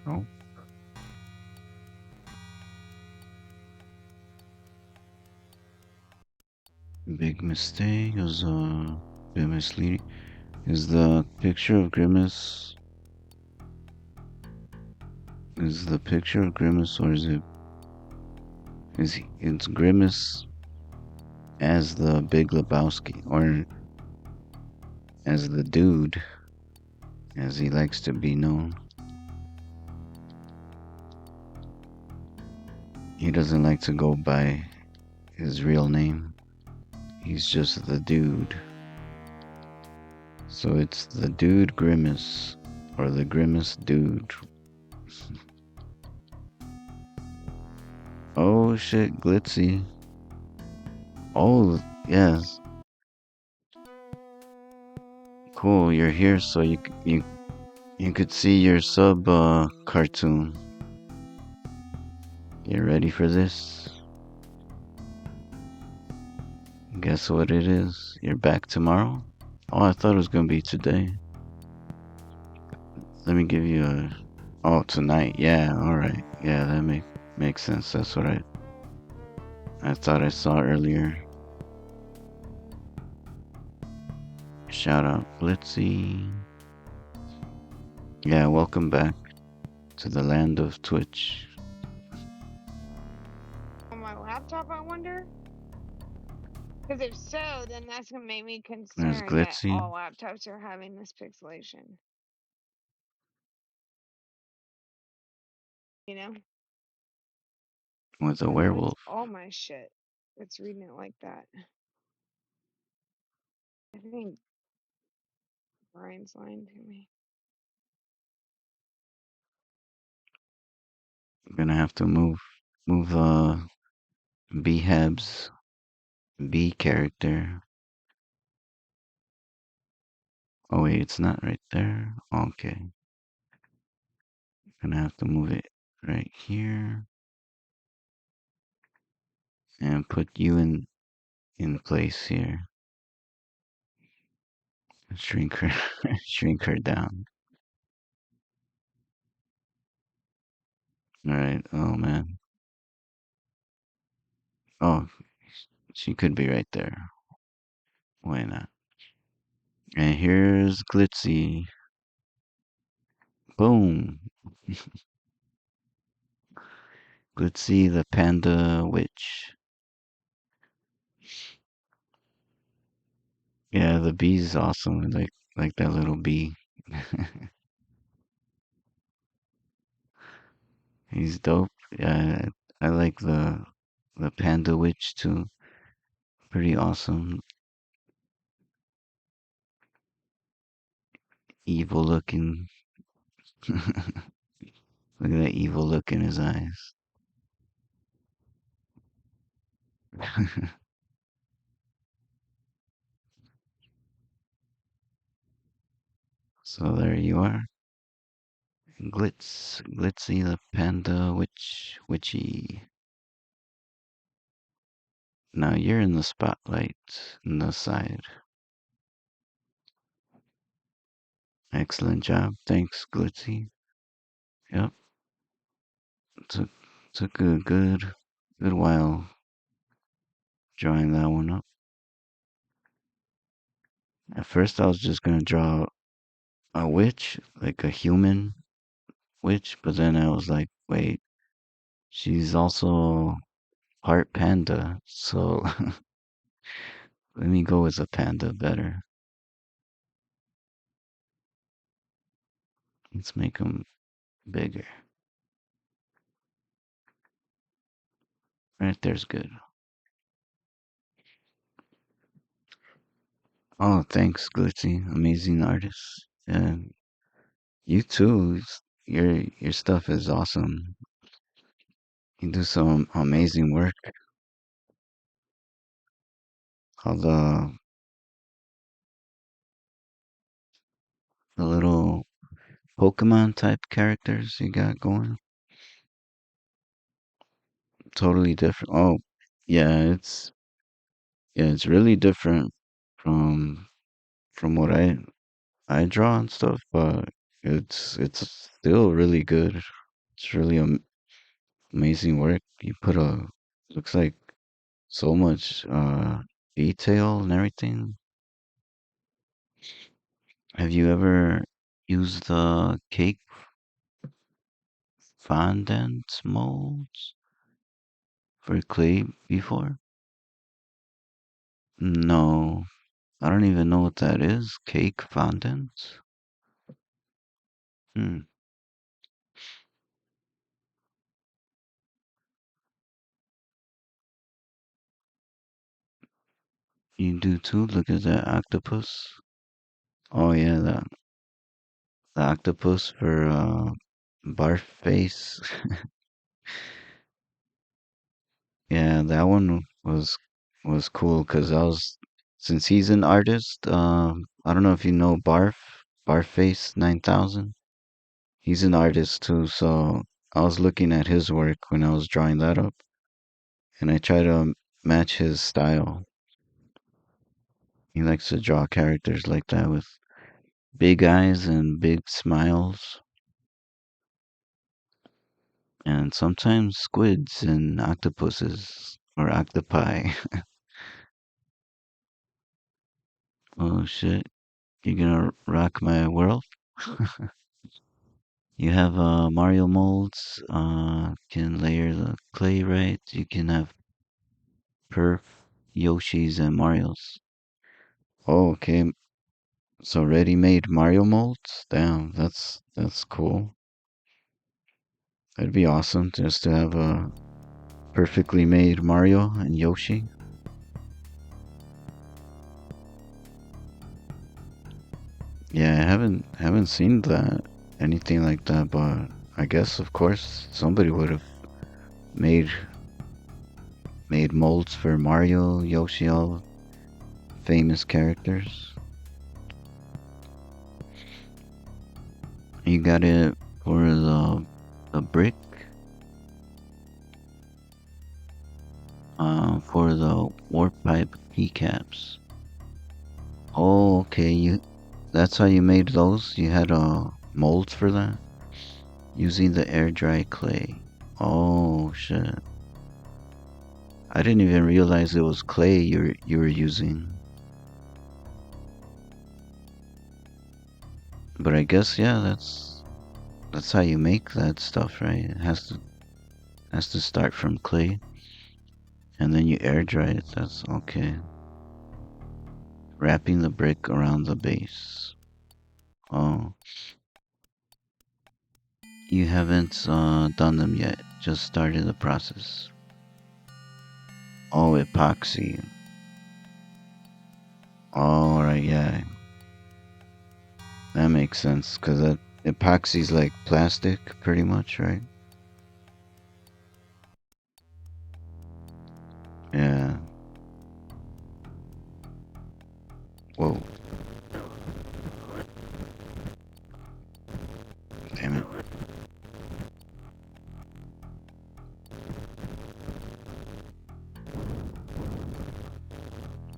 Oh. Big mistake is bit misleading. Is the picture of Grimace or is it's Grimace as the Big Lebowski or as the dude as he likes to be known? He doesn't like to go by his real name. He's just the dude. So it's the Dude Grimace or the Grimace Dude. Oh shit, Glitzy. Oh, yes. Cool, you're here so you could see your sub cartoon. You ready for this? Guess what it is? You're back tomorrow? Oh, I thought it was gonna be today. Let me give you a... Oh, tonight. Yeah, alright. Yeah, that makes sense. That's what I thought I saw earlier. Shout out Blitzy. Yeah, welcome back to the land of Twitch. On my laptop, I wonder? Because if so, then that's going to make me There's concerned that Glitzy. all laptops are having this pixelation. You know? With a I know it's werewolf. all my shit that's reading it like that. I think Brian's lying to me. I'm gonna have to move B-Hab's B character. Oh wait, it's not right there. Okay. Gonna have to move it right here. And put you in place here. Shrink her shrink her down. Alright, oh man. Oh, she could be right there. Why not? And here's Glitzy. Boom. Glitzy the Panda Witch. Yeah, the bee's awesome. Like that little bee. He's dope. Yeah, I like the Panda Witch too. Pretty awesome. Evil looking. Look at that evil look in his eyes. So there you are. Glitzy the Panda Witchy. Now you're in the spotlight on the side. Excellent job. Thanks, Glitzy. Yep. Took a good while drawing that one up. At first I was just gonna draw a witch, like a human witch, but then I was like, wait, she's also part panda, so let me go with a panda better. Let's make them bigger. Right there's good. Oh, thanks, Glitzy. Amazing artist. And you too. Your stuff is awesome. You do some amazing work. All the little Pokemon type characters you got going. Totally different. Oh, yeah, it's really different from what I draw and stuff, but it's still really good. It's really amazing work. You put looks like so much detail and everything. Have you ever used the cake fondant molds for clay before? No, I don't even know what that is. Cake fondant? Hmm. You do too? Look at that octopus. Oh yeah, the octopus for barf face. Yeah, that one was cool because since he's an artist, I don't know if you know Barface 9000. He's an artist too, so I was looking at his work when I was drawing that up, and I try to match his style. He likes to draw characters like that with big eyes and big smiles, and sometimes squids and octopuses or octopi. Oh shit, you gonna rock my world? You have Mario molds, can layer the clay right. You can have perf, Yoshis, and Marios. Oh, okay. So ready-made Mario molds? Damn, that's cool. That'd be awesome just to have a perfectly made Mario and Yoshi. Yeah, I haven't seen anything like that, but I guess of course somebody would have made molds for Mario, Yoshi, all famous characters. You got it for the brick, for the warp pipe keycaps. Oh, okay. That's how you made those. You had molds for that using the air dry clay. Oh shit! I didn't even realize it was clay you were using. But I guess yeah, that's how you make that stuff, right? It has to start from clay, and then you air dry it. That's okay. Wrapping the brick around the base. Oh, you haven't done them yet. Just started the process. Oh, epoxy. All right, yeah. That makes sense, because that epoxy's like plastic, pretty much, right? Yeah. Whoa. Damn it.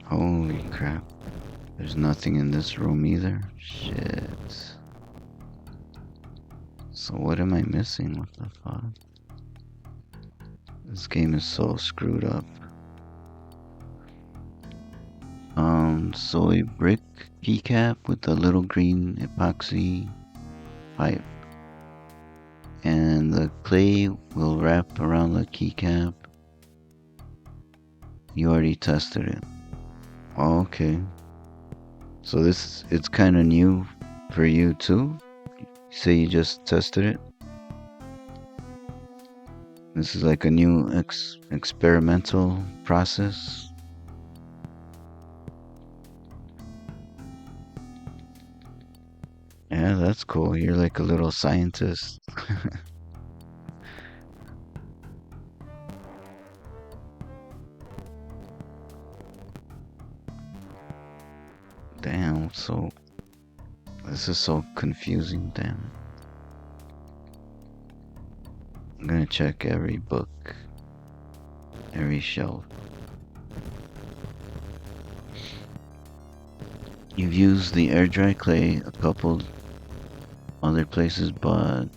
Holy crap. There's nothing in this room either. Shit. So what am I missing? What the fuck? This game is so screwed up. So a brick keycap with a little green epoxy pipe. And the clay will wrap around the keycap. You already tested it. Oh, okay. So it's kind of new for you too? You say you just tested it? This is like a new experimental process. Yeah, that's cool. You're like a little scientist. Damn, so this is so confusing, damn. I'm gonna check every book, every shelf. You've used the air dry clay a couple other places, but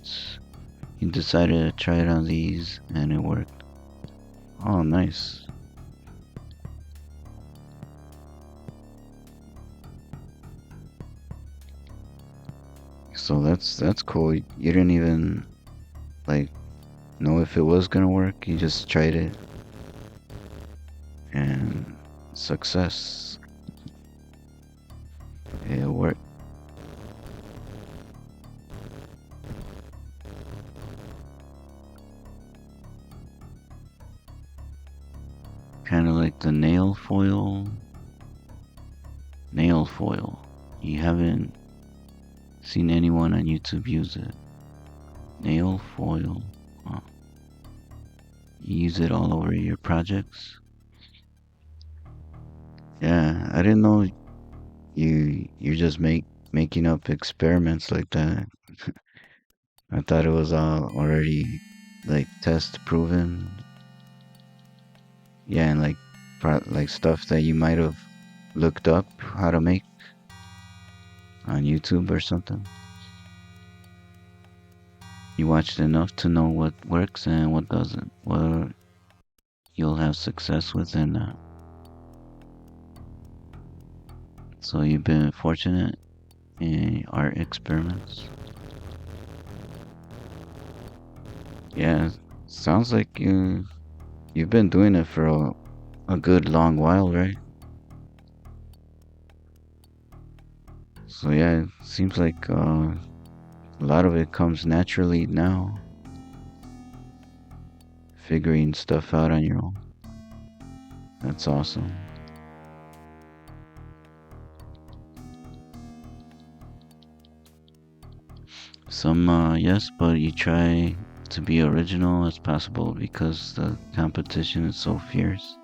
he decided to try it on these and it worked. Oh, nice. So that's cool. You didn't even like know if it was gonna work. You just tried it and success. It worked. Kind of like the nail foil. Nail foil. You haven't seen anyone on YouTube use it. Nail foil. Oh. You use it all over your projects. Yeah, I didn't know you're just making up experiments like that. I thought it was all already like test proven. Yeah, and like stuff that you might have looked up how to make on YouTube or something. You watched enough to know what works and what doesn't, what you'll have success with and not. So you've been fortunate in art experiments. Yeah, sounds like you've been doing it for a good long while, right? So yeah, it seems like a lot of it comes naturally now. Figuring stuff out on your own. That's awesome. Some yes, but you try to be original as possible because the competition is so fierce.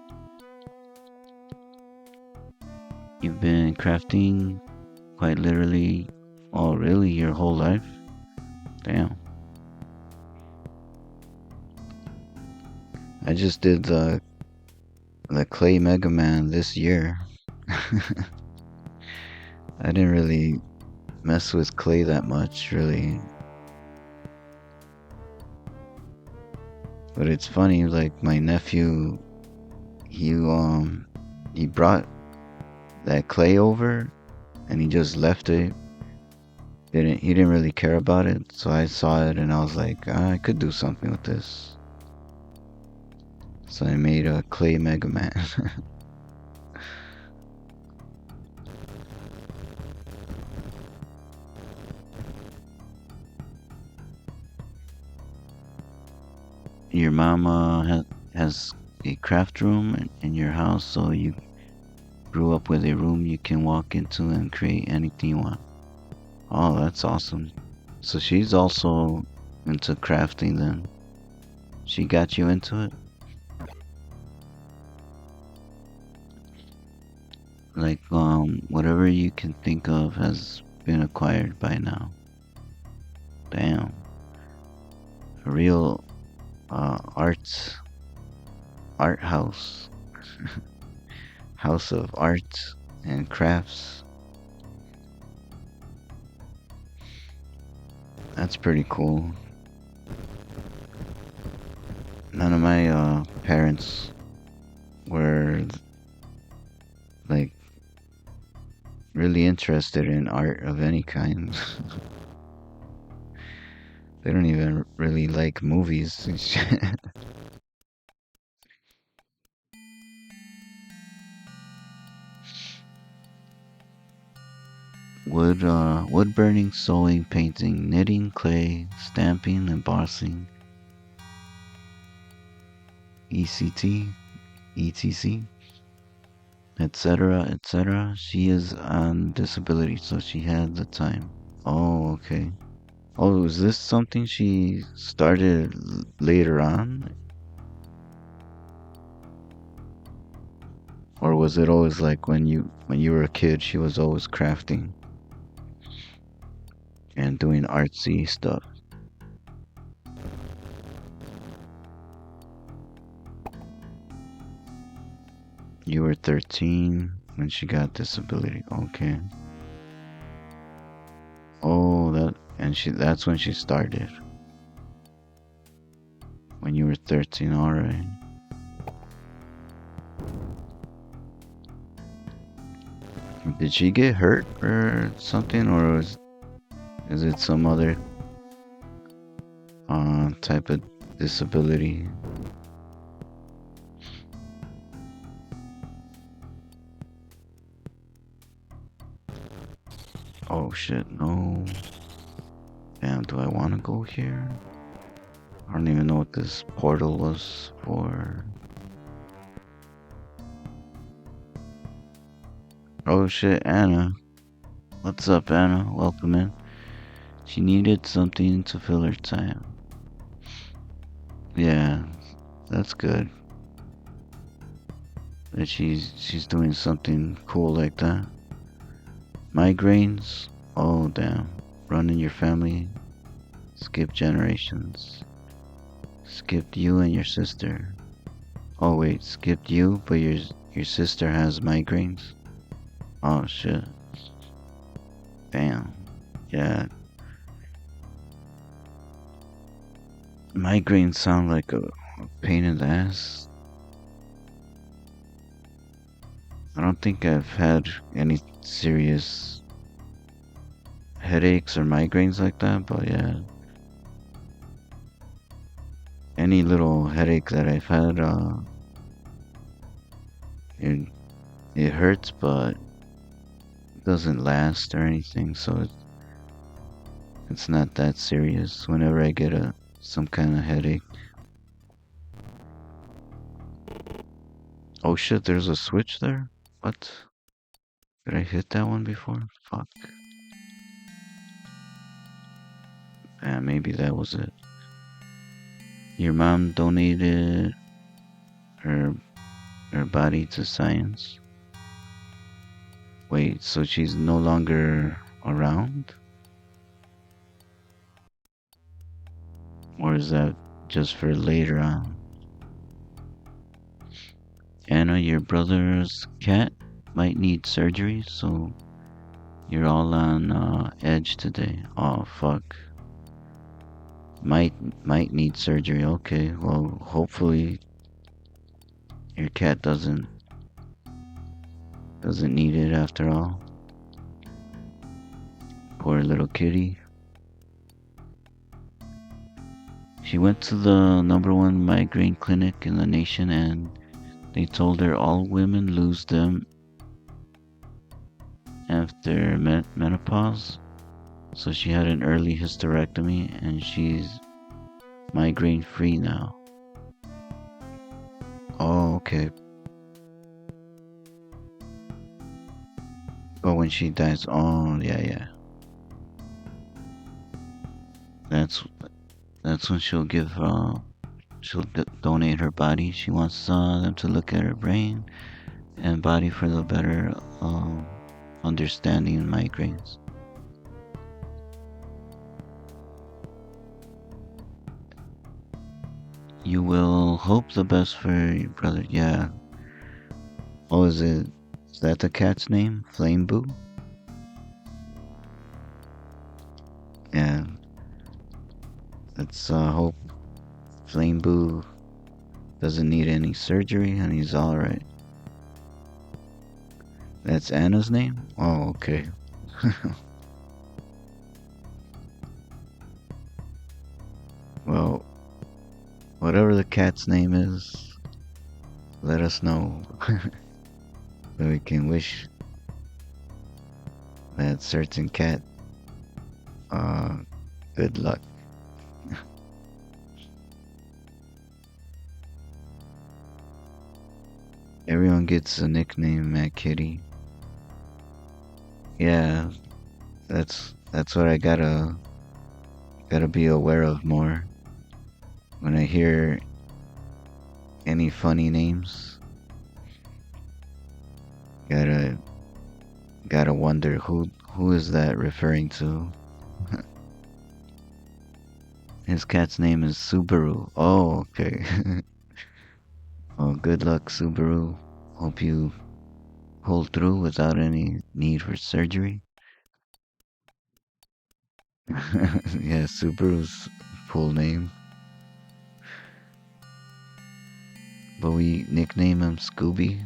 You've been crafting quite literally, oh really, your whole life? Damn. I just did the clay Mega Man this year. I didn't really mess with clay that much, really. But it's funny, like my nephew, he brought that clay over and he just left it. He didn't really care about it, so I saw it and I was like, I could do something with this. So I made a clay Mega Man. Your mama has a craft room in your house, so you grew up with a room you can walk into and create anything you want. Oh, that's awesome. So she's also into crafting then. She got you into it? Like, whatever you can think of has been acquired by now. Damn. A real art house. House of art and crafts. That's pretty cool. None of my parents were like really interested in art of any kind. They don't even really like movies and shit. Wood burning, sewing, painting, knitting, clay, stamping, embossing, ECT, ETC, etc., etc. She is on disability, so she had the time. Oh, okay. Oh, is this something she started later on? Or was it always like when you were a kid, she was always crafting and doing artsy stuff? You were 13 when she got disability. Okay. Oh, And that's when she started. When you were 13, alright. Did she get hurt or something, or is it some other type of disability? Oh shit, no. Damn, do I want to go here? I don't even know what this portal was for. Oh shit, Anna. What's up, Anna? Welcome in. She needed something to fill her time. Yeah, that's good. That she's doing something cool like that. Migraines? Oh damn. Running your family. Skip generations. Skipped you and your sister. Oh wait, skipped you, but your sister has migraines? Oh shit. Damn. Yeah. Migraines sound like a pain in the ass. I don't think I've had any serious headaches or migraines like that, but yeah. Any little headache that I've had, it hurts, but it doesn't last or anything, so it's not that serious whenever I get some kind of headache. Oh shit, there's a switch there? What? Did I hit that one before? Fuck. Yeah, maybe that was it. Your mom donated her body to science. Wait, so she's no longer around? Or is that just for later on? Anna, your brother's cat might need surgery, so you're all on edge today. Oh fuck. Might need surgery. Okay, well hopefully your cat doesn't need it after all. Poor little kitty. She went to the #1 migraine clinic in the nation, and they told her all women lose them after menopause. So she had an early hysterectomy and she's migraine free now. Oh, okay. Oh, when she dies. Oh, yeah. That's when she'll give she'll donate her body. She wants them to look at her brain and body for the better understanding migraines. You will hope the best for your brother. Yeah. Oh, is that the cat's name? Flame Boo? Yeah. Let's hope Flame Boo doesn't need any surgery and he's alright. That's Anna's name? Oh, okay. Well, whatever the cat's name is, let us know. So we can wish that certain cat good luck. Everyone gets a nickname, Mad Kitty. Yeah, that's what I gotta be aware of more. When I hear any funny names, gotta wonder who is that referring to. His cat's name is Subaru. Oh, okay. Oh, good luck, Subaru. Hope you pull through without any need for surgery. Yeah, Subaru's full name. But we nickname him Scooby.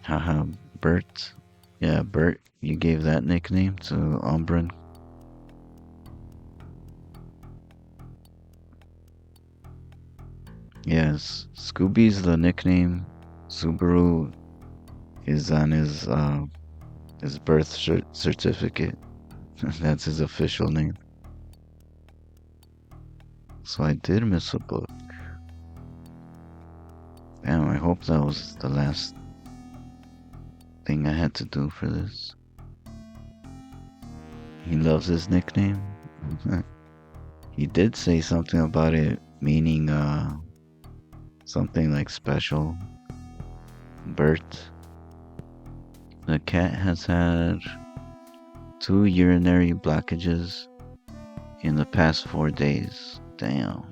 Haha, Bert. Yeah, Bert, you gave that nickname to Umbran. Yes, Scooby's the nickname. Subaru is on his birth certificate. That's his official name. So I did miss a book. Damn, I hope that was the last thing I had to do for this. He loves his nickname. He did say something about it meaning something like special. Bert. The cat has had 2 urinary blockages in the past 4 days. Damn.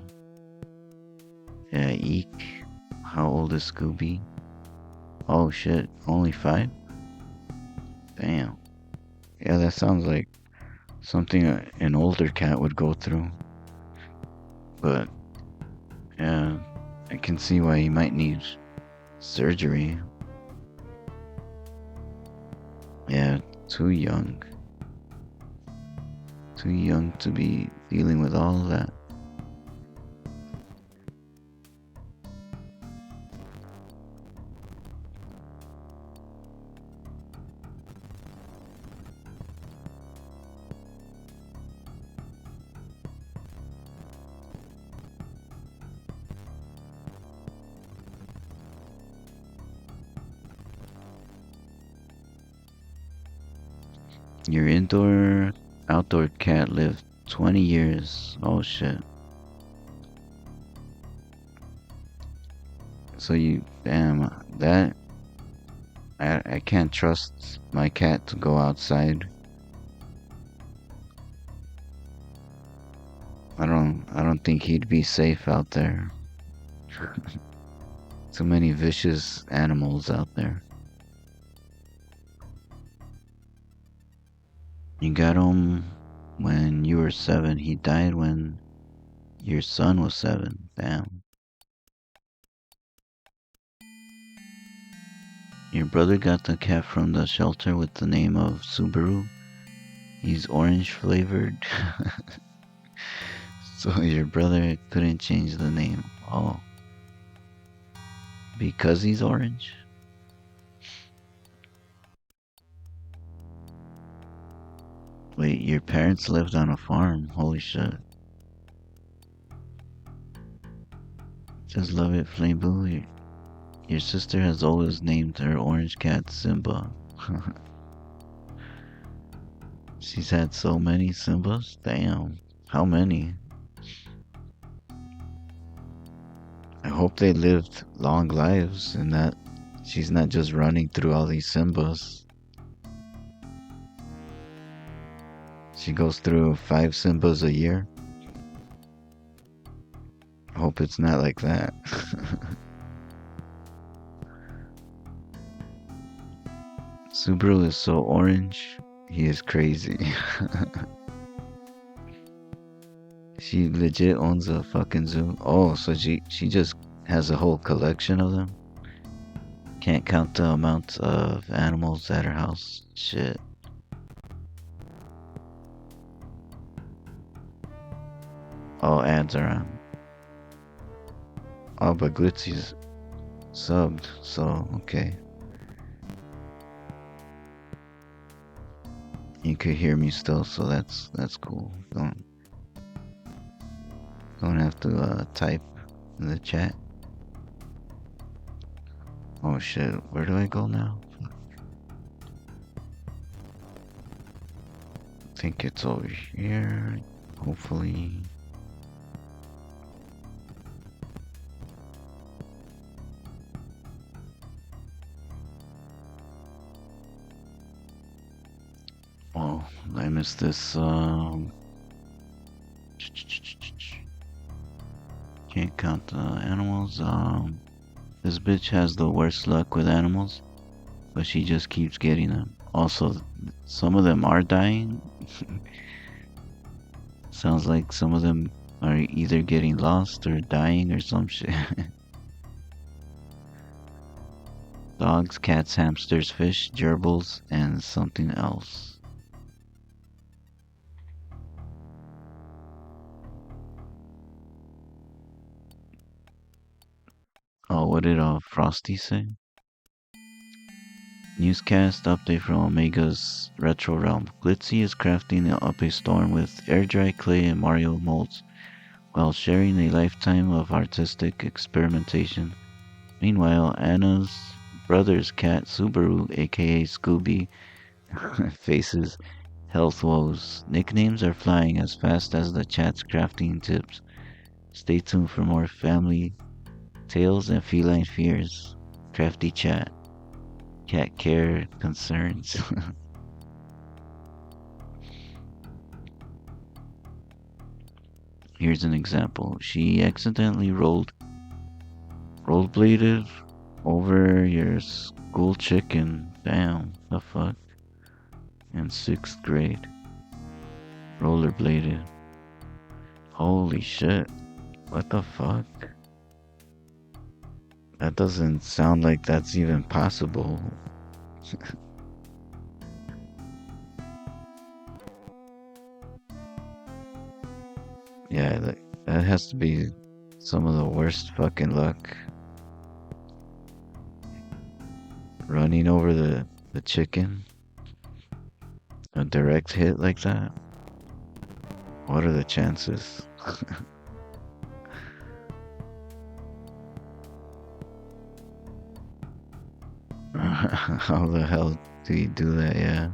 Yeah, eek. How old is Scooby? Oh shit, only 5? Damn. Yeah, that sounds like something an older cat would go through. But, yeah, I can see why he might need surgery. Yeah, too young. Too young to be dealing with all of that. Your outdoor cat lived 20 years. Oh shit. So damn, that, I can't trust my cat to go outside. I don't think he'd be safe out there. Too many vicious animals out there. You got him when you were 7. He died when your son was 7. Damn. Your brother got the cat from the shelter with the name of Subaru. He's orange flavored. So your brother couldn't change the name. Oh. Because he's orange? Wait, your parents lived on a farm? Holy shit. Just love it, Flame Blue. Your sister has always named her orange cat Simba. She's had so many Simbas? Damn. How many? I hope they lived long lives and that she's not just running through all these Simbas. She goes through 5 Simbas a year. I hope it's not like that. Subaru is so orange, he is crazy. She legit owns a fucking zoo. Oh, so she just has a whole collection of them? Can't count the amount of animals at her house. Shit. Oh, ads are on. Oh, but Glitzy's subbed, so okay. You could hear me still, so that's cool. Don't have to type in the chat. Oh shit, where do I go now? I think it's over here, hopefully. Oh, I missed this, can't count the animals. This bitch has the worst luck with animals. but she just keeps getting them. Also, some of them are dying. Sounds like some of them are either getting lost or dying or some shit. Dogs, cats, hamsters, fish, gerbils, and something else. Oh, what did Frosty say? Newscast update from Omega's Retro Realm. Glitzy is crafting up a storm with air dry clay and Mario molds while sharing a lifetime of artistic experimentation. Meanwhile, Anna's brother's cat Subaru, aka Scooby, faces health woes. Nicknames are flying as fast as the chat's crafting tips. Stay tuned for more family tales and feline fears. Crafty chat. Cat care concerns. Here's an example. She accidentally rollerbladed over your school chicken. Damn, the fuck. In 6th grade. Rollerbladed. Holy shit. What the fuck? That doesn't sound like that's even possible. Yeah, that has to be some of the worst fucking luck. Running over the chicken. A direct hit like that. What are the chances? How the hell do you do that? Yeah.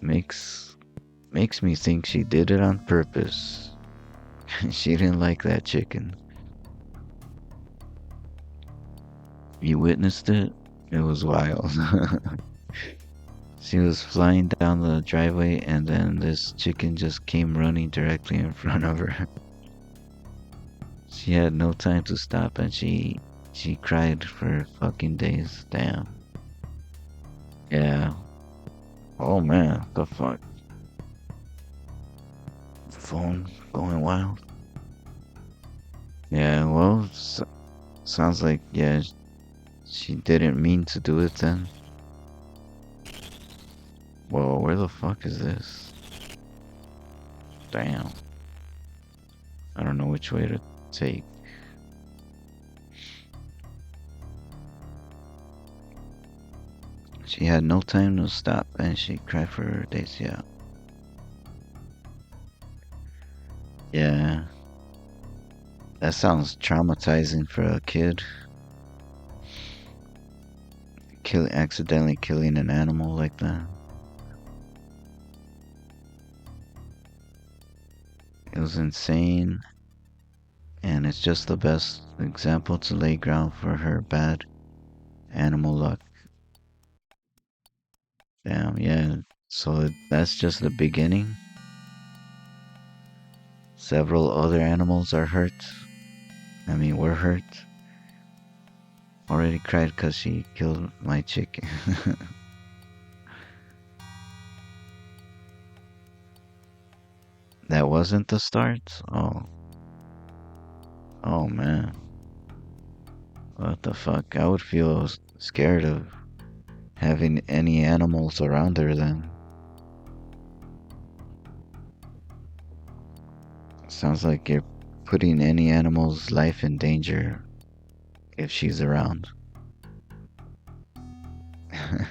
Makes me think she did it on purpose. She didn't like that chicken. You witnessed it? It was wild. She was flying down the driveway and then this chicken just came running directly in front of her. She had no time to stop and she cried for fucking days. Damn. Yeah. Oh man, the fuck. Phone going wild. Yeah, well, sounds like, yeah, she didn't mean to do it then. Whoa, where the fuck is this? Damn. I don't know which way to take. She had no time to stop and she cried for her days, yeah. Yeah. That sounds traumatizing for a kid. Accidentally killing an animal like that. It was insane. And it's just the best example to lay ground for her bad animal luck. Damn, yeah. So that's just the beginning. Several other animals are hurt. Were hurt. Already cried because she killed my chicken. That wasn't the start? Oh. Oh man. What the fuck? I would feel scared of having any animals around her then. Sounds like you're putting any animal's life in danger if she's around.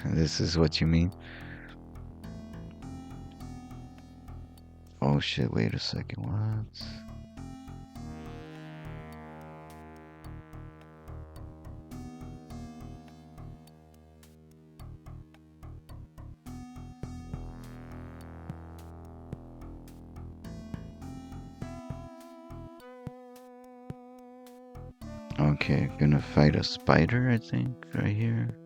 This is what you mean? Oh shit, wait a second, what? Okay, gonna fight a spider, I think, right here.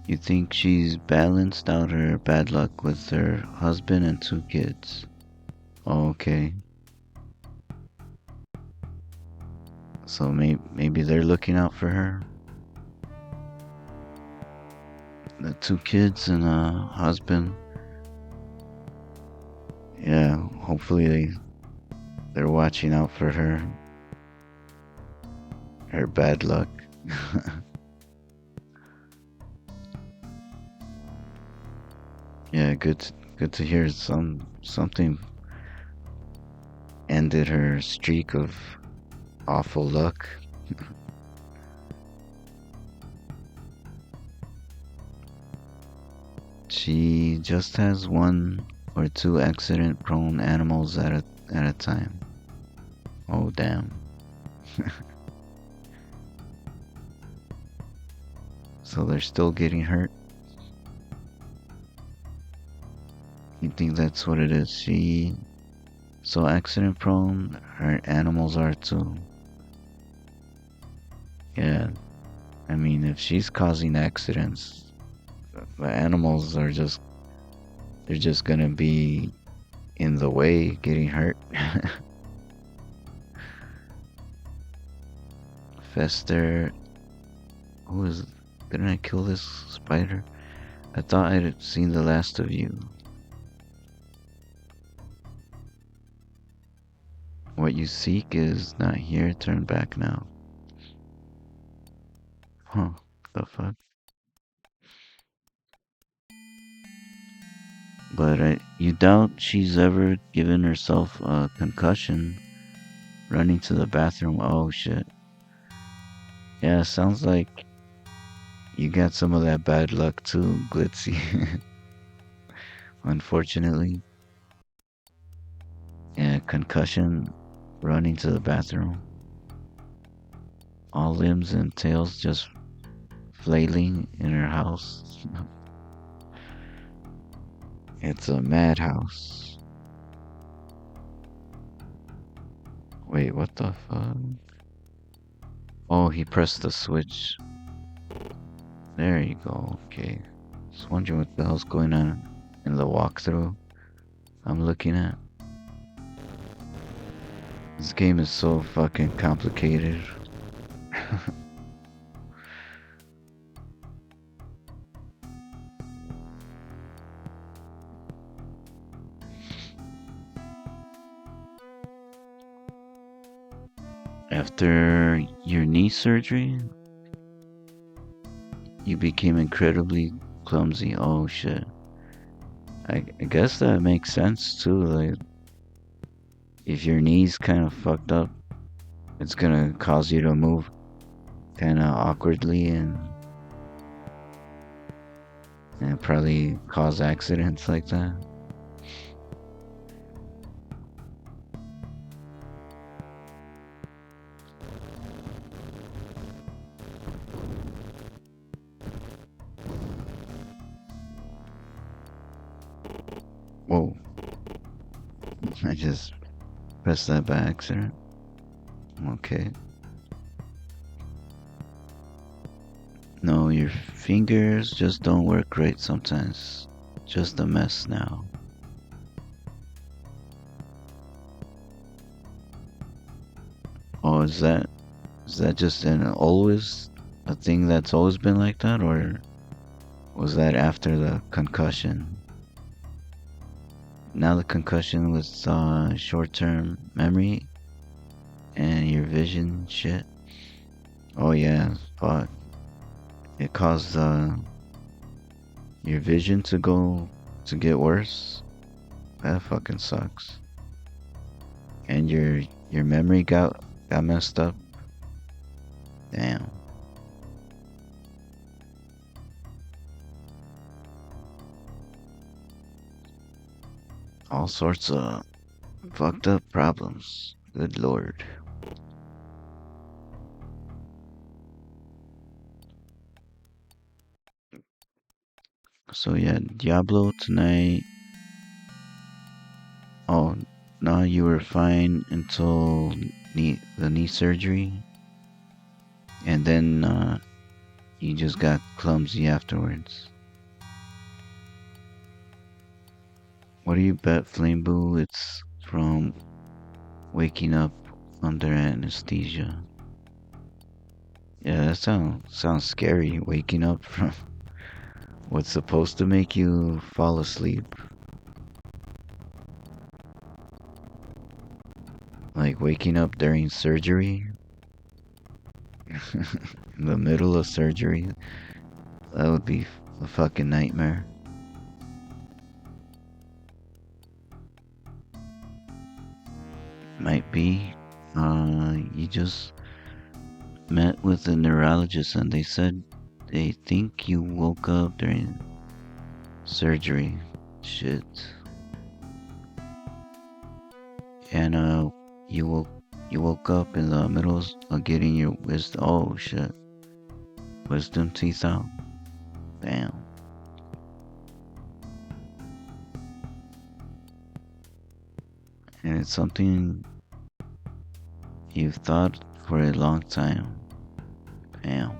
You think she's balanced out her bad luck with her husband and 2 kids. Okay. So maybe they're looking out for her. The 2 kids and a husband. Yeah, hopefully they're watching out for her. Her bad luck. Yeah, good to hear something ended her streak of awful luck. She just has 1 or 2 accident-prone animals at a time. Oh damn. So they're still getting hurt. You think that's what it is? She so accident prone, her animals are too. Yeah. I mean, if she's causing accidents, the animals are they're just gonna be in the way, getting hurt. Fester. Didn't I kill this spider? I thought I'd seen the last of you. What you seek is not here, turn back now. Huh, the fuck? But you doubt she's ever given herself a concussion running to the bathroom. Oh shit. Yeah, sounds like you got some of that bad luck too, Glitzy. Unfortunately. Yeah, concussion, running to the bathroom. All limbs and tails just flailing in her house. It's a madhouse. Wait, what the fuck? Oh, he pressed the switch. There you go, okay. Just wondering what the hell's going on in the walkthrough I'm looking at. This game is so fucking complicated. After your knee surgery, you became incredibly clumsy. Oh shit. I guess that makes sense too. Like, if your knee's kind of fucked up, it's gonna cause you to move kind of awkwardly and probably cause accidents like that. Whoa. I just pressed that by accident. Okay. No, your fingers just don't work right sometimes. Just a mess now. Oh, is that just always a thing that's always been like that, or was that after the concussion? Now the concussion was short-term memory and your vision shit. Oh yeah, fuck. It caused your vision to get worse. That fucking sucks. And your memory got messed up. Damn. All sorts of fucked up problems. Good lord. So yeah, Diablo tonight. Oh, no, you were fine until the knee surgery. And then you just got clumsy afterwards. What do you bet, Flameboo? It's from waking up under anesthesia. Yeah, that sounds scary. Waking up from what's supposed to make you fall asleep. Like waking up during surgery. In the middle of surgery. That would be a fucking nightmare. Might be. You just met with a neurologist and they said they think you woke up during surgery. Shit. And you woke up in the middle of getting your wisdom. Oh shit. Wisdom teeth out. Damn. And it's something you've thought for a long time. Damn.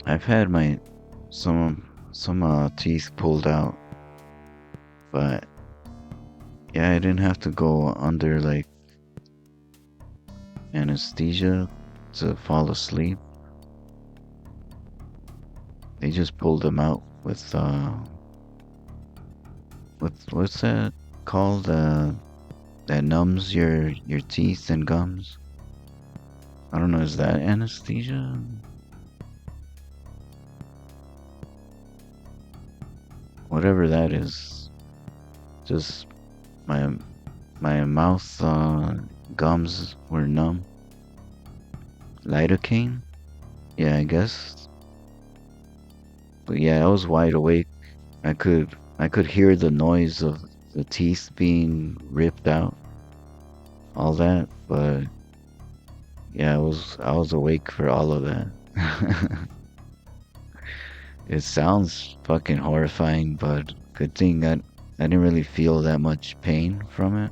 I've had some teeth pulled out, but yeah, I didn't have to go under like anesthesia to fall asleep. They just pulled them out with what's that called? That numbs your teeth and gums. I don't know. Is that anesthesia? Whatever that is. Just my mouth gums were numb. Lidocaine? Yeah, I guess. But yeah, I was wide awake. I could hear the noise of the teeth being ripped out. All that, but yeah, I was awake for all of that. It sounds fucking horrifying, but good thing that I didn't really feel that much pain from it.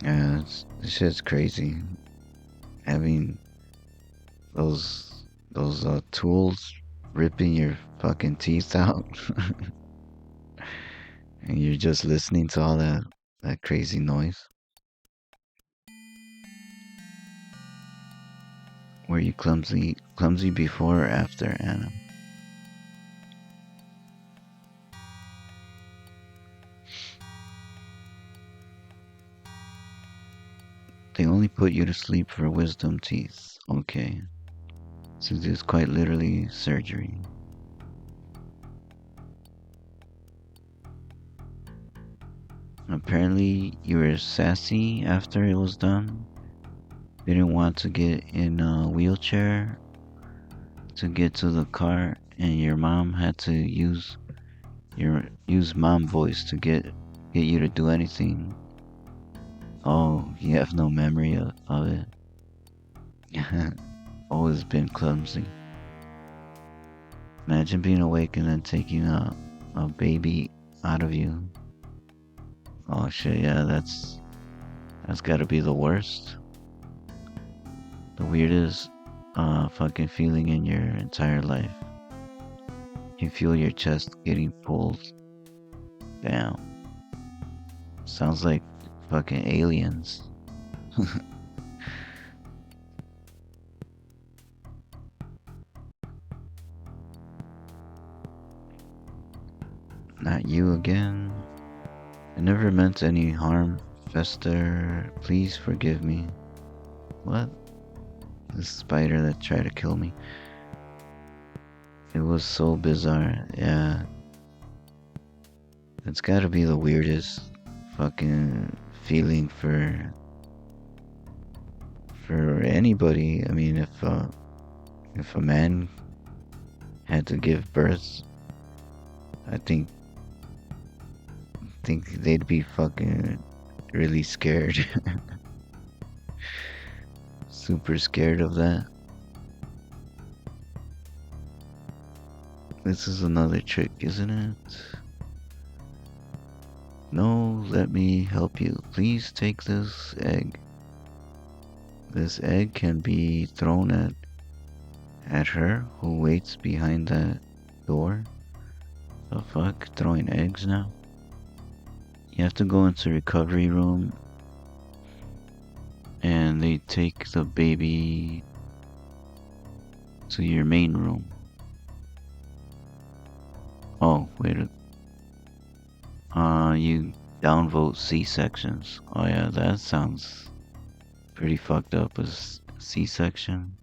Yeah, this shit's crazy. Having those tools ripping your fucking teeth out. And you're just listening to all that crazy noise. Were you clumsy before or after, Anna? They only put you to sleep for wisdom teeth. Okay. So this is quite literally surgery. Apparently you were sassy after it was done. Didn't want to get in a wheelchair to get to the car, and your mom had to use mom voice to get you to do anything. Oh, you have no memory of it. Always been clumsy. Imagine being awake and then taking a baby out of you. Oh shit, yeah, that's gotta be the worst. The weirdest fucking feeling in your entire life. You feel your chest getting pulled down. Sounds like fucking aliens. Not you again. I never meant any harm, Fester. Please forgive me. What? The spider that tried to kill me. It was so bizarre, yeah. It's gotta be the weirdest fucking feeling for anybody. I mean, if a man had to give birth, I think they'd be fucking really scared. Super scared of that. This is another trick, isn't it? No, let me help you. Please take this egg. This egg can be thrown at her who waits behind that door. The fuck? Throwing eggs now? You have to go into recovery room, and they take the baby to your main room. Oh, wait. You downvote C-sections. Oh yeah, that sounds pretty fucked up as C-section.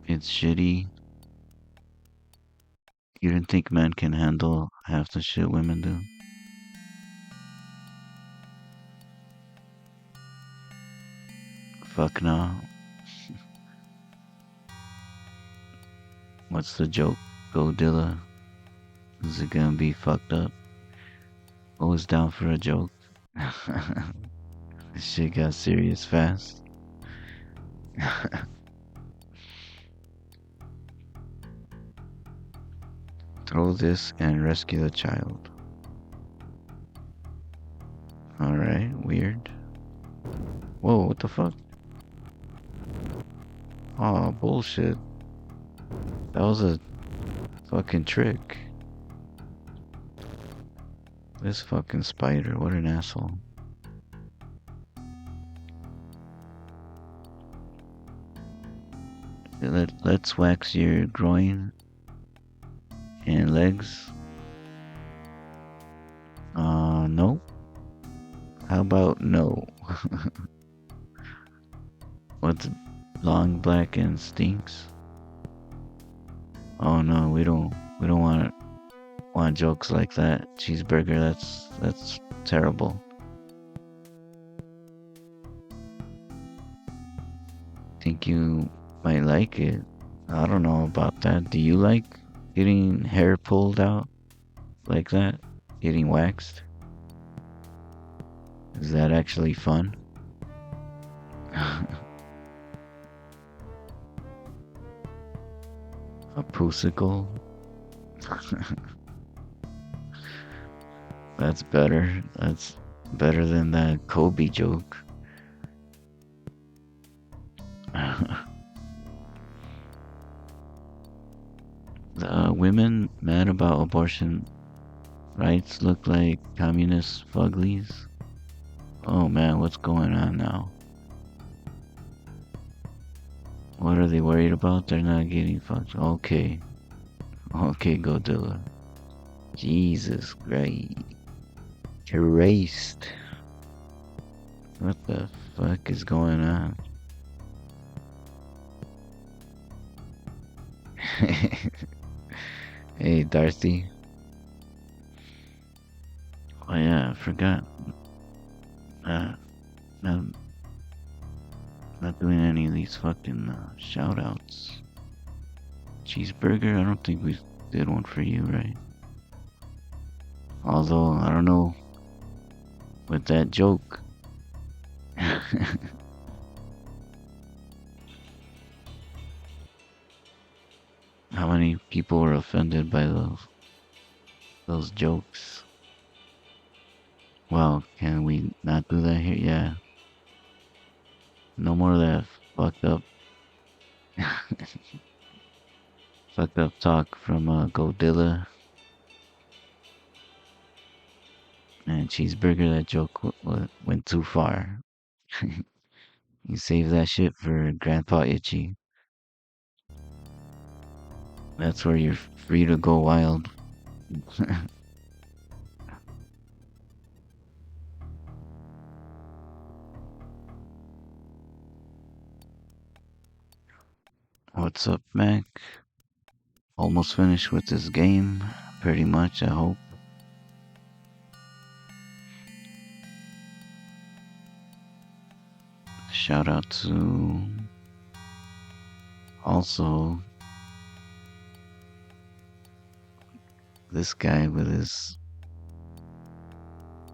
It's shitty. You didn't think men can handle half the shit women do? Fuck no. What's the joke, Godzilla? Is it gonna be fucked up? Always down for a joke. This shit got serious fast. Throw this and rescue the child. Alright, weird. Whoa, what the fuck? Oh, bullshit. That was a fucking trick. This fucking spider, what an asshole. Let's wax your groin and legs. No. How about no? What's long, black, and stinks? Oh no, we don't want jokes like that. Cheeseburger, that's terrible. Think you might like it. I don't know about that. Do you like getting hair pulled out like that? Getting waxed? Is that actually fun? A poosicle? That's better. That's better than that Kobe joke. The women mad about abortion rights look like communist fuglies. Oh man, what's going on now? What are they worried about? They're not getting fucked. Okay. Okay, Godzilla. Jesus Christ. What the fuck is going on? Hey, Darcy. Oh yeah, I forgot. Not doing any of these fucking shoutouts. Cheeseburger, I don't think we did one for you, right? Although, I don't know, with that joke. How many people were offended by those jokes? Well, can we not do that here? Yeah. No more of that fucked up fucked up talk from Godzilla and Cheeseburger. That joke went too far. You save that shit for Grandpa Itchy. That's where you're free to go wild. What's up, Mac? Almost finished with this game. Pretty much, I hope. Shout out to also this guy with his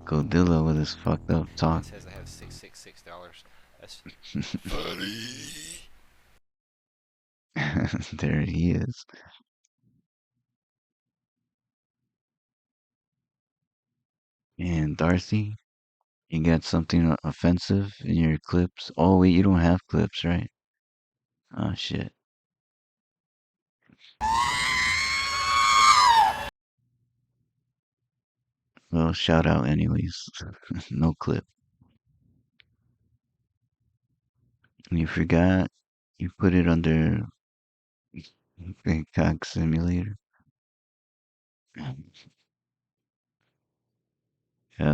Godzilla with his fucked up talk. It says I have $666. That's funny. There he is. And Darcy, you got something offensive in your clips? Oh wait, you don't have clips, right? Oh shit. Well, shout out anyways. No clip. You forgot. You put it under Bangkok Simulator. Yeah,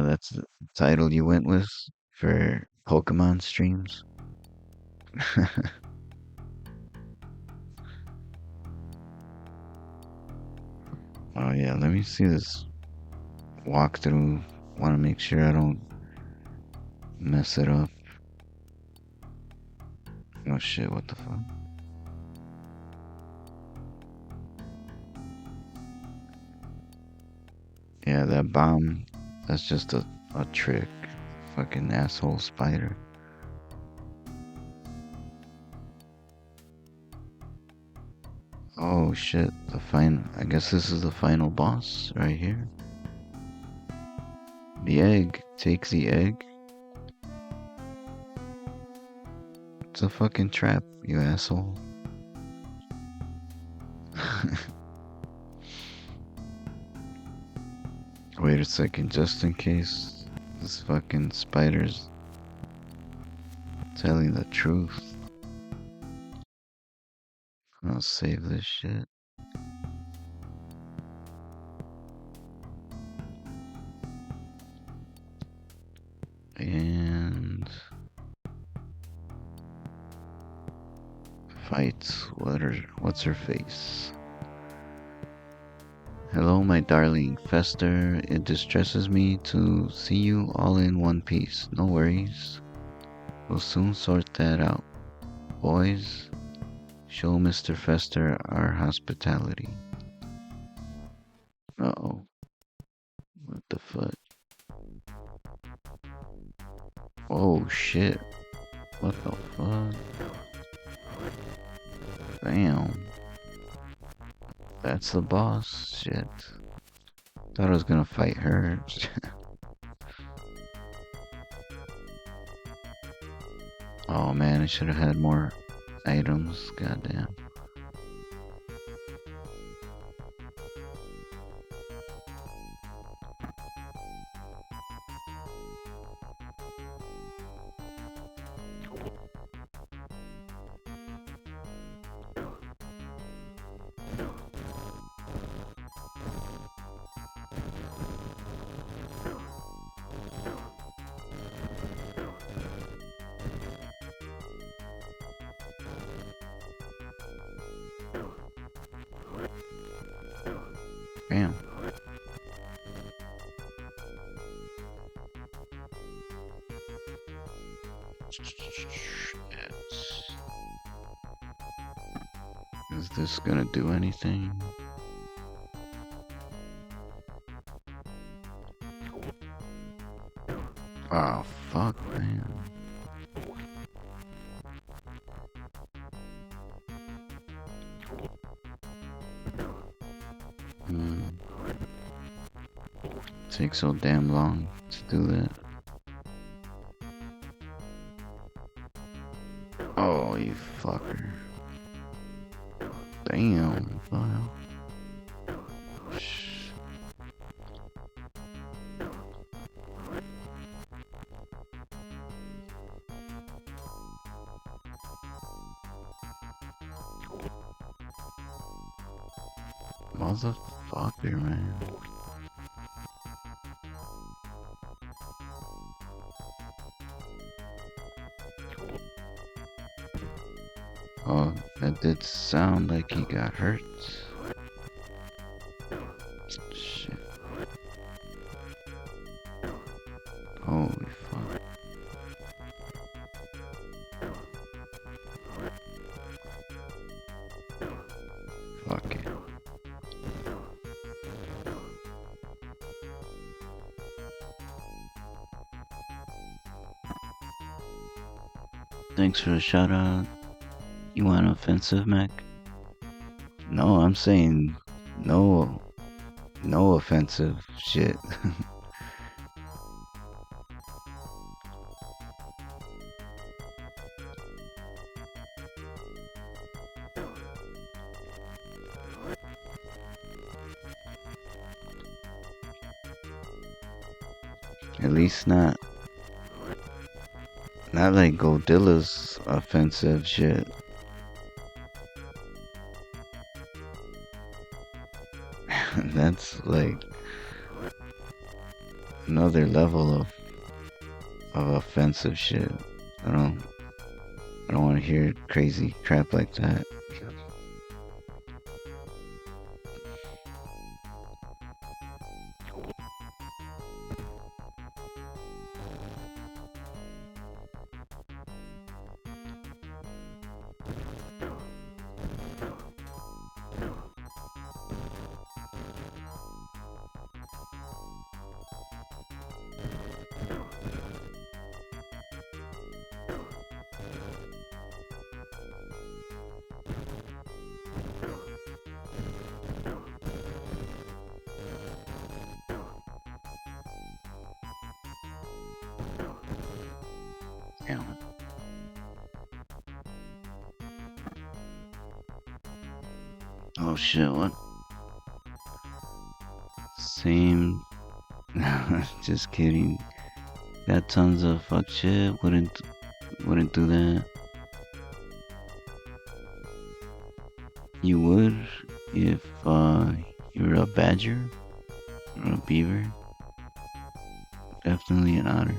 that's the title you went with for Pokemon streams. Oh yeah, let me see this walkthrough. Want to make sure I don't mess it up. Oh shit, what the fuck? Yeah, that bomb, that's just a trick. Fucking asshole spider. Oh shit, I guess this is the final boss right here. The egg, take the egg. It's a fucking trap, you asshole. Wait a second, just in case this fucking spider's telling the truth. I'll save this shit. And fight. What's her face? Hello, my darling Fester. It distresses me to see you all in one piece. No worries. We'll soon sort that out. Boys, show Mr. Fester our hospitality. Uh-oh. What the fuck? Oh shit. What the fuck? Damn. That's the boss? Shit. Thought I was gonna fight her. Oh man, I should have had more items. Goddamn. Damn. Is this gonna do anything? Oh, fuck, man. Takes so damn long to do that. Oh, you fucker. Damn. Wow. Motherfucker, man. Oh, that did sound like he got hurt. Shit. Holy fuck. Fuck it. Thanks for the shout out. You want offensive, Mac? No, I'm saying no offensive shit. At least not like Godilla's offensive shit. That's like another level of offensive shit. I don't want to hear crazy crap like that. Oh shit, what? Same. Just kidding. Got tons of fuck shit. Wouldn't do that. You would if you were a badger or a beaver. Definitely an otter.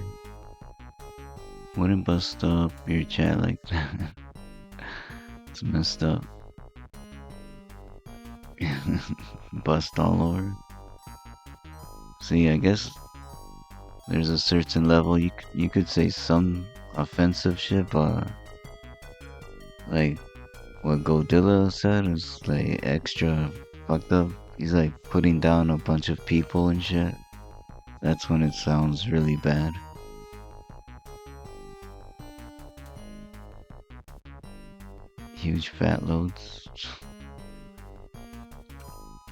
Wouldn't bust up your chat like that. It's messed up. Bust all over. See, I guess there's a certain level you could say some offensive shit, but like what Godilla said is like extra fucked up. He's like putting down a bunch of people and shit. That's when it sounds really bad. Huge fat loads.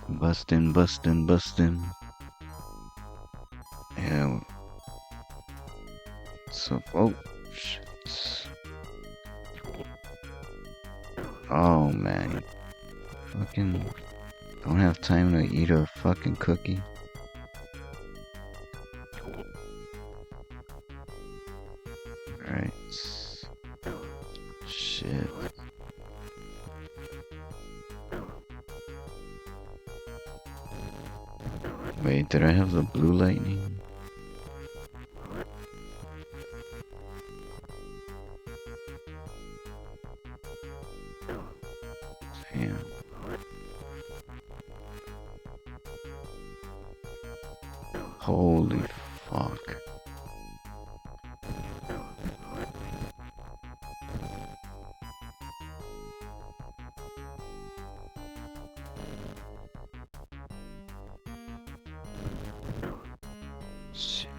Bustin'. Yeah. So, oh, shit. Oh, man. Fucking don't have time to eat a fucking cookie. Alright. Shit. Wait, did I have the blue lightning? Damn. Holy fuck. Shit.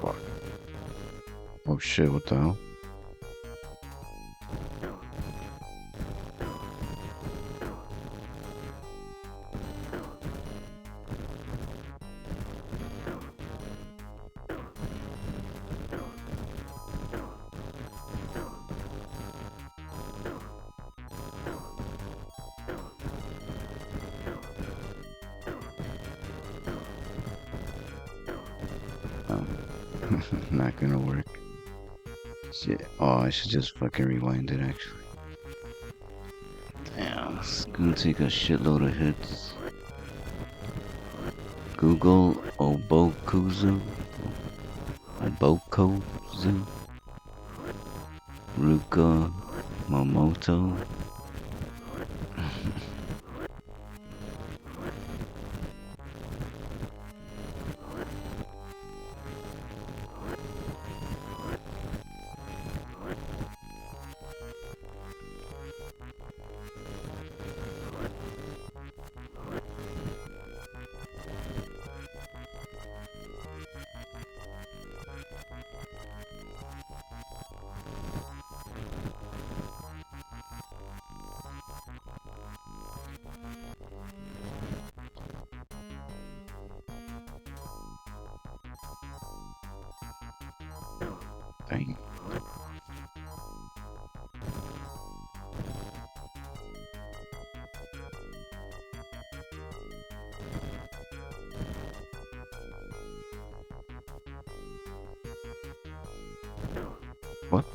Fuck. Oh shit, what the hell? Not gonna work. Shit. Oh, I should just fucking rewind it actually. Damn, it's gonna take a shitload of hits. Google Obokuzu. Ruka Momoto. Dang. What?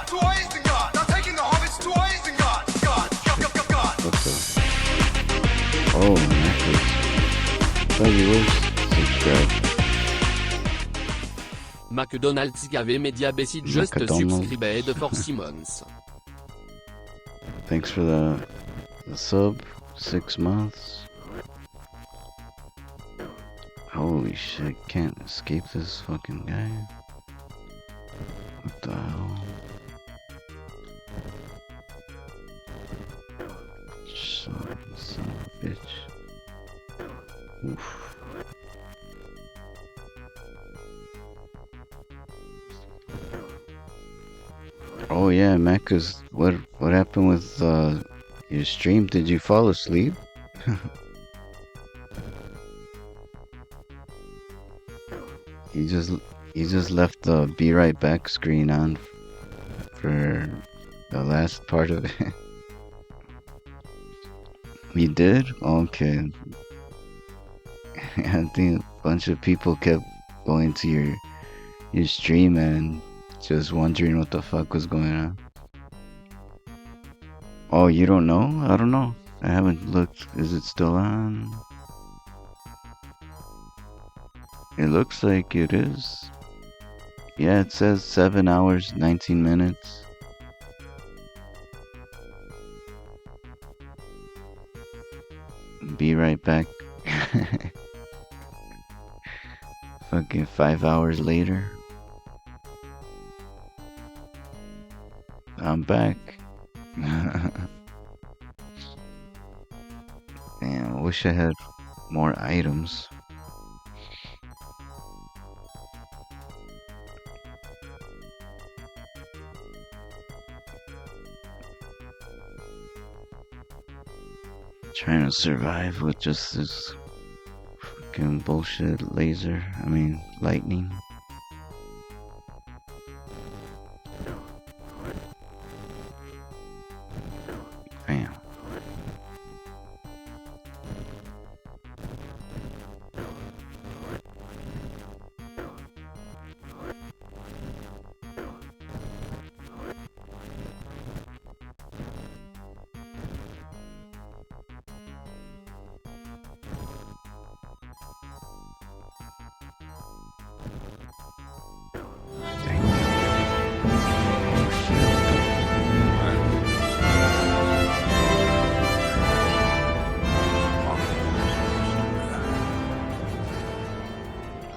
To Isengard! Now taking the hobbits to Isengard! God! What the? Oh, necklace. Thought you were subscribed. McDonald's avait media basic just McDonald's. subscribed for Simmons. Thanks for the sub. 6 months. Holy shit, can't escape this fucking guy. What the hell? Son of a bitch. Oof. Oh yeah, Mecca's what happened with your stream? Did you fall asleep? You just left the be right back screen on for the last part of it. You did? Okay. I think a bunch of people kept going to your stream and just wondering what the fuck was going on. Oh, you don't know? I don't know. I haven't looked. Is it still on? It looks like it is. Yeah, it says 7 hours, 19 minutes. Be right back. Fucking 5 hours later. I'm back. Damn, I wish I had more items. Trying to survive with just this fucking bullshit laser. I mean, lightning. Damn.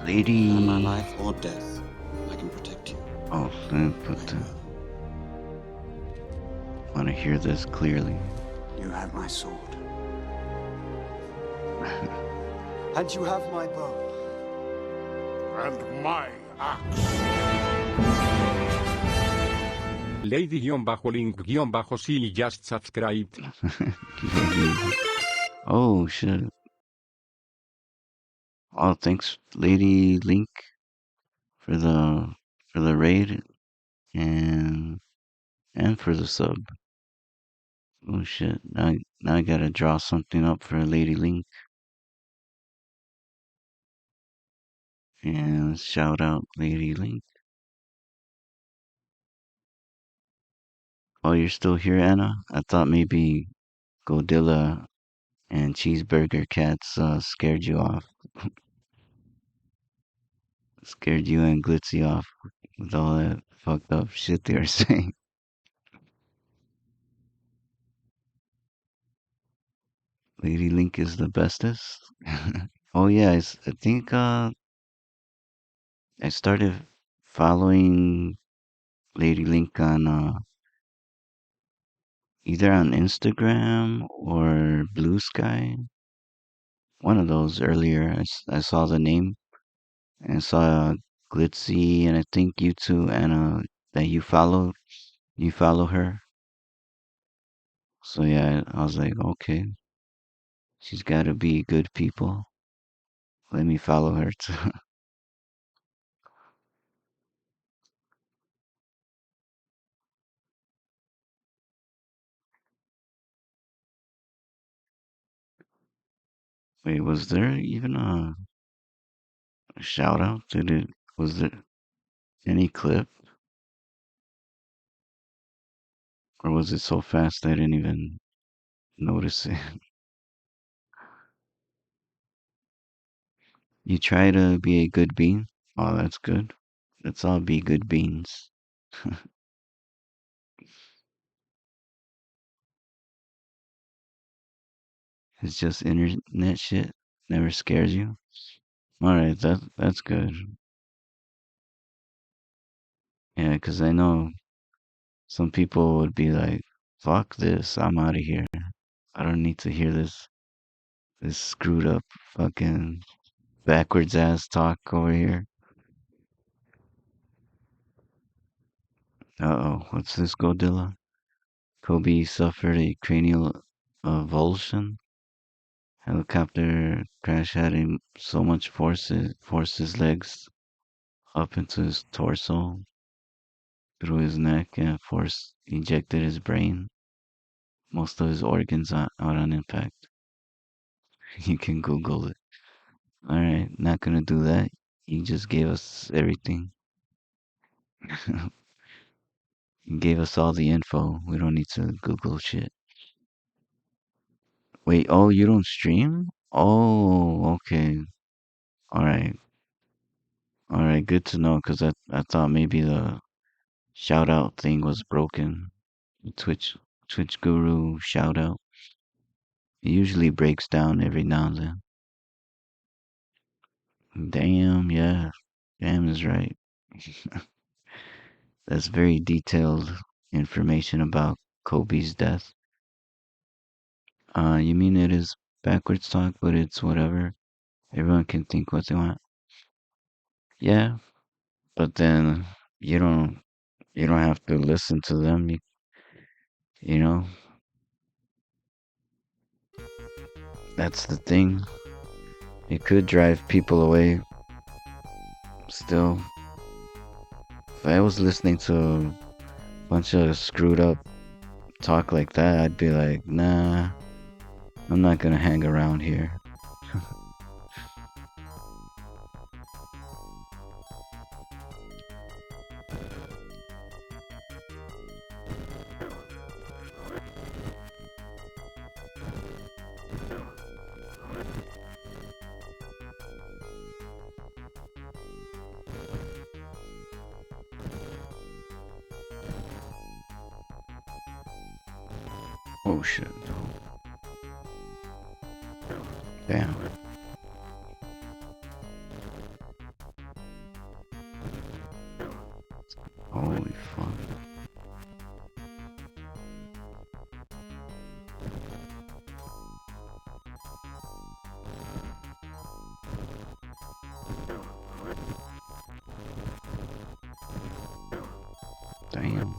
Lady. My life or death, I can protect you. Oh, let me put the. Want to hear this clearly. You have my sword. And you have my bow. And my axe. Lady-Link-C just subscribed. Oh shit. Oh, thanks, Lady Link, for the raid and for the sub. Oh shit. Now I gotta draw something up for Lady Link. And shout out Lady Link. Oh, you're still here, Anna? I thought maybe Godilla and Cheeseburger Cats scared you off. Scared you and Glitzy off with all that fucked up shit they were saying. Lady Link is the bestest. Oh yeah, I think I started following Lady Link on either on Instagram or Blue Sky. One of those earlier. I saw the name and saw Glitzy, and I think you too, Anna, that you follow her. So yeah, I was like, okay, she's got to be good people. Let me follow her too. Wait, was there even a shout out? Was there any clip? Or was it so fast I didn't even notice it? You try to be a good bean? Oh, that's good. Let's all be good beans. It's just internet shit. Never scares you. Alright, that's good. Yeah, 'cause I know some people would be like, fuck this, I'm out of here. I don't need to hear this screwed up fucking backwards ass talk over here. Uh-oh, what's this, Godilla? Kobe suffered a cranial avulsion. Helicopter crash had him so much forced his legs up into his torso, through his neck, and force ejected his brain. Most of his organs out on impact. You can Google it. Alright, not gonna do that. You just gave us everything. You gave us all the info. We don't need to Google shit. Wait, oh, you don't stream? Oh, okay. Alright. Alright, good to know, because I thought maybe the shout out thing was broken. Twitch Guru shout out. It usually breaks down every now and then. Damn, yeah. Damn is right. That's very detailed information about Kobe's death. You mean it is backwards talk, but it's whatever. Everyone can think what they want. Yeah, but then you don't have to listen to them. You know, that's the thing. It could drive people away. Still, if I was listening to a bunch of screwed up talk like that, I'd be like, nah, I'm not gonna hang around here. Oh shit. Damn. Holy fuck. Damn.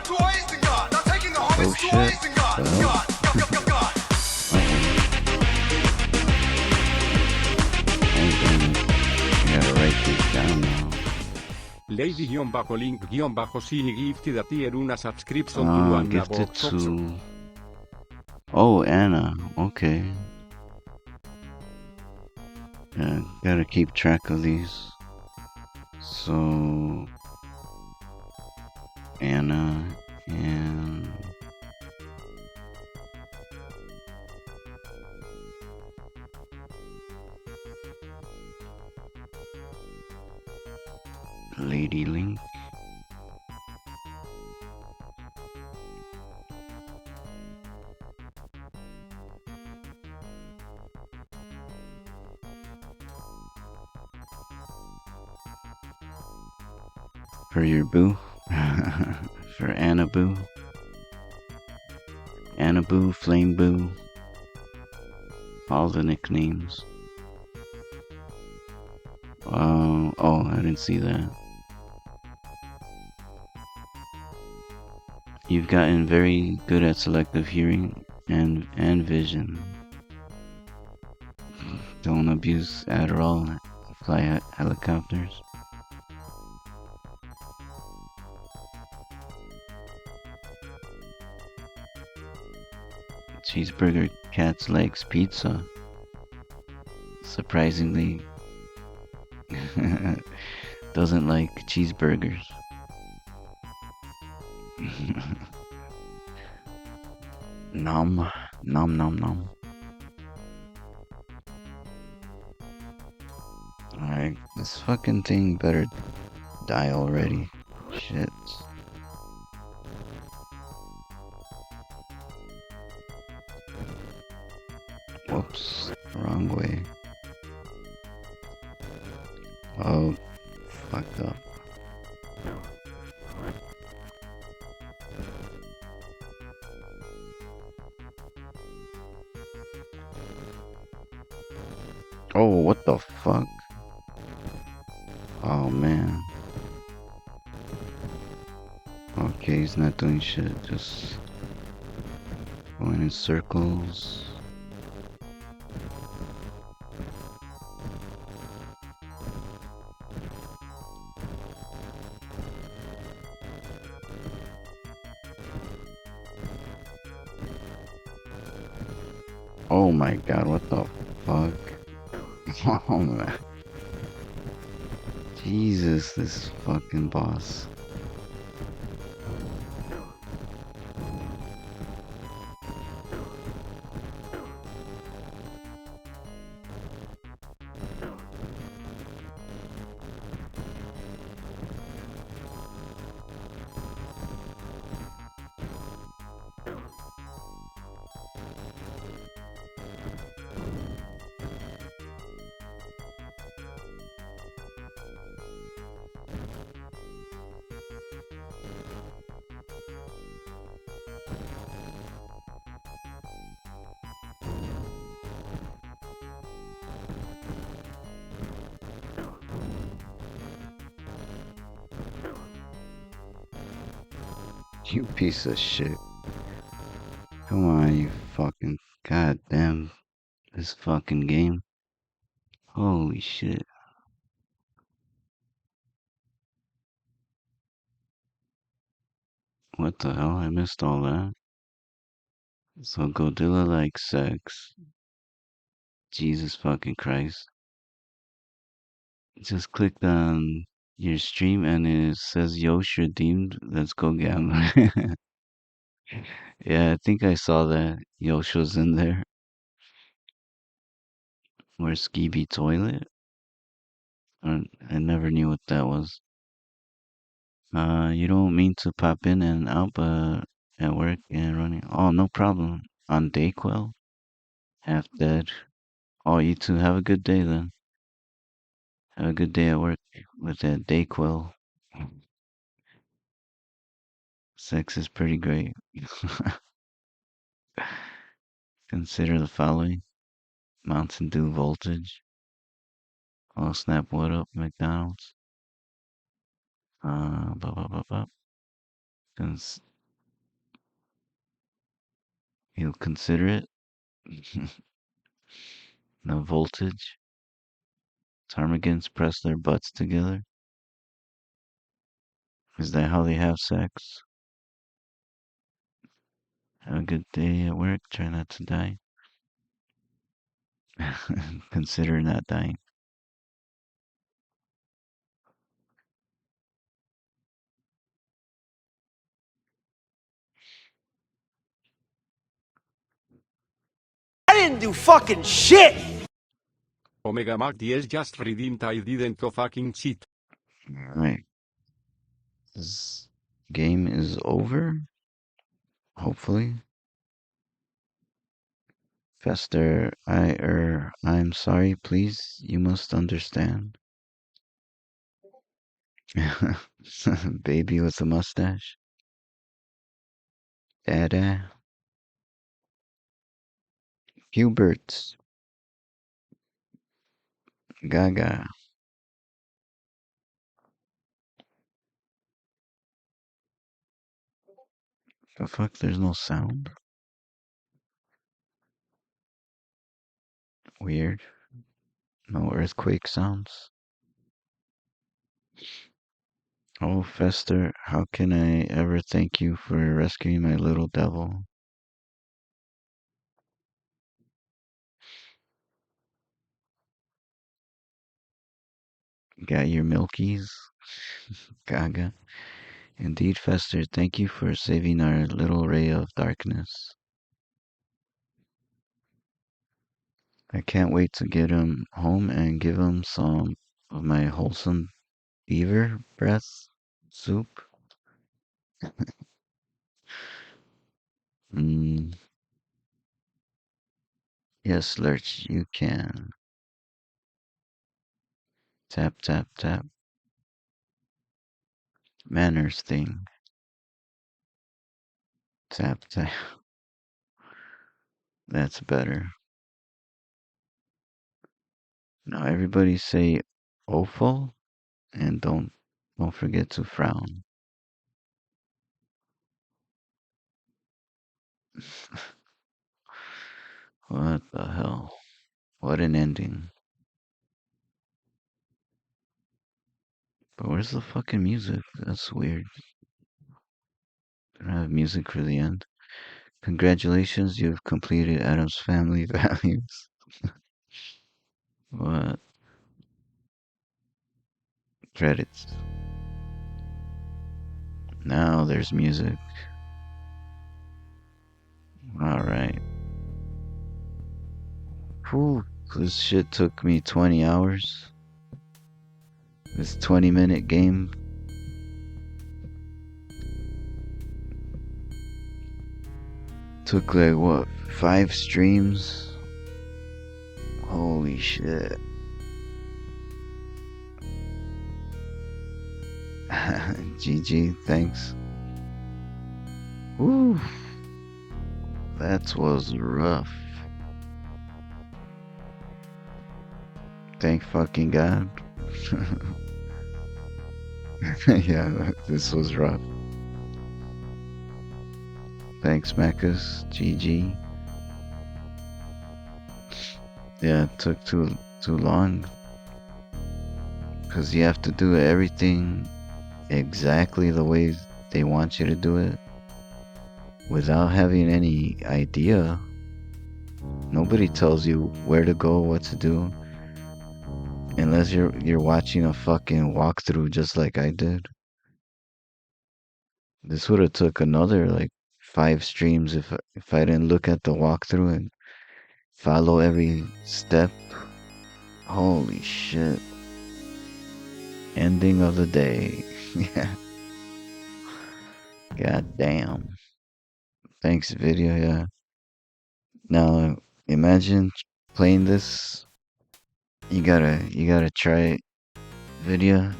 to Isengard. Now taking the Oh hobbits to shit. Isengard. God, God, God, God. I gotta write these down now. Lady-Link-C gifted a tier una subscription to Anna Gifted Box to... Oh, Anna. Okay. Yeah, gotta keep track of these. So... Anna and... Lady Link. For your boo. For Anna Boo. Anna Boo, Flame Boo. All the nicknames. Oh, I didn't see that. You've gotten very good at selective hearing and vision. Don't abuse Adderall. Fly helicopters. Cheeseburger Cat's Legs Pizza. Surprisingly, doesn't like cheeseburgers. Nom, nom, nom, nom. Alright, this fucking thing better die already. Shit. Whoops, wrong way. Oh, fucked up. Oh, what the fuck? Oh man. Okay, he's not doing shit, just going in circles. Oh my god, what the fuck? Oh man. Jesus, this fucking boss. You piece of shit. Come on, you fucking goddamn this fucking game. Holy shit. What the hell? I missed all that. So Godilla likes sex. Jesus fucking Christ. Just clicked on your stream and it says Yosh redeemed. Let's go gamble. Yeah, I think I saw that Yosh was in there. Or Skibby Toilet. Or, I never knew what that was. You don't mean to pop in and out, but at work and running. Oh, no problem. On Dayquil? Half dead. Oh, you two have a good day then. Have a good day at work with that Dayquil. Sex is pretty great. Consider the following. Mountain Dew Voltage. Oh snap, what up, McDonald's? Blah, blah, blah, blah. He'll consider it. No voltage. Ptarmigans press their butts together. Is that how they have sex? Have a good day at work. Try not to die. Consider not dying. I didn't do fucking shit! Omega Mag 10 just redeemed I didn't do fucking shit. Alright. This game is over. Hopefully. Fester, I'm sorry, please. You must understand. Baby with a mustache. Dada. Hubert. Gaga. The fuck, there's no sound? Weird. No earthquake sounds. Oh, Fester, how can I ever thank you for rescuing my little devil? Got your milkies? Gaga. Indeed, Fester, thank you for saving our little ray of darkness. I can't wait to get him home and give him some of my wholesome beaver breath soup. Yes, Lurch, you can. Tap, tap, tap. Manners thing. Tap, tap. That's better. Now everybody say awful and don't forget to frown. What the hell? What an ending. But where's the fucking music? That's weird. Don't have music for the end. Congratulations, you've completed Adam's Family Values. What? Credits. Now there's music. Alright. Whew, this shit took me 20 hours. This 20-minute game. Took like, what, 5 streams? Holy shit. GG, thanks. Woo. That was rough. Thank fucking God. Yeah, this was rough. Thanks, Mechas. GG. Yeah, it took too long. Because you have to do everything exactly the way they want you to do it. Without having any idea. Nobody tells you where to go, what to do. Unless you're watching a fucking walkthrough just like I did. This would have took another like 5 streams if I didn't look at the walkthrough and follow every step. Holy shit. Ending of the day. Yeah. God damn. Thanks, video, yeah. Now imagine playing this. You gotta try it, video.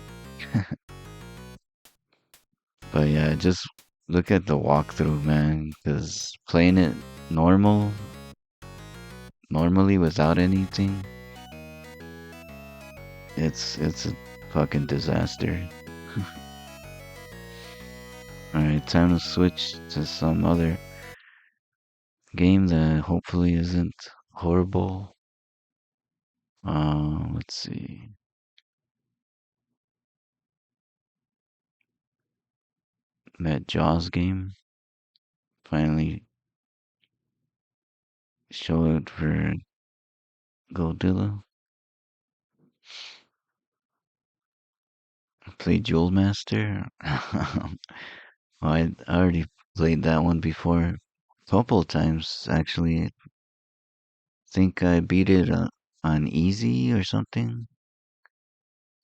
But yeah, just look at the walkthrough, man, because playing it normally without anything, it's a fucking disaster. Alright, time to switch to some other game that hopefully isn't horrible. Let's see. That Jaws game. Finally show it for Godzilla. Played Jewel Master. Well, I already played that one before a couple of times actually. I think I beat it on easy or something,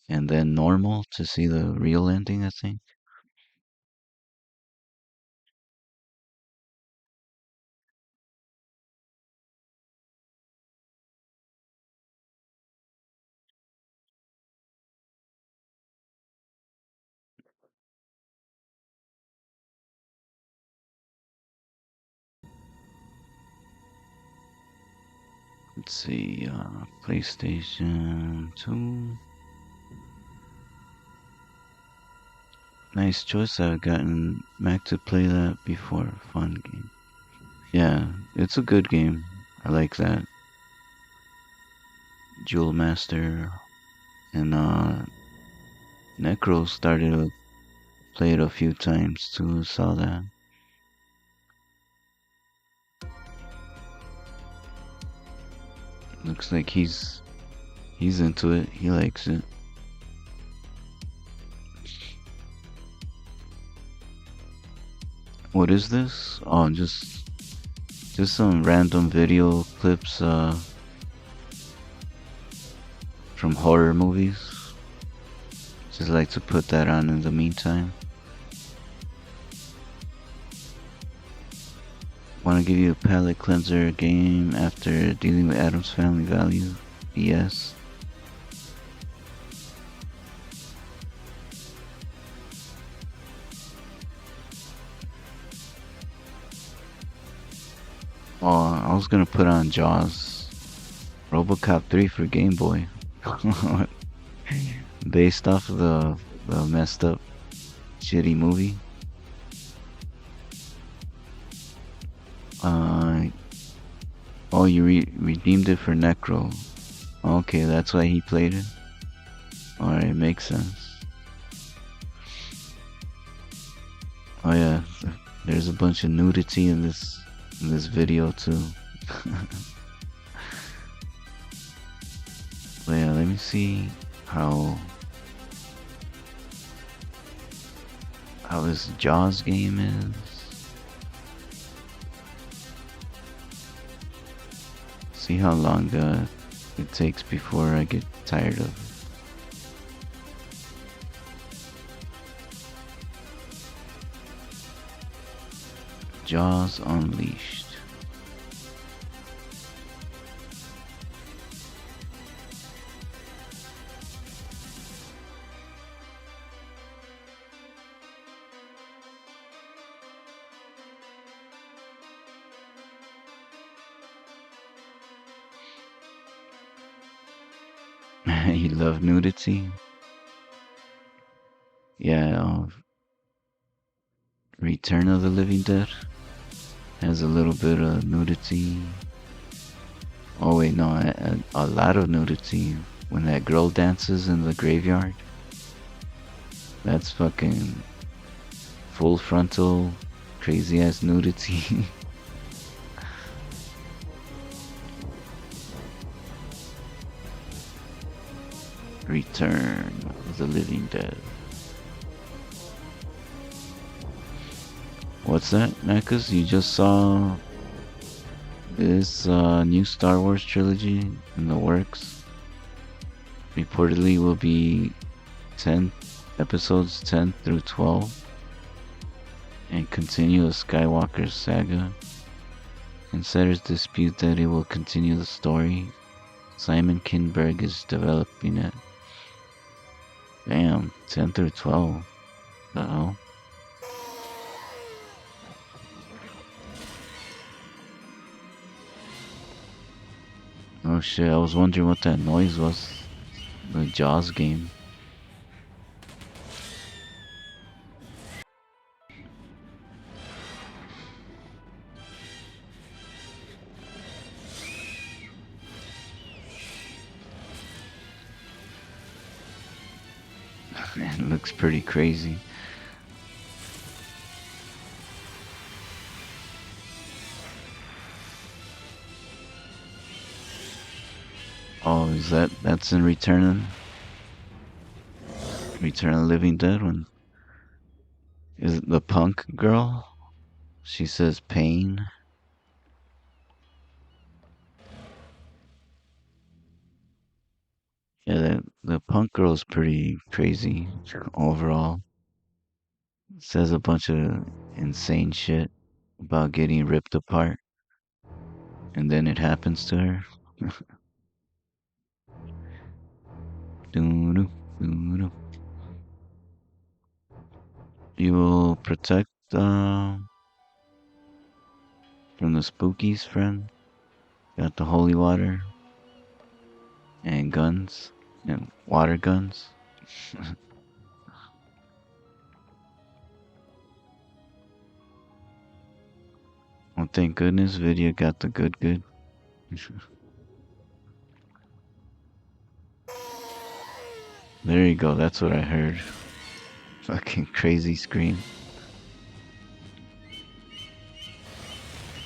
and then normal to see the real ending, I think. Let's see, PlayStation 2. Nice choice. I've gotten Mac to play that before. Fun game. Yeah, it's a good game. I like that. Jewel Master and Necro started to play it a few times too. Saw that. Looks like he's into it. He likes it. What is this? Oh, just some random video clips from horror movies. Just like to put that on in the meantime. Want to give you a palate cleanser game after dealing with Addams Family Value? Yes. Oh, I was gonna put on Jaws. RoboCop 3 for Game Boy. Based off of the messed up, shitty movie. Oh, you redeemed it for Necro. Okay, that's why he played it. Alright, makes sense. Oh yeah, there's a bunch of nudity in this video too. But yeah, let me see how this Jaws game is. See how long it takes before I get tired of it. Jaws Unleashed. You love nudity? Yeah, Return of the Living Dead has a little bit of nudity. Oh wait, no, a lot of nudity when that girl dances in the graveyard. That's fucking full frontal, crazy ass nudity. Return of the Living Dead. What's that, Nakas? You just saw this new Star Wars trilogy in the works. Reportedly will be 10 episodes, 10 through 12, and continue the Skywalker saga. Insiders dispute that it will continue the story. Simon Kinberg is developing it. Damn, 10 through 12. Uh-oh. Oh shit, I was wondering what that noise was. The Jaws game. It looks pretty crazy. Oh, that's in Return of the Living Dead one? Is it the punk girl? She says pain. Yeah, the punk girl's pretty crazy overall. Says a bunch of insane shit about getting ripped apart, and then it happens to her. Doo-doo, doo-doo. You will protect from the spookies, friend. Got the holy water and guns and water guns. Well, thank goodness Vidya got the good. There you go, that's what I heard. Fucking crazy scream.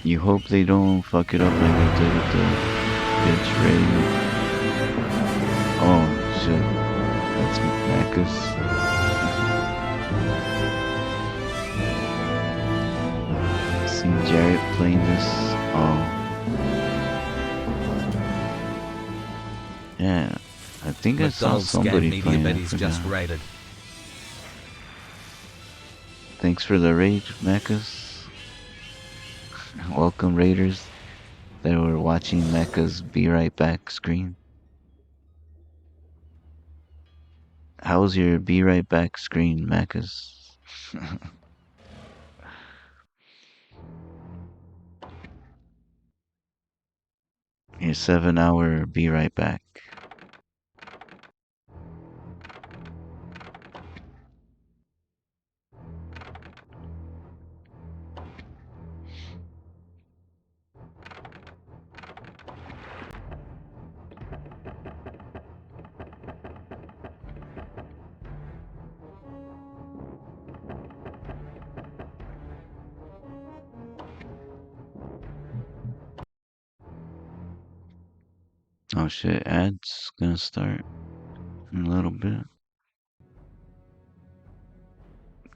You hope they don't fuck it up like they did with the bitch raid. Oh shit, that's Macus. Seen Jarrett playing this. Oh. Yeah, I think I saw somebody playing it. Just raided. Thanks for the raid, Macus. Welcome, raiders that were watching Mecha's Be Right Back screen. How's your Be Right Back screen, Macus? Your 7-hour Be Right Back. Oh shit, ads gonna start in a little bit.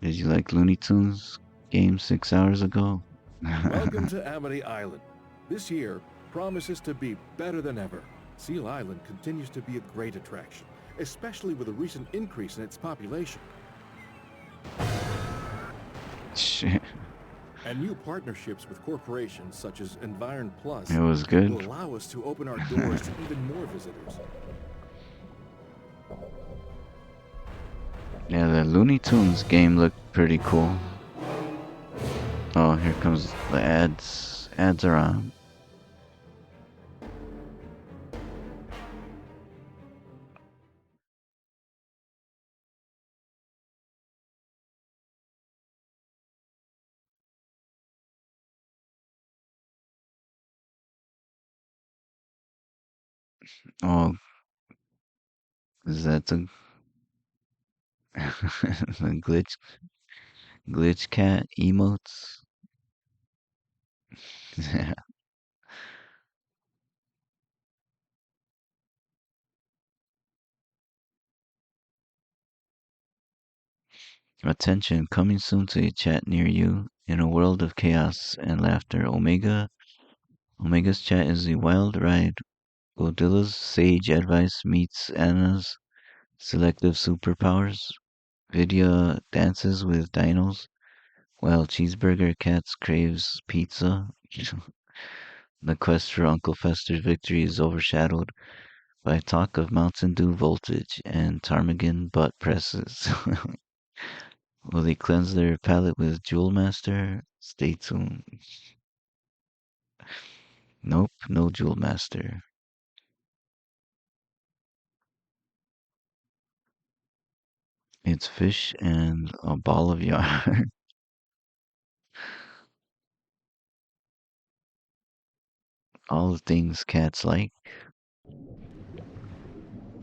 Did you like Looney Tunes game 6 hours ago? Welcome to Amity Island. This year promises to be better than ever. Seal Island continues to be a great attraction, especially with a recent increase in its population. Shit. And new partnerships with corporations such as Environ Plus It was good. will allow us to open our doors to even more visitors. Yeah, the Looney Tunes game looked pretty cool. Oh, here comes the ads. Ads are on. Oh, is that the the glitch cat emotes? Yeah. Attention, coming soon to a chat near you. In a world of chaos and laughter, Omega's chat is a wild ride. Godilla's sage advice meets Anna's selective superpowers. Vidya dances with dinos, while Cheeseburger Cats craves pizza. The quest for Uncle Fester's victory is overshadowed by talk of Mountain Dew voltage and ptarmigan butt presses. Will they cleanse their palate with Jewel Master? Stay tuned. Nope, no Jewel Master. It's fish and a ball of yarn. All the things cats like.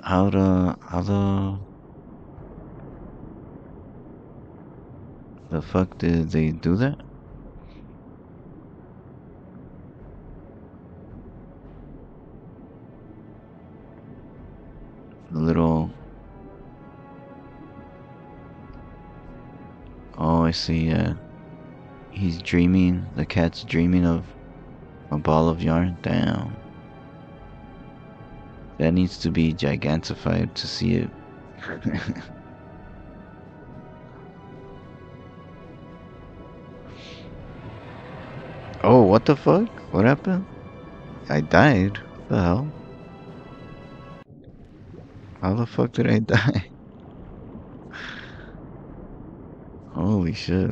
How the The fuck did they do that? The little... Oh, I see, yeah. He's dreaming, the cat's dreaming of a ball of yarn. Damn. That needs to be gigantified to see it. Oh, what the fuck? What happened? I died. What the hell? How the fuck did I die? Holy shit.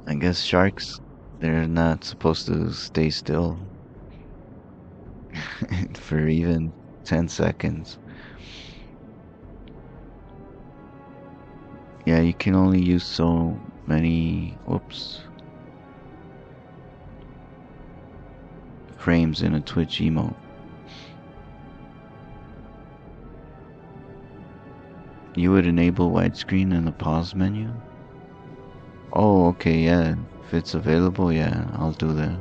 I guess sharks, they're not supposed to stay still for even 10 seconds. Yeah, you can only use so many, whoops, frames in a Twitch emote. You would enable widescreen in the pause menu? Oh, okay, yeah. If it's available, yeah, I'll do that.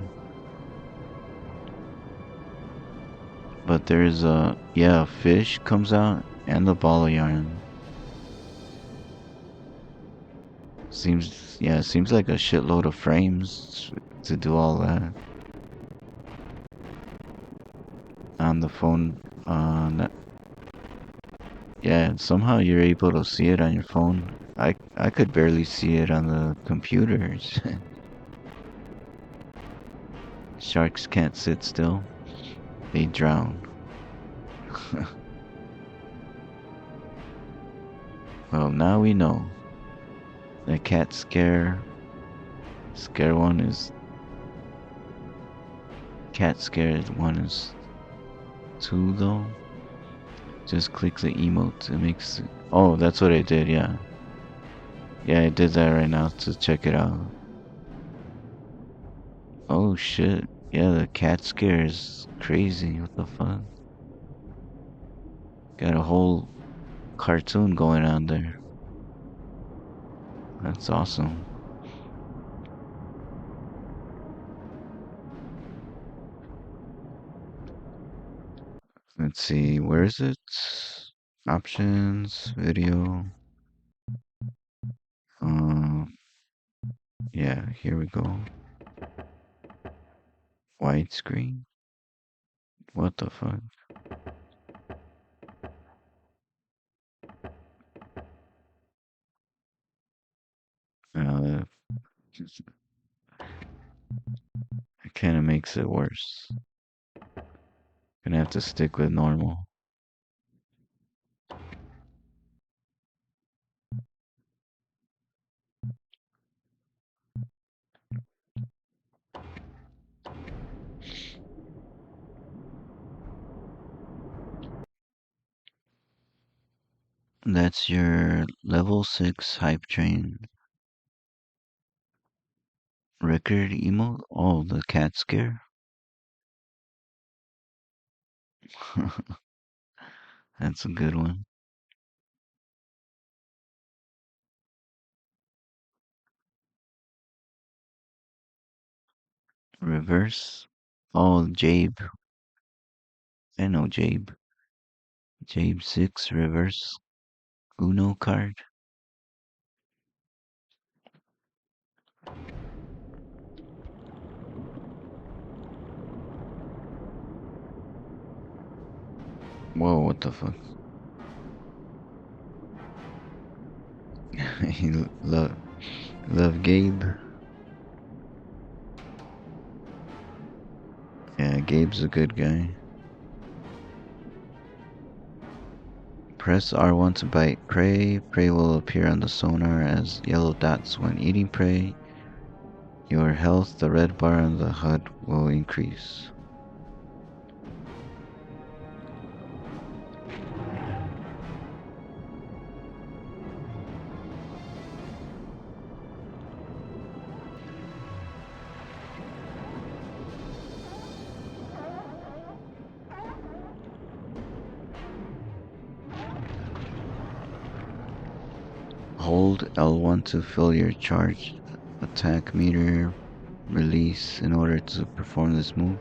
But there's a, yeah, a fish comes out and the ball of yarn. Seems, yeah, seems like a shitload of frames to do all that. On the phone, yeah, somehow you're able to see it on your phone. I could barely see it on the computers. Sharks can't sit still. They drown. Well, now we know. The cat scare one is... Cat scare one is 2 though. Just click the emote. It makes... Oh, that's what I did, yeah. Yeah, I did that right now to check it out. Oh shit. Yeah, the cat scare is crazy. What the fuck? Got a whole cartoon going on there. That's awesome. Let's see, where is it? Options, video. Yeah, here we go. Widescreen. What the fuck? It kind of makes it worse. Gonna have to stick with normal. That's your level 6 hype train record emote. Oh, the cat scare. That's a good one. Reverse. Oh, Jabe. I know Jabe. Jabe 6 reverse Uno card. Whoa, what the fuck? Love Gabe. Yeah, Gabe's a good guy. Press R1 to bite prey. Prey will appear on the sonar as yellow dots when eating prey. Your health, the red bar on the HUD, will increase. Hold L1 to fill your charge attack meter release. In order to perform this move,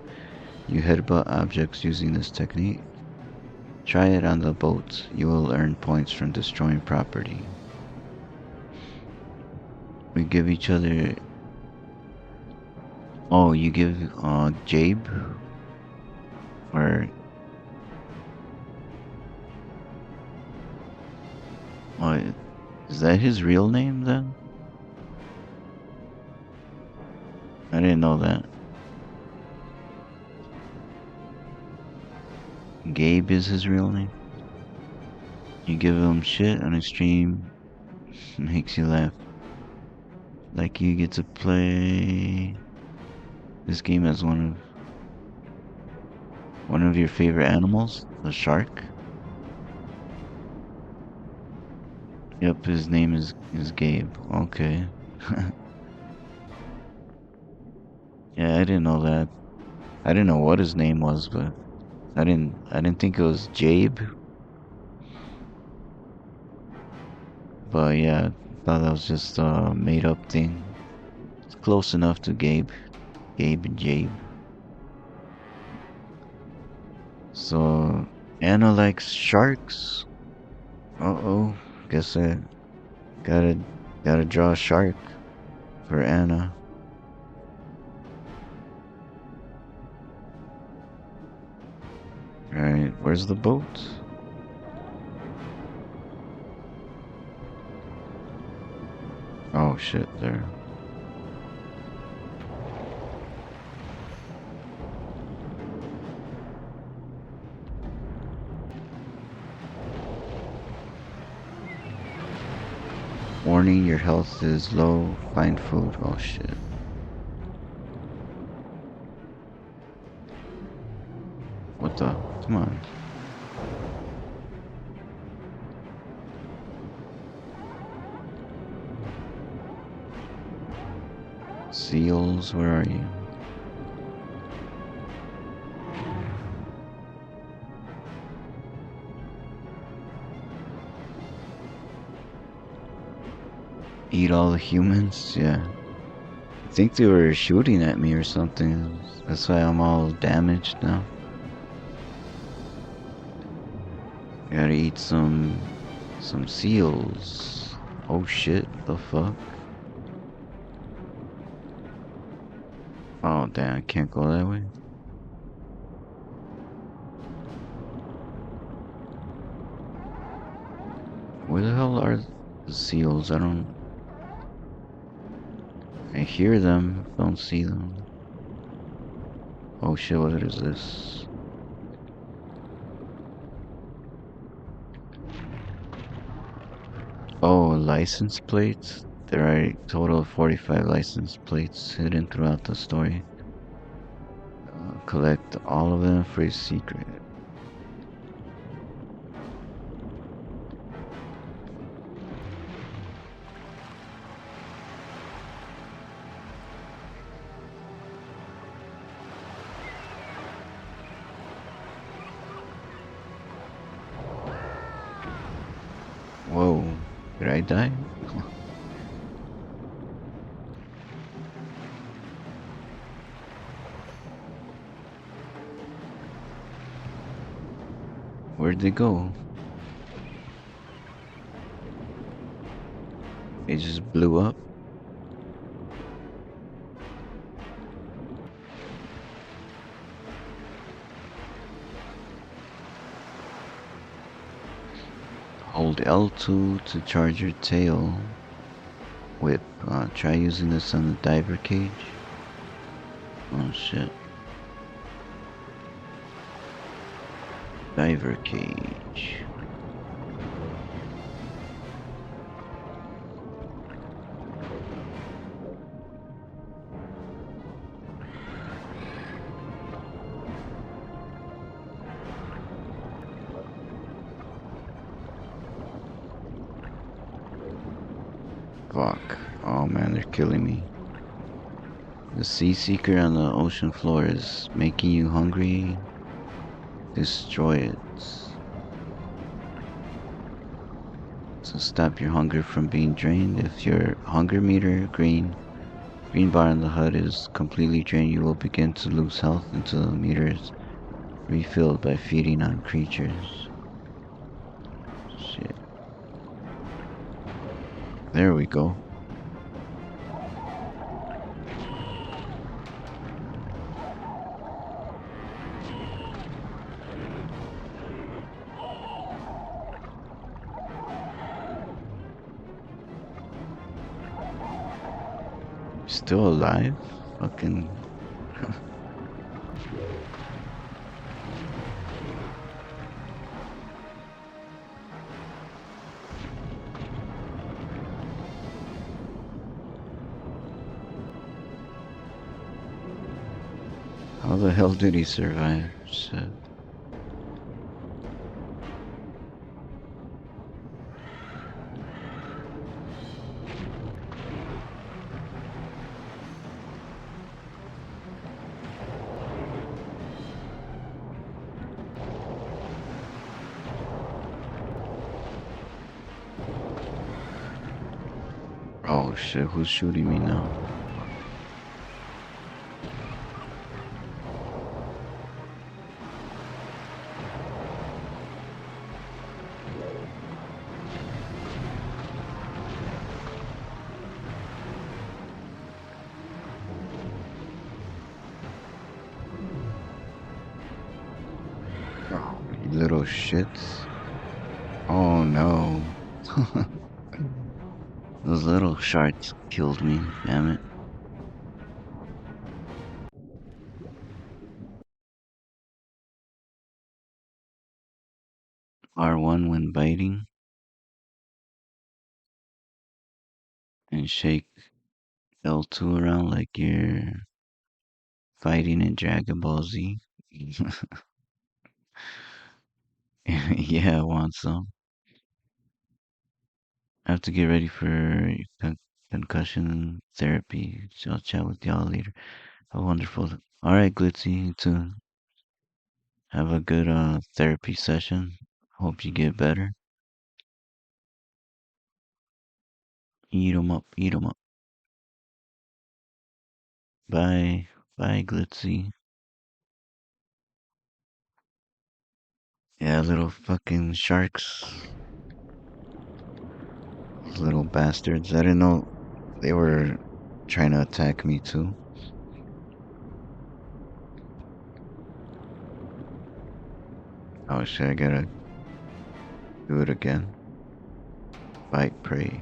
you headbutt objects using this technique. Try it on the boat. You will earn points from destroying property. We give each other... Oh, you give Jabe? Or... Oh, is that his real name then? I didn't know that. Gabe is his real name. You give him shit on a stream, makes you laugh. Like you get to play this game as one of your favorite animals, the shark. Yep, his name is Gabe. Okay. Yeah, I didn't know that. I didn't know what his name was, but I didn't think it was Jabe. But yeah, I thought that was just a made up thing. It's close enough to Gabe. Gabe and Jabe. So Anna likes sharks. Uh-oh. Guess I gotta draw a shark for Anna. Alright, where's the boat? Oh shit, there. Warning, your health is low. Find food. Oh shit. What the? Come on. Seals, where are you? Eat all the humans? Yeah. I think they were shooting at me or something. That's why I'm all damaged now. Gotta eat some seals. Oh shit, the fuck? Oh damn, I can't go that way. Where the hell are the seals? I hear them, don't see them. Oh shit, what is this? Oh, license plates? There are a total of 45 license plates hidden throughout the story. Collect all of them for a secret. Whoa, did I die? Where'd they go? They just blew up? Hold L2 to charge your tail whip. Try using this on the diver cage. Oh shit. Diver cage. Fuck. Oh man, they're killing me. The sea seeker on the ocean floor is making you hungry. Destroy it. to stop your hunger from being drained. If your hunger meter green bar in the HUD is completely drained, you will begin to lose health until the meter is refilled by feeding on creatures. Shit. There we go. Still alive? Fucking. How the hell did he survive? Shit. Oh shit, who's shooting me now? Oh, you little shits. Oh no. Those little sharks killed me, damn it. R1 when biting. And shake L2 around like you're fighting in Dragon Ball Z. Yeah, I want some. I have to get ready for concussion therapy. So I'll chat with y'all later. Have a wonderful. Alright, Glitzy, you too. Have a good therapy session. Hope you get better. Eat 'em up, eat 'em up. Bye. Bye, Glitzy. Yeah, little fucking sharks. Those little bastards. I didn't know they were trying to attack me too. Oh shit, I gotta do it again. Fight, pray.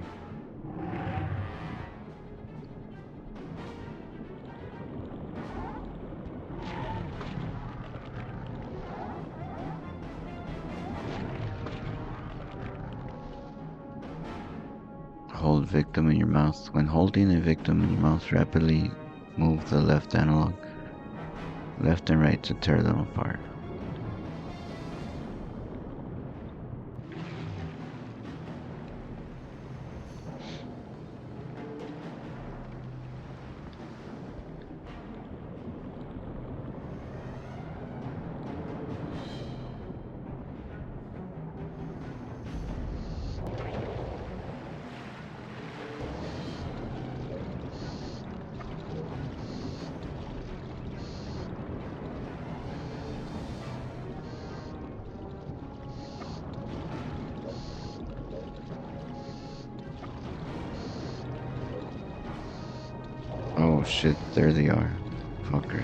Hold victim in your mouth. When holding a victim in your mouth, rapidly move the left analog, left and right to tear them apart. Oh shit, there they are. Fuckers.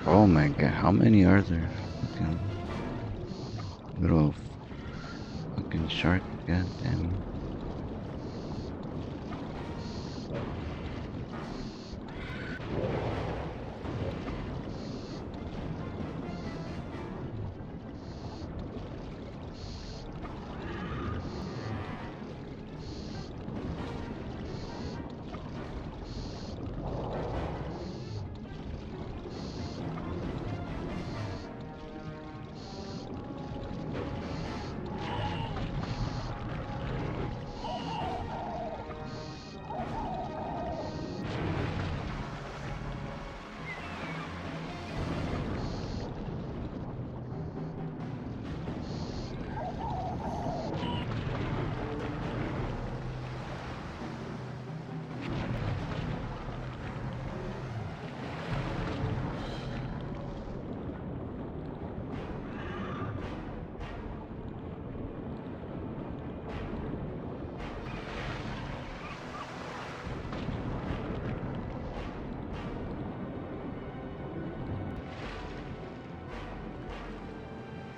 Oh my god, how many are there? Fucking little fucking shark, god damn it.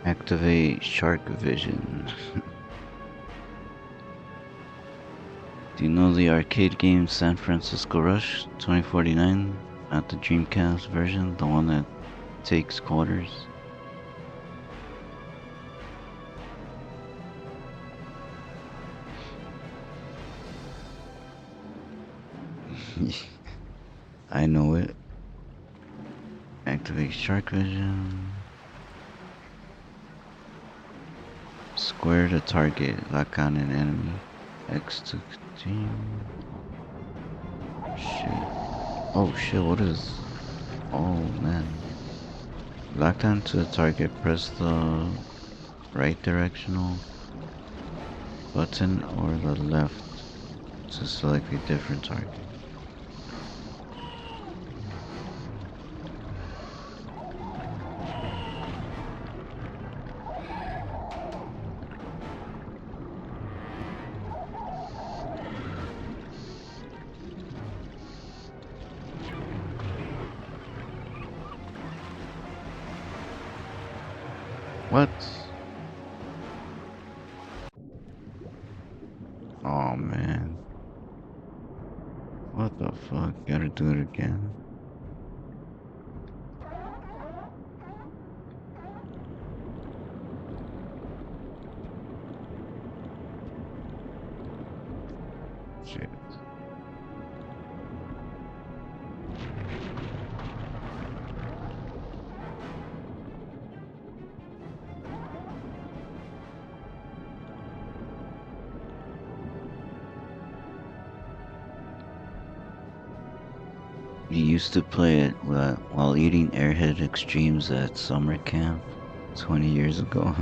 Activate shark vision. Do you know the arcade game San Francisco Rush 2049? Not the Dreamcast version, the one that takes quarters. I know it. Activate shark vision. Square to target. Lock on an enemy. X to continue. Shit. Oh shit, what is... Oh man. Locked onto a target, press the right directional button or the left to select a different target. What? Oh man. What the fuck? Gotta do it again. Shit. We used to play it while eating Airhead Extremes at summer camp 20 years ago.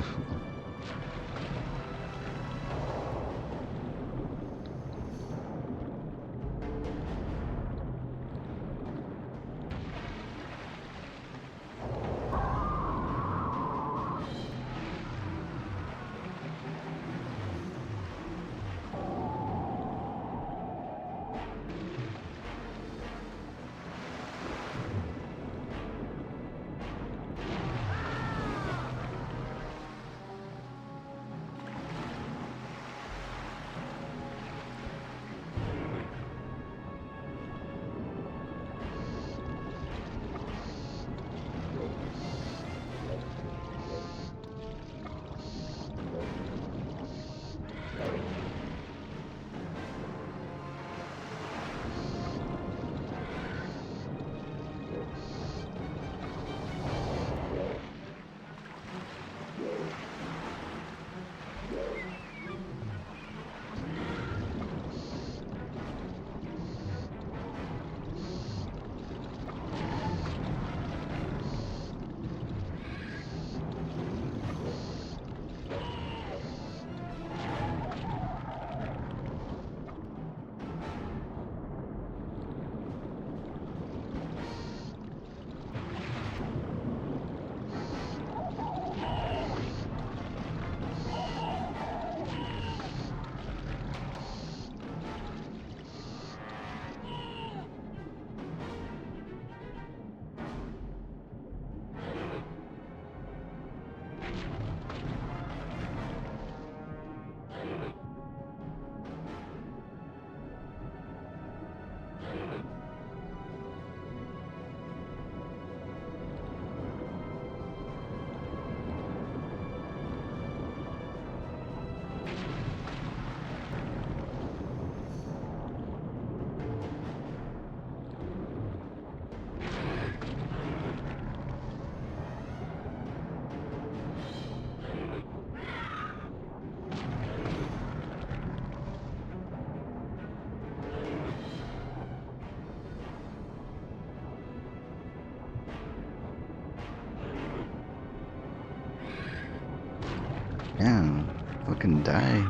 Yeah, fucking die.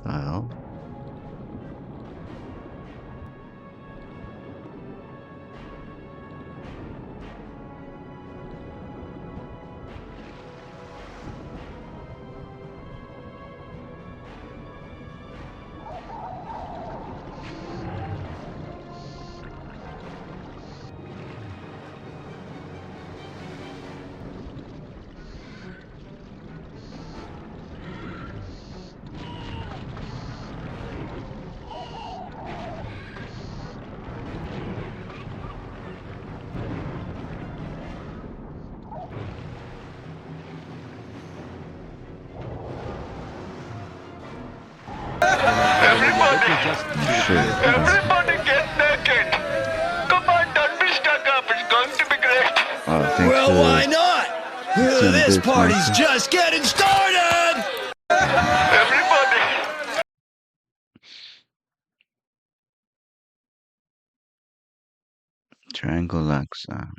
The hell? Everybody get naked. Come on, don't be stuck up. It's going to be great. Well, why not? This party's just getting started! Everybody. Triangle Laksa.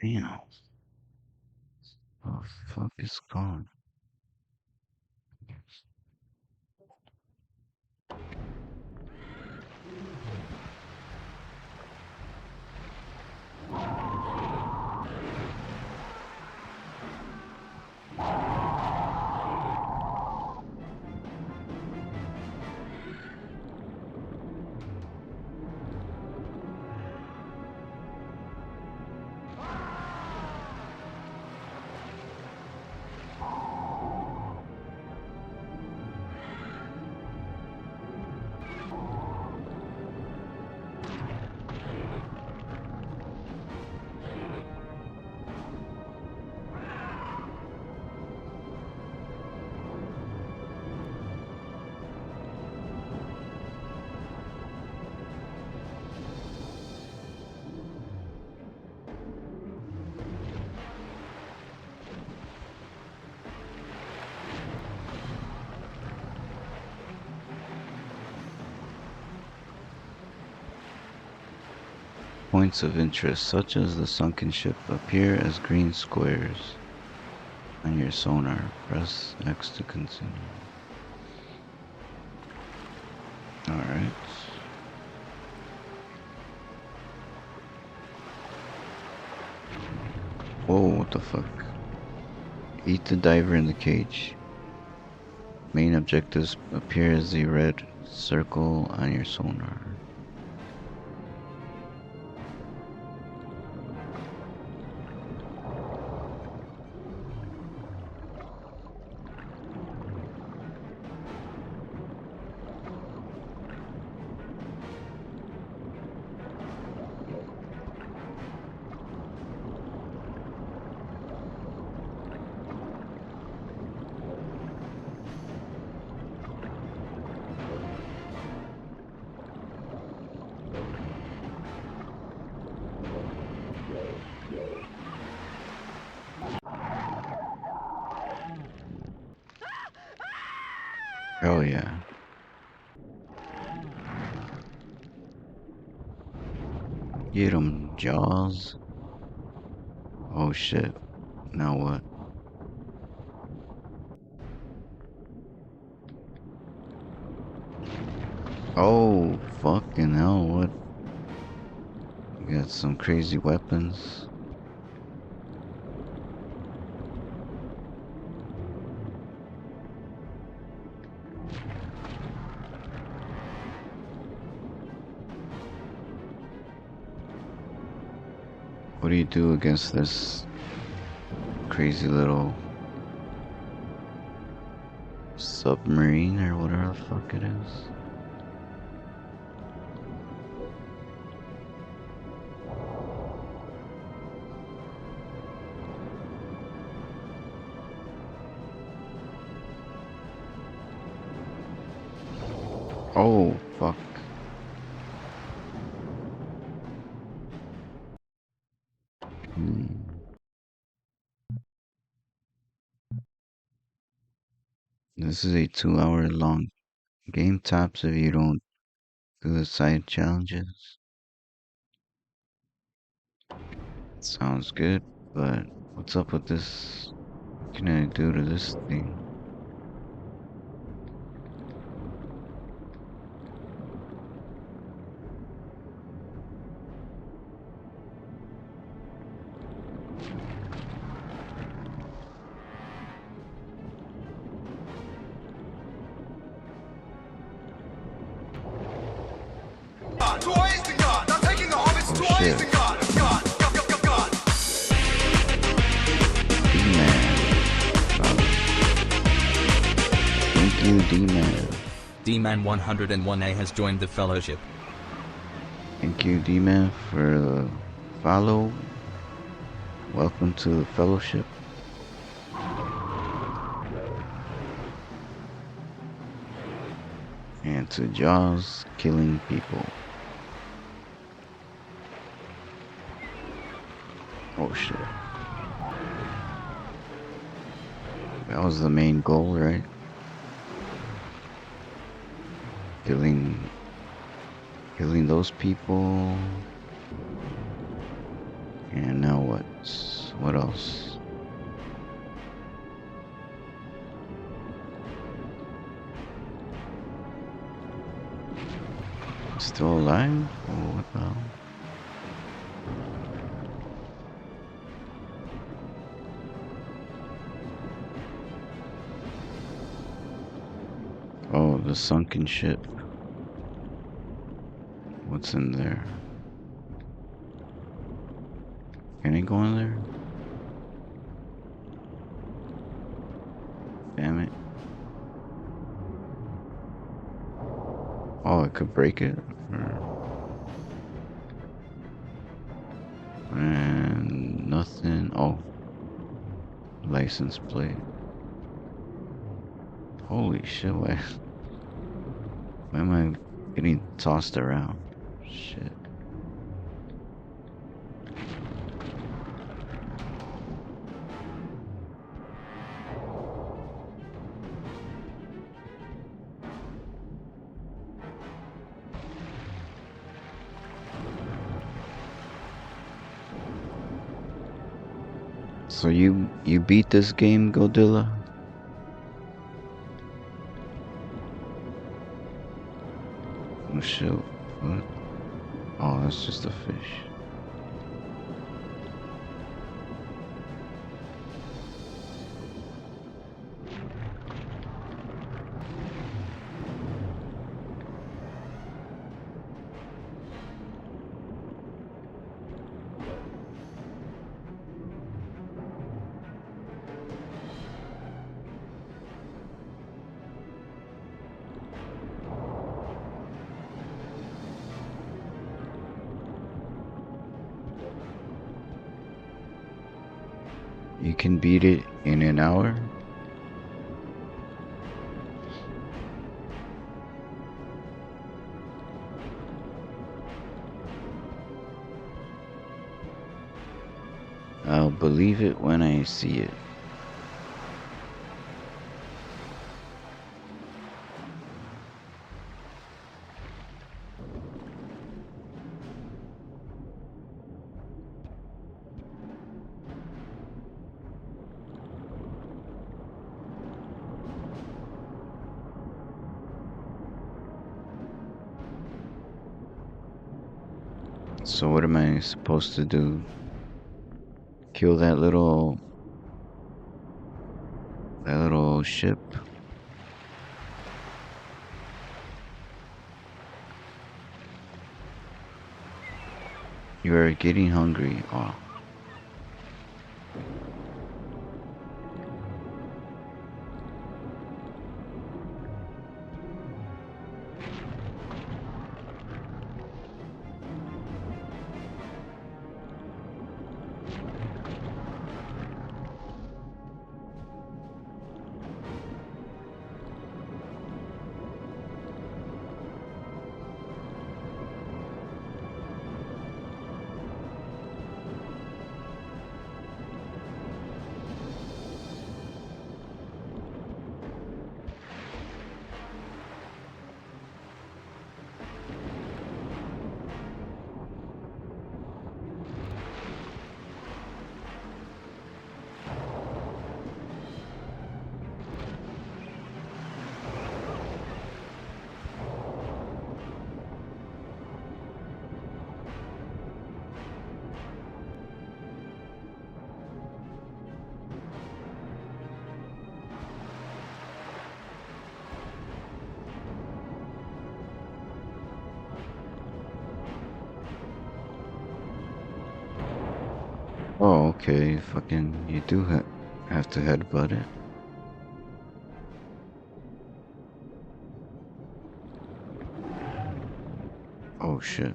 Damn. Oh, fuck is gone? Points of interest, such as the sunken ship, appear as green squares on your sonar. Press X to continue. Alright. Whoa, what the fuck? Eat the diver in the cage. Main objectives appear as the red circle on your sonar. Hell yeah. Get 'em, Jaws. Oh shit. Now what? Oh, fucking hell, what? You got some crazy weapons. What do you do against this crazy little submarine or whatever the fuck it is? Oh, fuck. This is a 2-hour long game tops if you don't do the side challenges. Sounds good, but what's up with this? What can I do to this thing? To Isengard, I'm taking the hobbits to shit. Isengard. God. Thank you, D-Man. D-Man 101A has joined the fellowship. Thank you, D-Man, for the follow. Welcome to the fellowship. And to Jaws killing people. Oh shit. That was the main goal, right? Killing those people. And now what? What else? Still alive? Oh, what the hell? Oh, the sunken ship. What's in there? Can I go in there? Damn it. Oh, I could break it? And nothing. Oh. License plate. Holy shit, why am I getting tossed around? Shit. So you beat this game, Godilla? Oh shit, what? Oh, that's just a fish. You can beat it in an hour? I'll believe it when I see it. So what am I supposed to do? Kill that little ship? You are getting hungry. Oh. Oh, okay. Fucking, you do have to headbutt it. Oh shit.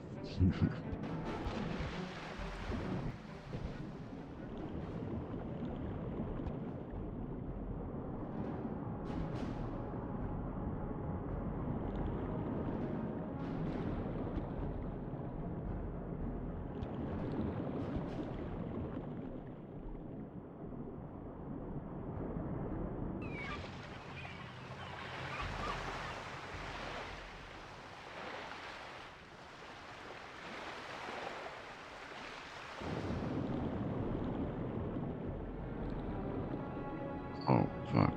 Oh, fuck.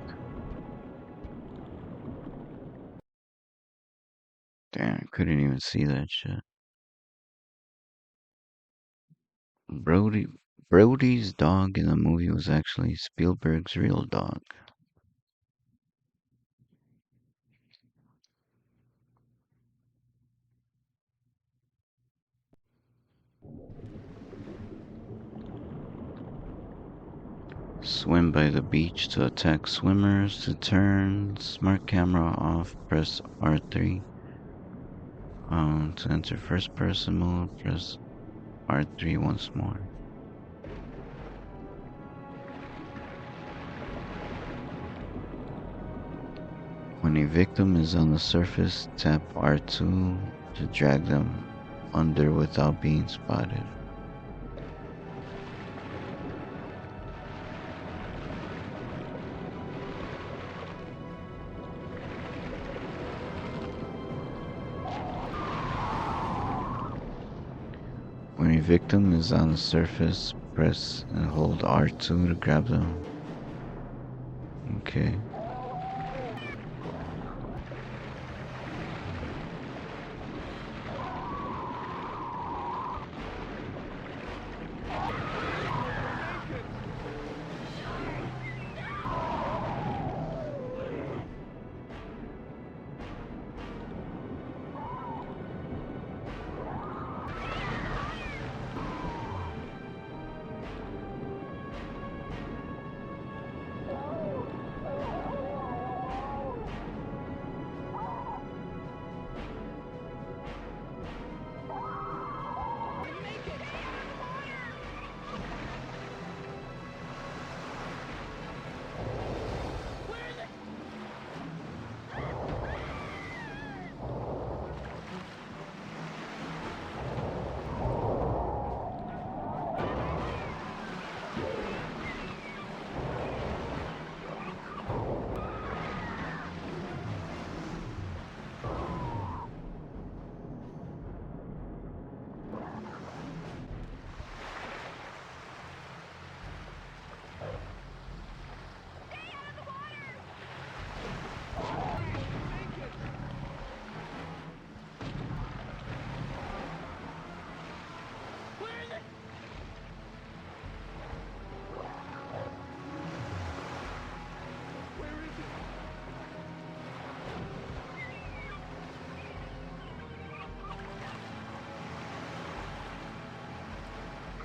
Damn, couldn't even see that shit. Brody's dog in the movie was actually Spielberg's real dog. Swim by the beach to attack swimmers. To turn smart camera off, press R3. To enter first person mode, press R3 once more. When a victim is on the surface, tap R2 to drag them under without being spotted. When a victim is on the surface, press and hold R2 to grab them. Okay.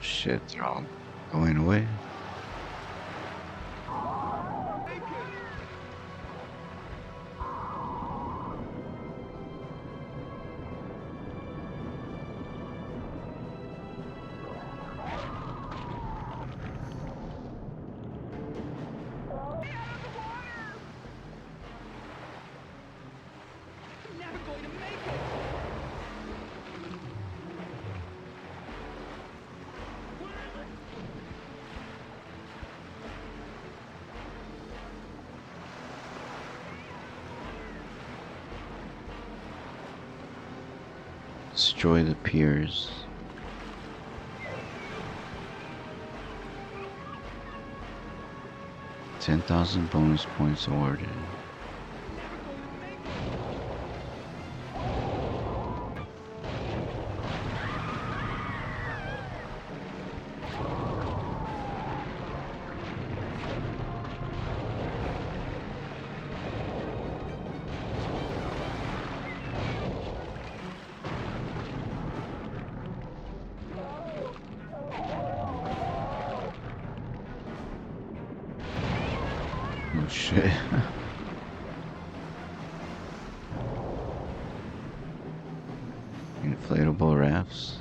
Shit, they're all going away. Destroy the piers. $10,000 bonus points awarded. shit. Inflatable rafts.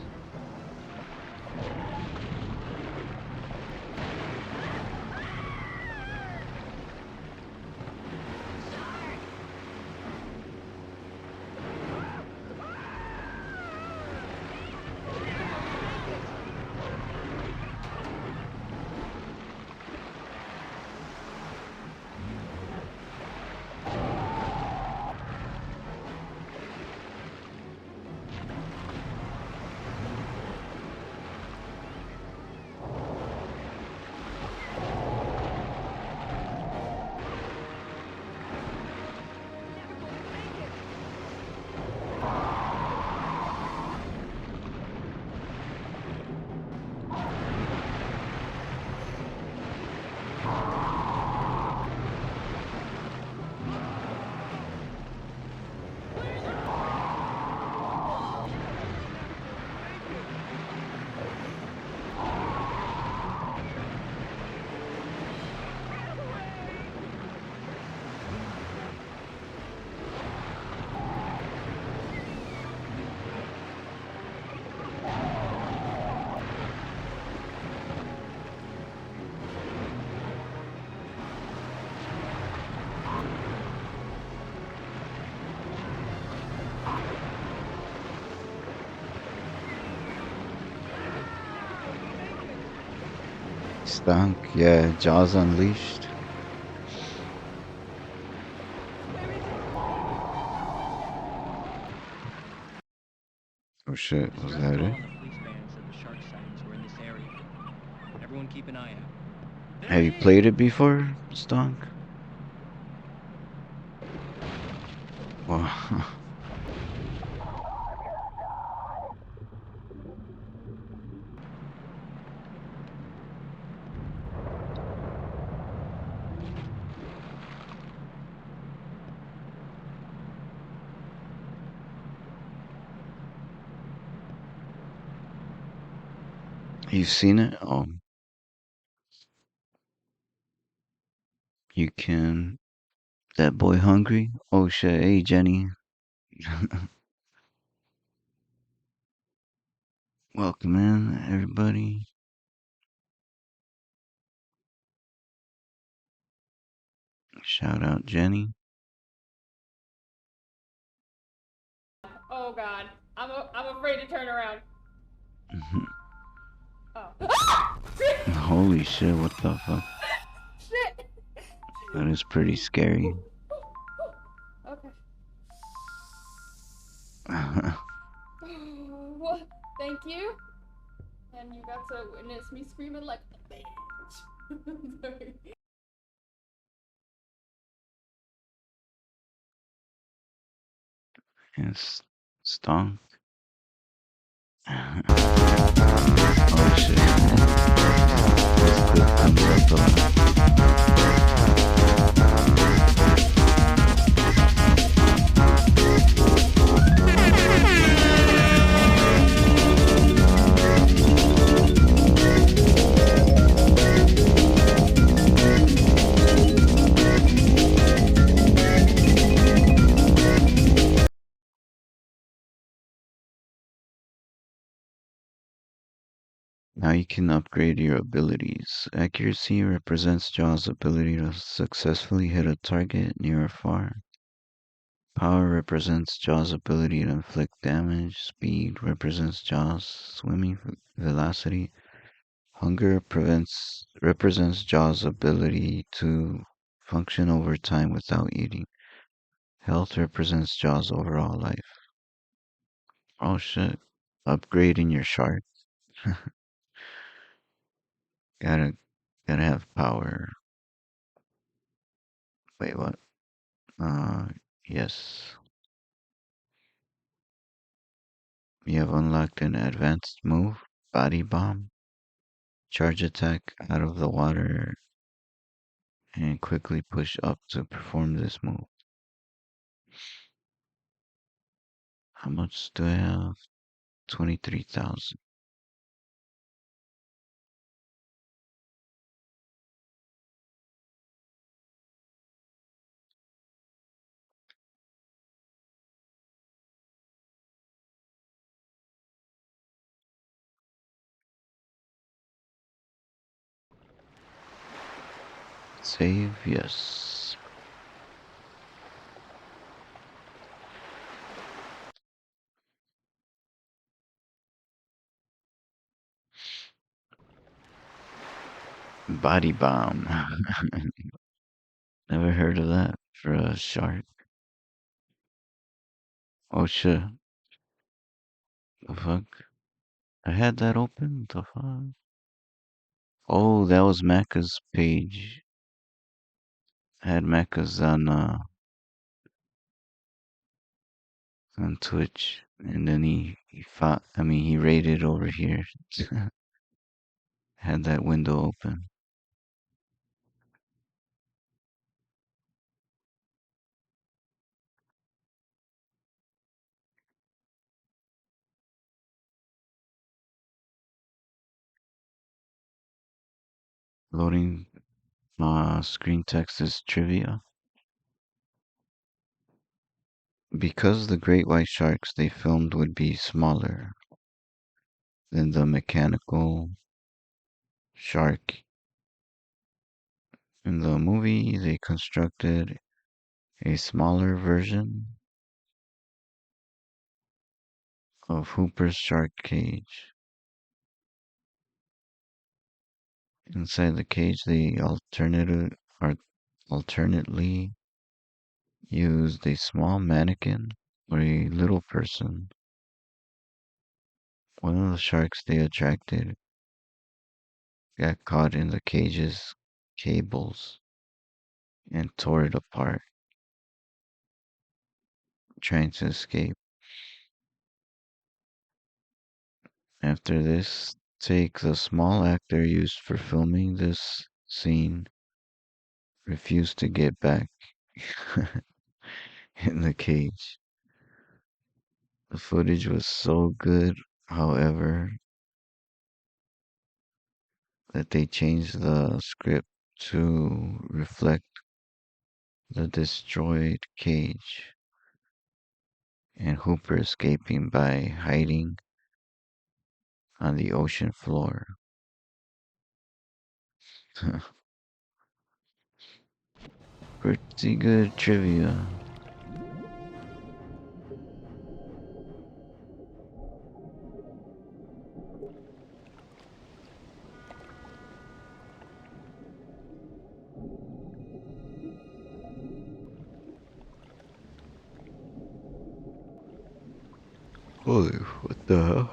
Stunk, yeah, Jaws Unleashed. Oh shit, was that it? Everyone keep an eye out. Have you played it before, Stunk? Wow. You've seen it? Oh. You can. That boy hungry? Oh shit, hey Jenny. Welcome in, everybody. Shout out Jenny. Oh god, I'm afraid to turn around. Oh. Holy shit, what the fuck? Shit. That is pretty scary. Okay. Well, thank you. And you got to witness me screaming like a bitch. Sorry. Yes, Stunk. Oh shit. This clip comes up a lot. Now you can upgrade your abilities. Accuracy represents Jaw's ability to successfully hit a target near or far. Power represents Jaw's ability to inflict damage. Speed represents Jaw's swimming velocity. Hunger represents Jaw's ability to function over time without eating. Health represents Jaw's overall life. Oh shit. Upgrading your shark. Gotta have power. Wait, what? Yes. You have unlocked an advanced move, Body Bomb. Charge attack out of the water and quickly push up to perform this move. How much do I have? 23,000. Save, yes. Body bomb. Never heard of that for a shark. Oh shit. The fuck? I had that open? The fuck? Oh, that was Macca's page. I had Macca's on Twitch, and then he fought. I mean, he raided over here. Had that window open. Loading screen text is trivia. Because the great white sharks they filmed would be smaller than the mechanical shark. In the movie, they constructed a smaller version of Hooper's shark cage. Inside the cage, they alternately used a small mannequin or a little person. One of the sharks they attracted got caught in the cage's cables and tore it apart, trying to escape. After this take, the small actor used for filming this scene refused to get back in the cage. The footage was so good, however, that they changed the script to reflect the destroyed cage and Hooper escaping by hiding on the ocean floor. Pretty good trivia. Holy, what the hell?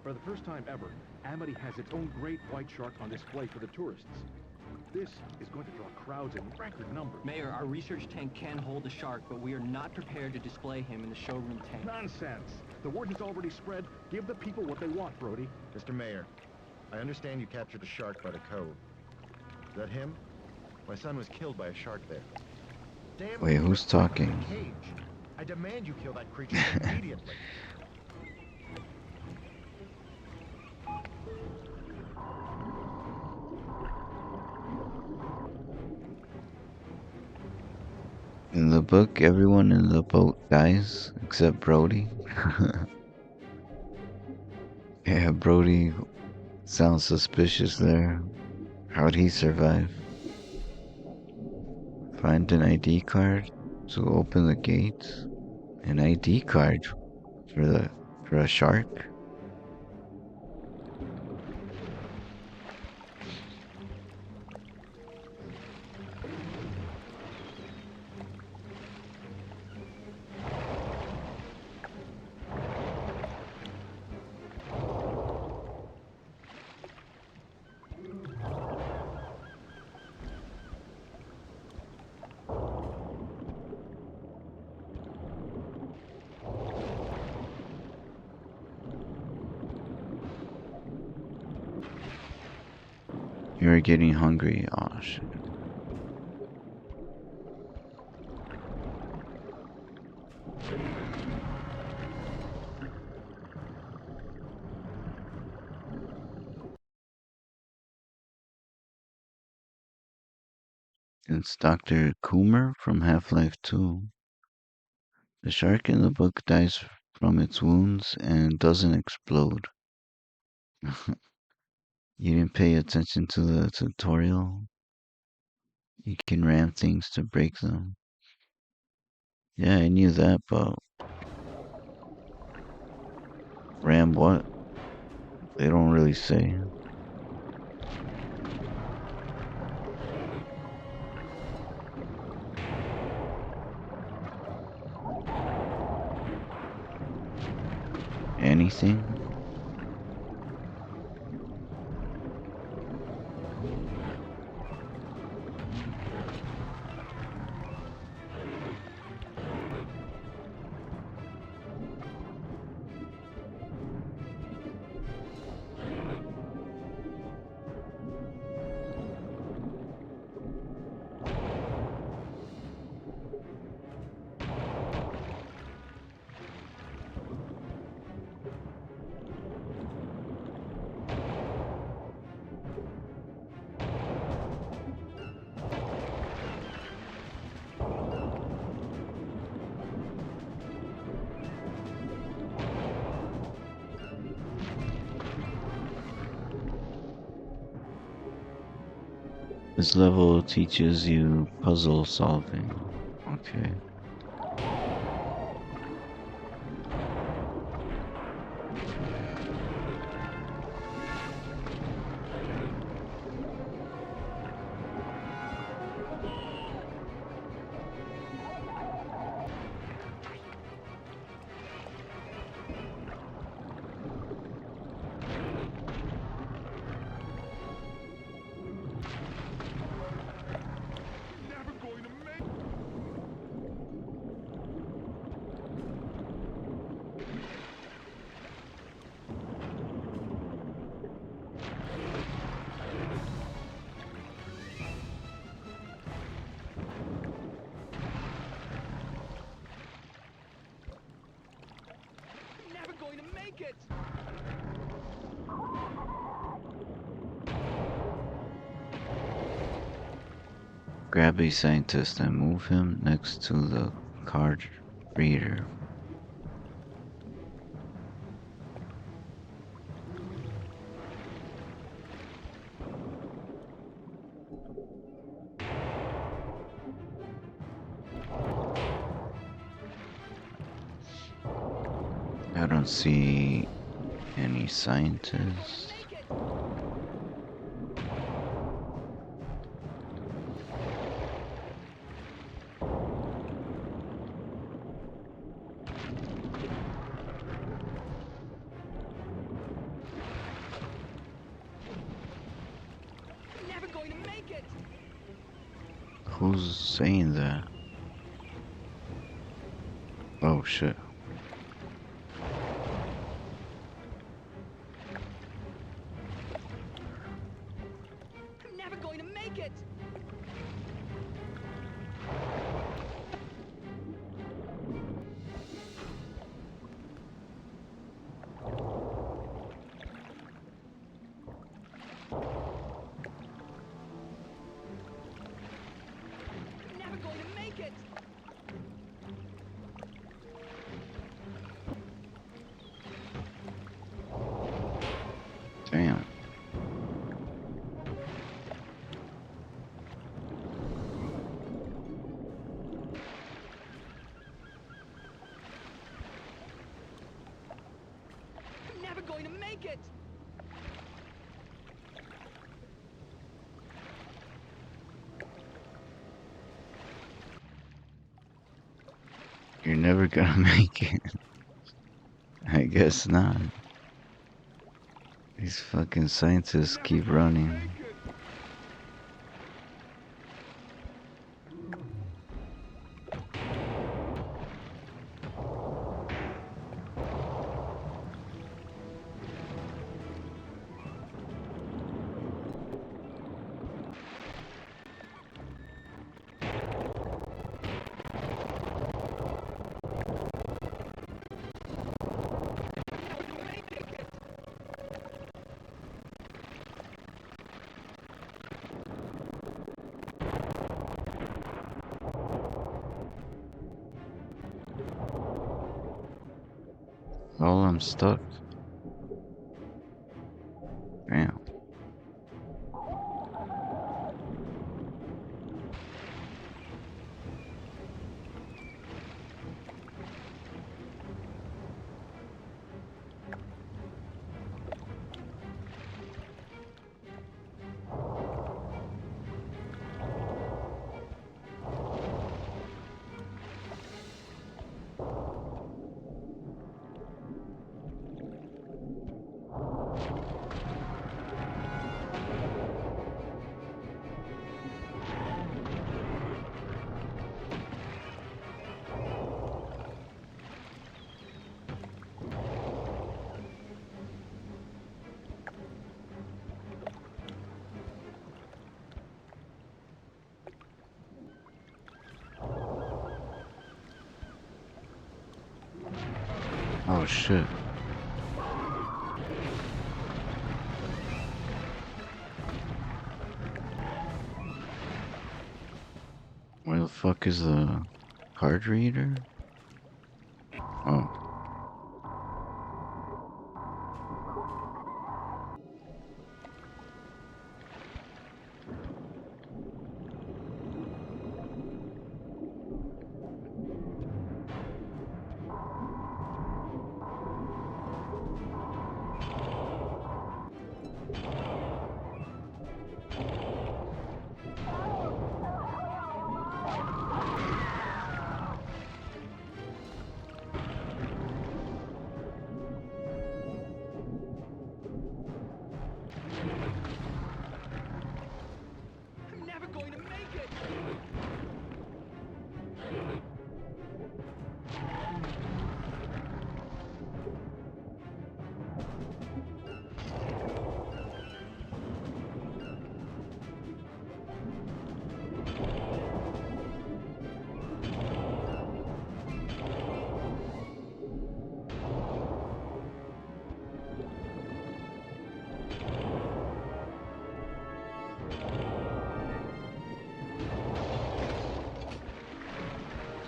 For the first time ever, Amity has its own great white shark on display for the tourists. This is going to draw crowds in record numbers. Mayor, our research tank can hold a shark, but we are not prepared to display him in the showroom tank. Nonsense! The word has already spread. Give the people what they want, Brody. Mr. Mayor, I understand you captured a shark by the cove. Is that him? My son was killed by a shark there. Damn, Wait, who's talking? Cage. I demand you kill that creature immediately. In the book, everyone in the boat dies except Brody. Yeah, Brody sounds suspicious there. How'd he survive? Find an ID card to open the gates. An ID card for a shark? You're getting hungry. Oh shit. It's Dr. Coomer from Half-Life 2. The shark in the book dies from its wounds and doesn't explode. You didn't pay attention to the tutorial? You can ram things to break them. Yeah, I knew that, but... Ram what? They don't really say. Anything? This level teaches you puzzle solving. Okay. Grab a scientist and move him next to the card reader. I don't see any scientists. Who's saying that? Oh shit. I'm never going to make it. Damn. I'm never going to make it. You're never gonna make it. I guess not. These fucking scientists keep running. Oh, I'm stuck. Damn. Oh shit. Where the fuck is the card reader? Oh. I'm never going to make it!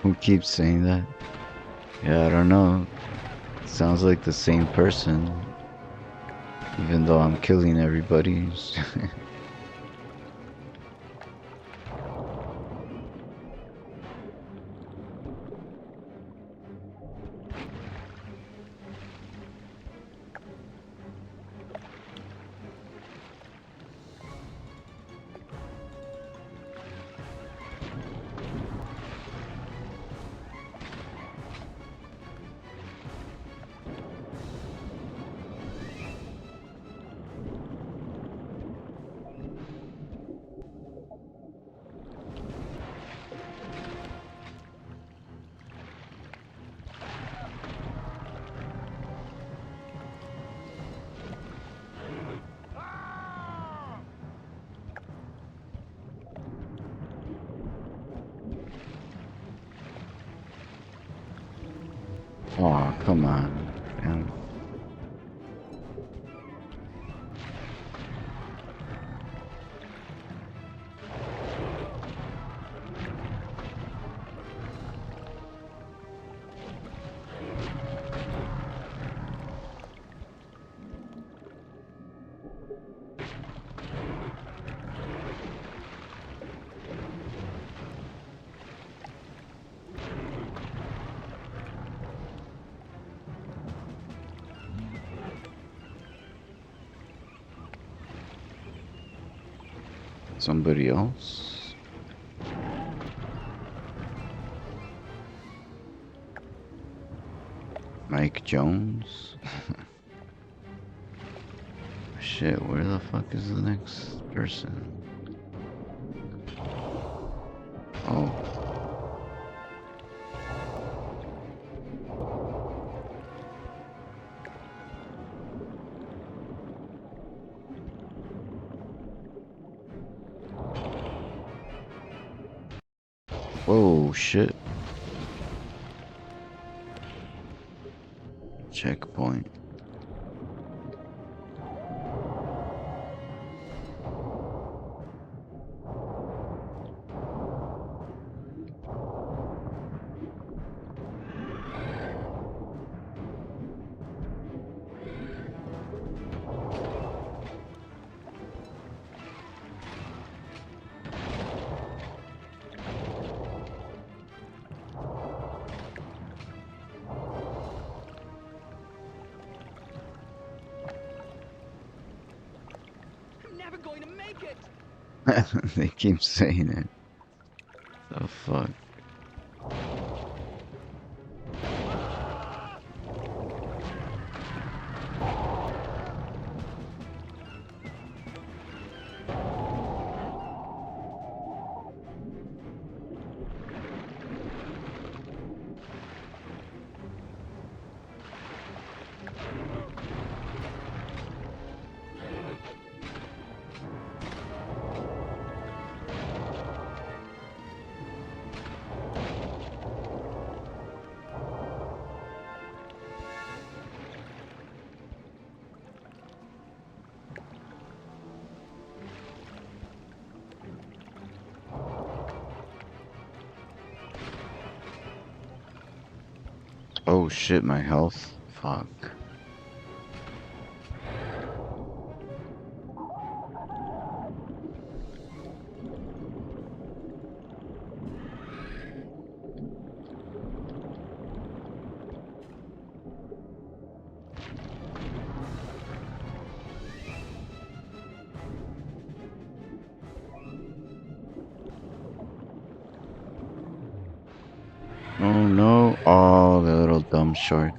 Who keeps saying that? Yeah, I don't know. Sounds like the same person. Even though I'm killing everybody. Oh, come on. Man. Somebody else? Mike Jones? Shit, where the fuck is the next person? Oh. Whoa, shit. Checkpoint. Going to make it. They keep saying it. The fuck? Oh shit, my health. Fuck. Oh no. Oh, the little dumb shark.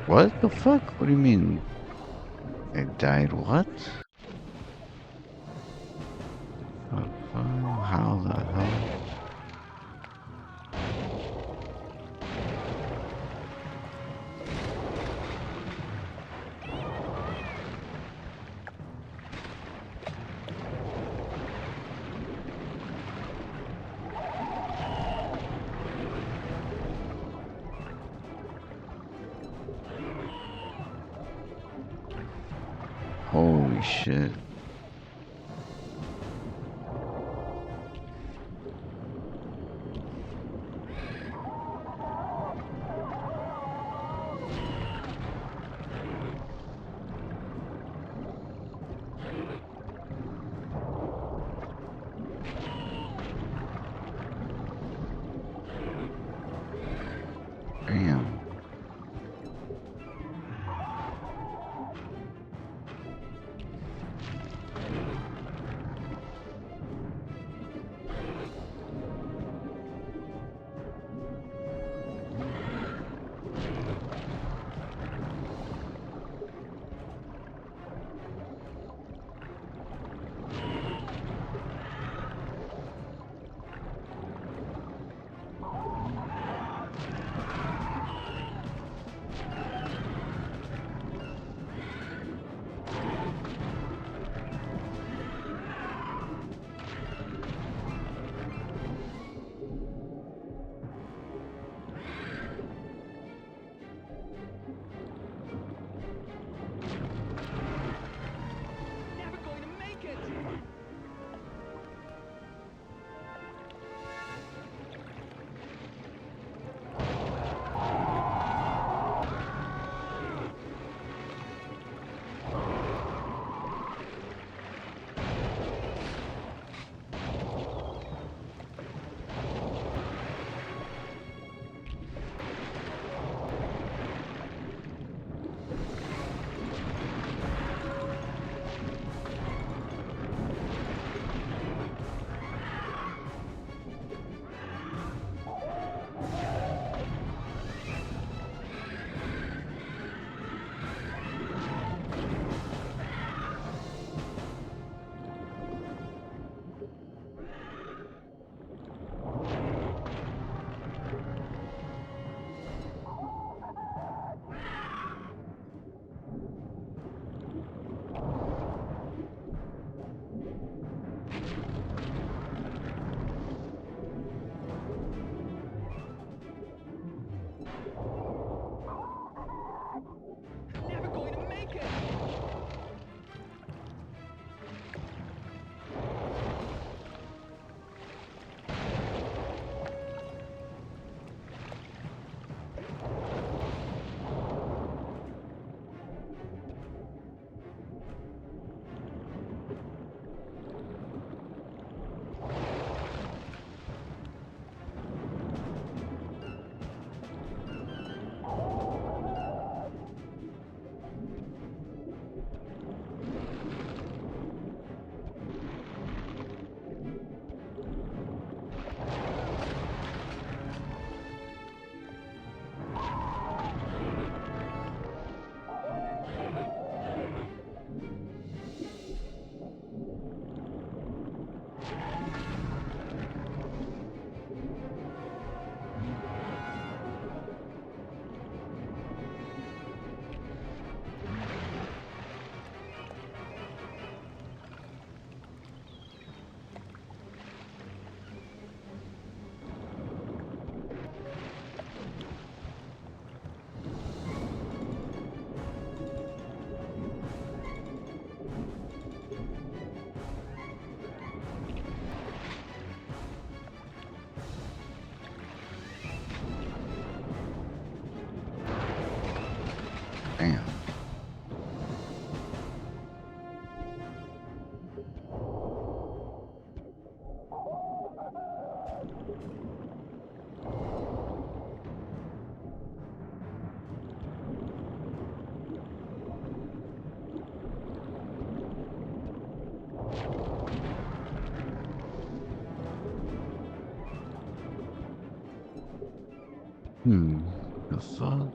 What the fuck? What do you mean? They died what? How the hell? Holy shit. Damn. The fuck?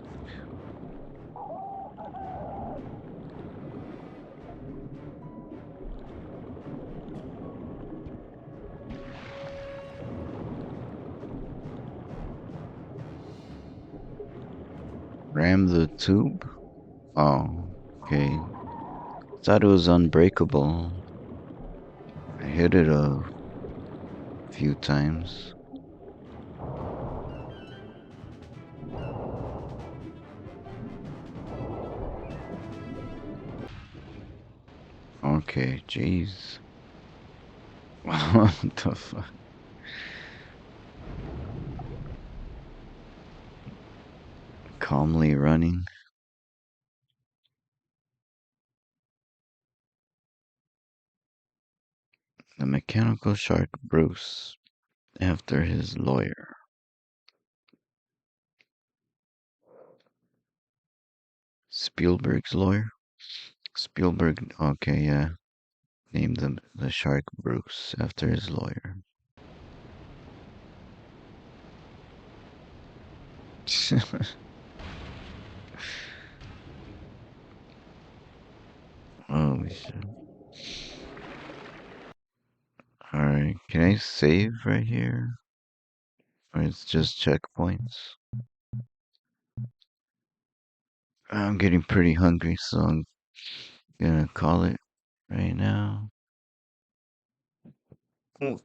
Ram the tube? Oh, okay. Thought it was unbreakable. I hit it a few times. Okay, jeez. What the fuck? Calmly running. The mechanical shark Bruce, after his lawyer. Spielberg's lawyer? Spielberg, okay, yeah. Named the shark Bruce after his lawyer. Holy shit. Alright, can I save right here? Or it's just checkpoints? I'm getting pretty hungry, so I'm gonna call it right now. Oh,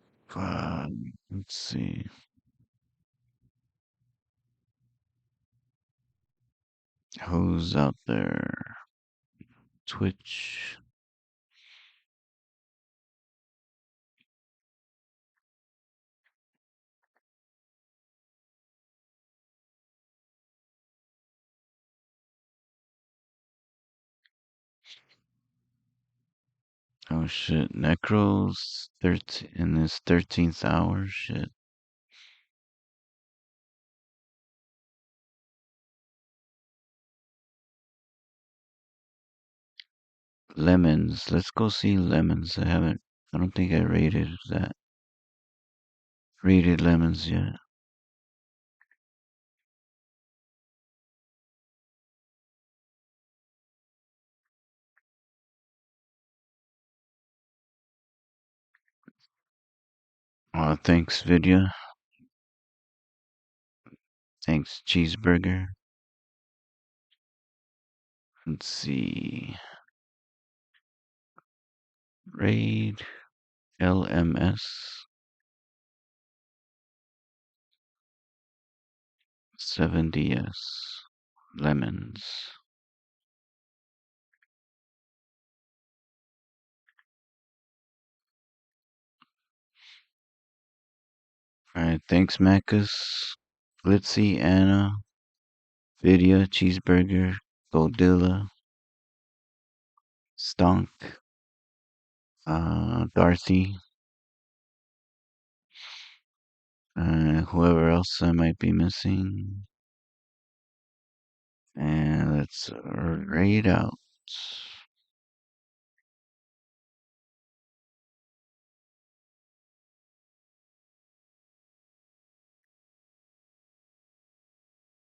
let's see. Who's out there? Twitch. Oh shit, Necro's 13 in his 13th hour, shit. Lemons, let's go see Lemons. I don't think I rated Lemons yet. Thanks, Vidya. Thanks, Cheeseburger. Let's see. Raid LMS 7DS Lemons. Alright, thanks, Macus. Glitzy, Anna, Vidya, Cheeseburger, Goldilla, Stonk, Dorothy, whoever else I might be missing. And let's raid out.